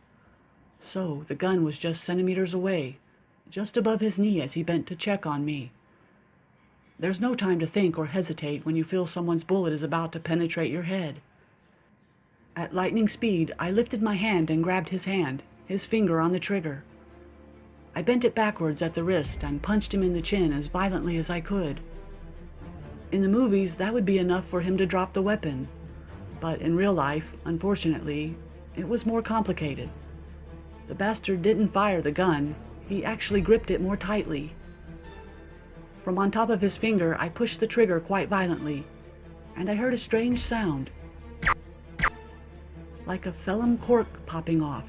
So the gun was just centimeters away, just above his knee as he bent to check on me. There's no time to think or hesitate when you feel someone's bullet is about to penetrate your head. At lightning speed, I lifted my hand and grabbed his hand, his finger on the trigger. I bent it backwards at the wrist and punched him in the chin as violently as I could. In the movies, that would be enough for him to drop the weapon. But in real life, unfortunately, it was more complicated. The bastard didn't fire the gun. He actually gripped it more tightly. From on top of his finger, I pushed the trigger quite violently, and I heard a strange sound, like a vellum cork popping off.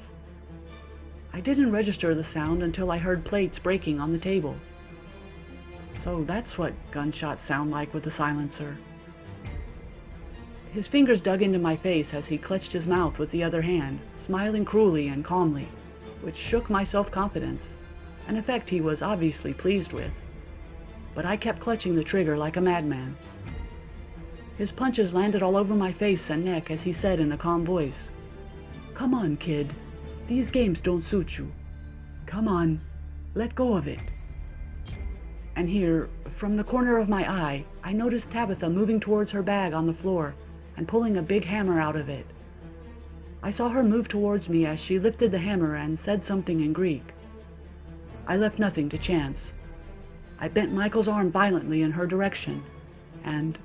I didn't register the sound until I heard plates breaking on the table. So that's what gunshots sound like with the silencer. His fingers dug into my face as he clutched his mouth with the other hand, smiling cruelly and calmly, which shook my self-confidence, an effect he was obviously pleased with. But I kept clutching the trigger like a madman. His punches landed all over my face and neck as he said in a calm voice, "Come on, kid. These games don't suit you. Come on, let go of it." And here, from the corner of my eye, I noticed Tabitha moving towards her bag on the floor and pulling a big hammer out of it. I saw her move towards me as she lifted the hammer and said something in Greek. I left nothing to chance. I bent Michael's arm violently in her direction, and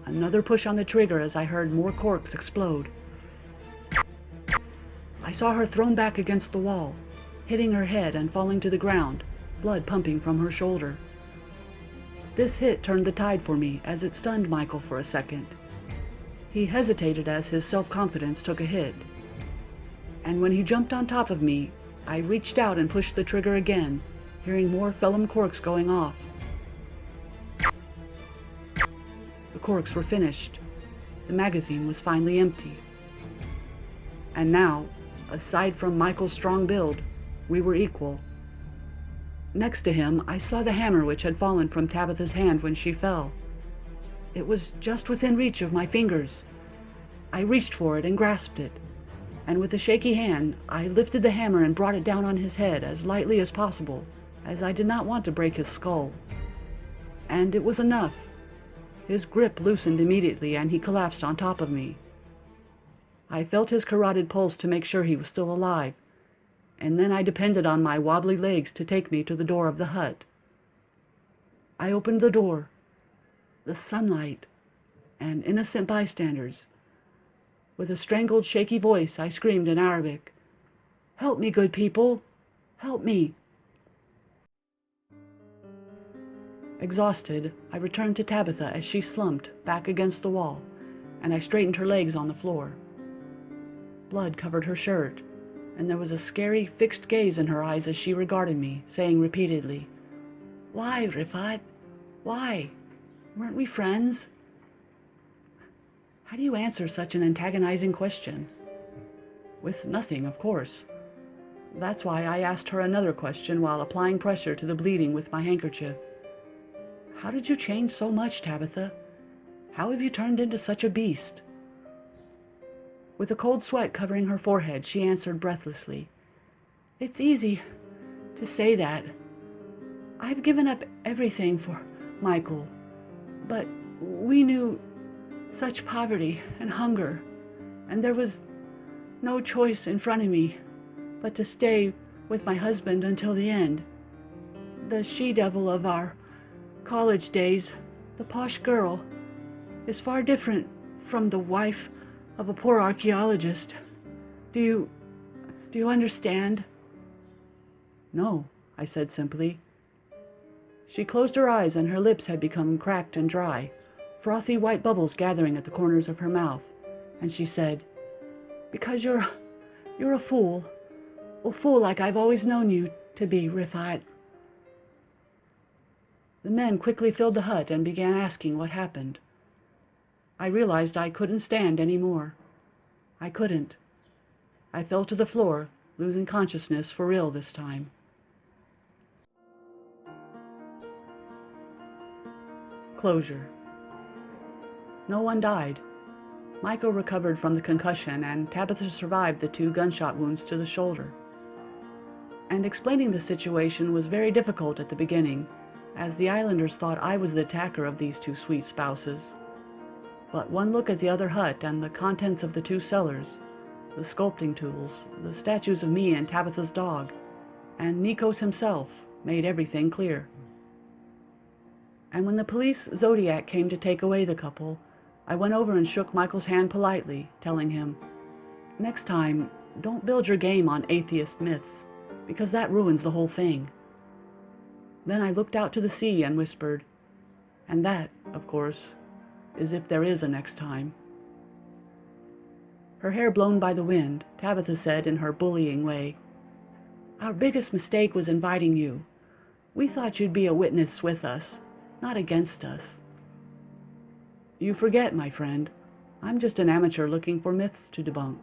Another push on the trigger as I heard more corks explode. I saw her thrown back against the wall, hitting her head and falling to the ground, blood pumping from her shoulder. This hit turned the tide for me as it stunned Michael for a second. He hesitated as his self-confidence took a hit. And when he jumped on top of me, I reached out and pushed the trigger again, hearing more vellum corks going off. The corks were finished. The magazine was finally empty. And now, aside from Michael's strong build, we were equal. Next to him, I saw the hammer which had fallen from Tabitha's hand when she fell. It was just within reach of my fingers. I reached for it and grasped it, and with a shaky hand, I lifted the hammer and brought it down on his head as lightly as possible, as I did not want to break his skull. And it was enough. His grip loosened immediately, and he collapsed on top of me. I felt his carotid pulse to make sure he was still alive, and then I depended on my wobbly legs to take me to the door of the hut. I opened the door. The sunlight, and innocent bystanders. With a strangled, shaky voice, I screamed in Arabic, "Help me, good people! Help me!" Exhausted, I returned to Tabitha as she slumped back against the wall, and I straightened her legs on the floor. Blood covered her shirt, and there was a scary, fixed gaze in her eyes as she regarded me, saying repeatedly, "Why, Rifat? Why? Weren't we friends?" How do you answer such an antagonizing question? With nothing, of course. That's why I asked her another question while applying pressure to the bleeding with my handkerchief. How did you change so much, Tabitha? How have you turned into such a beast? With a cold sweat covering her forehead, she answered breathlessly, "It's easy to say that. I've given up everything for Michael, but we knew such poverty and hunger, and there was no choice in front of me but to stay with my husband until the end. The she-devil of our college days, the posh girl, is far different from the wife of a poor archaeologist. Do you understand?" "No," I said simply. She closed her eyes, and her lips had become cracked and dry, frothy white bubbles gathering at the corners of her mouth, and she said, "Because you're a fool like I've always known you to be, Rifat." The men quickly filled the hut and began asking what happened. I realized I couldn't stand any more. I couldn't. I fell to the floor, losing consciousness for real this time. Closure. No one died. Michael recovered from the concussion, and Tabitha survived the 2 gunshot wounds to the shoulder. And explaining the situation was very difficult at the beginning, as the islanders thought I was the attacker of these 2 sweet spouses. But one look at the other hut and the contents of the 2 cellars, the sculpting tools, the statues of me and Tabitha's dog, and Nikos himself, made everything clear. And when the police Zodiac came to take away the couple, I went over and shook Michael's hand politely, telling him, "Next time, don't build your game on atheist myths, because that ruins the whole thing." Then I looked out to the sea and whispered, "And that, of course, is if there is a next time." Her hair blown by the wind, Tabitha said in her bullying way, "Our biggest mistake was inviting you. We thought you'd be a witness with us, not against us." "You forget, my friend. I'm just an amateur looking for myths to debunk.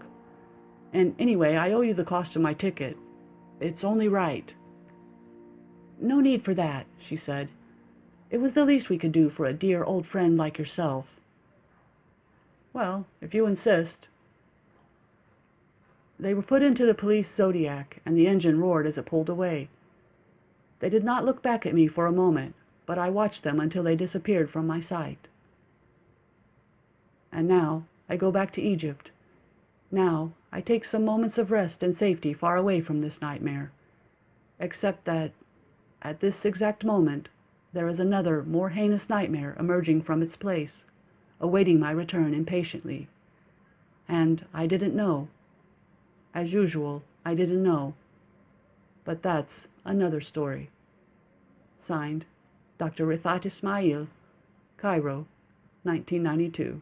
And anyway, I owe you the cost of my ticket. It's only right." "No need for that," she said. "It was the least we could do for a dear old friend like yourself." "Well, if you insist." They were put into the police Zodiac, and the engine roared as it pulled away. They did not look back at me for a moment, but I watched them until they disappeared from my sight. And now I go back to Egypt. Now I take some moments of rest and safety far away from this nightmare. Except that, at this exact moment, there is another, more heinous nightmare emerging from its place, awaiting my return impatiently. And I didn't know. As usual, I didn't know. But that's another story. Signed, Dr. Rifat Ismail, Cairo, 1992.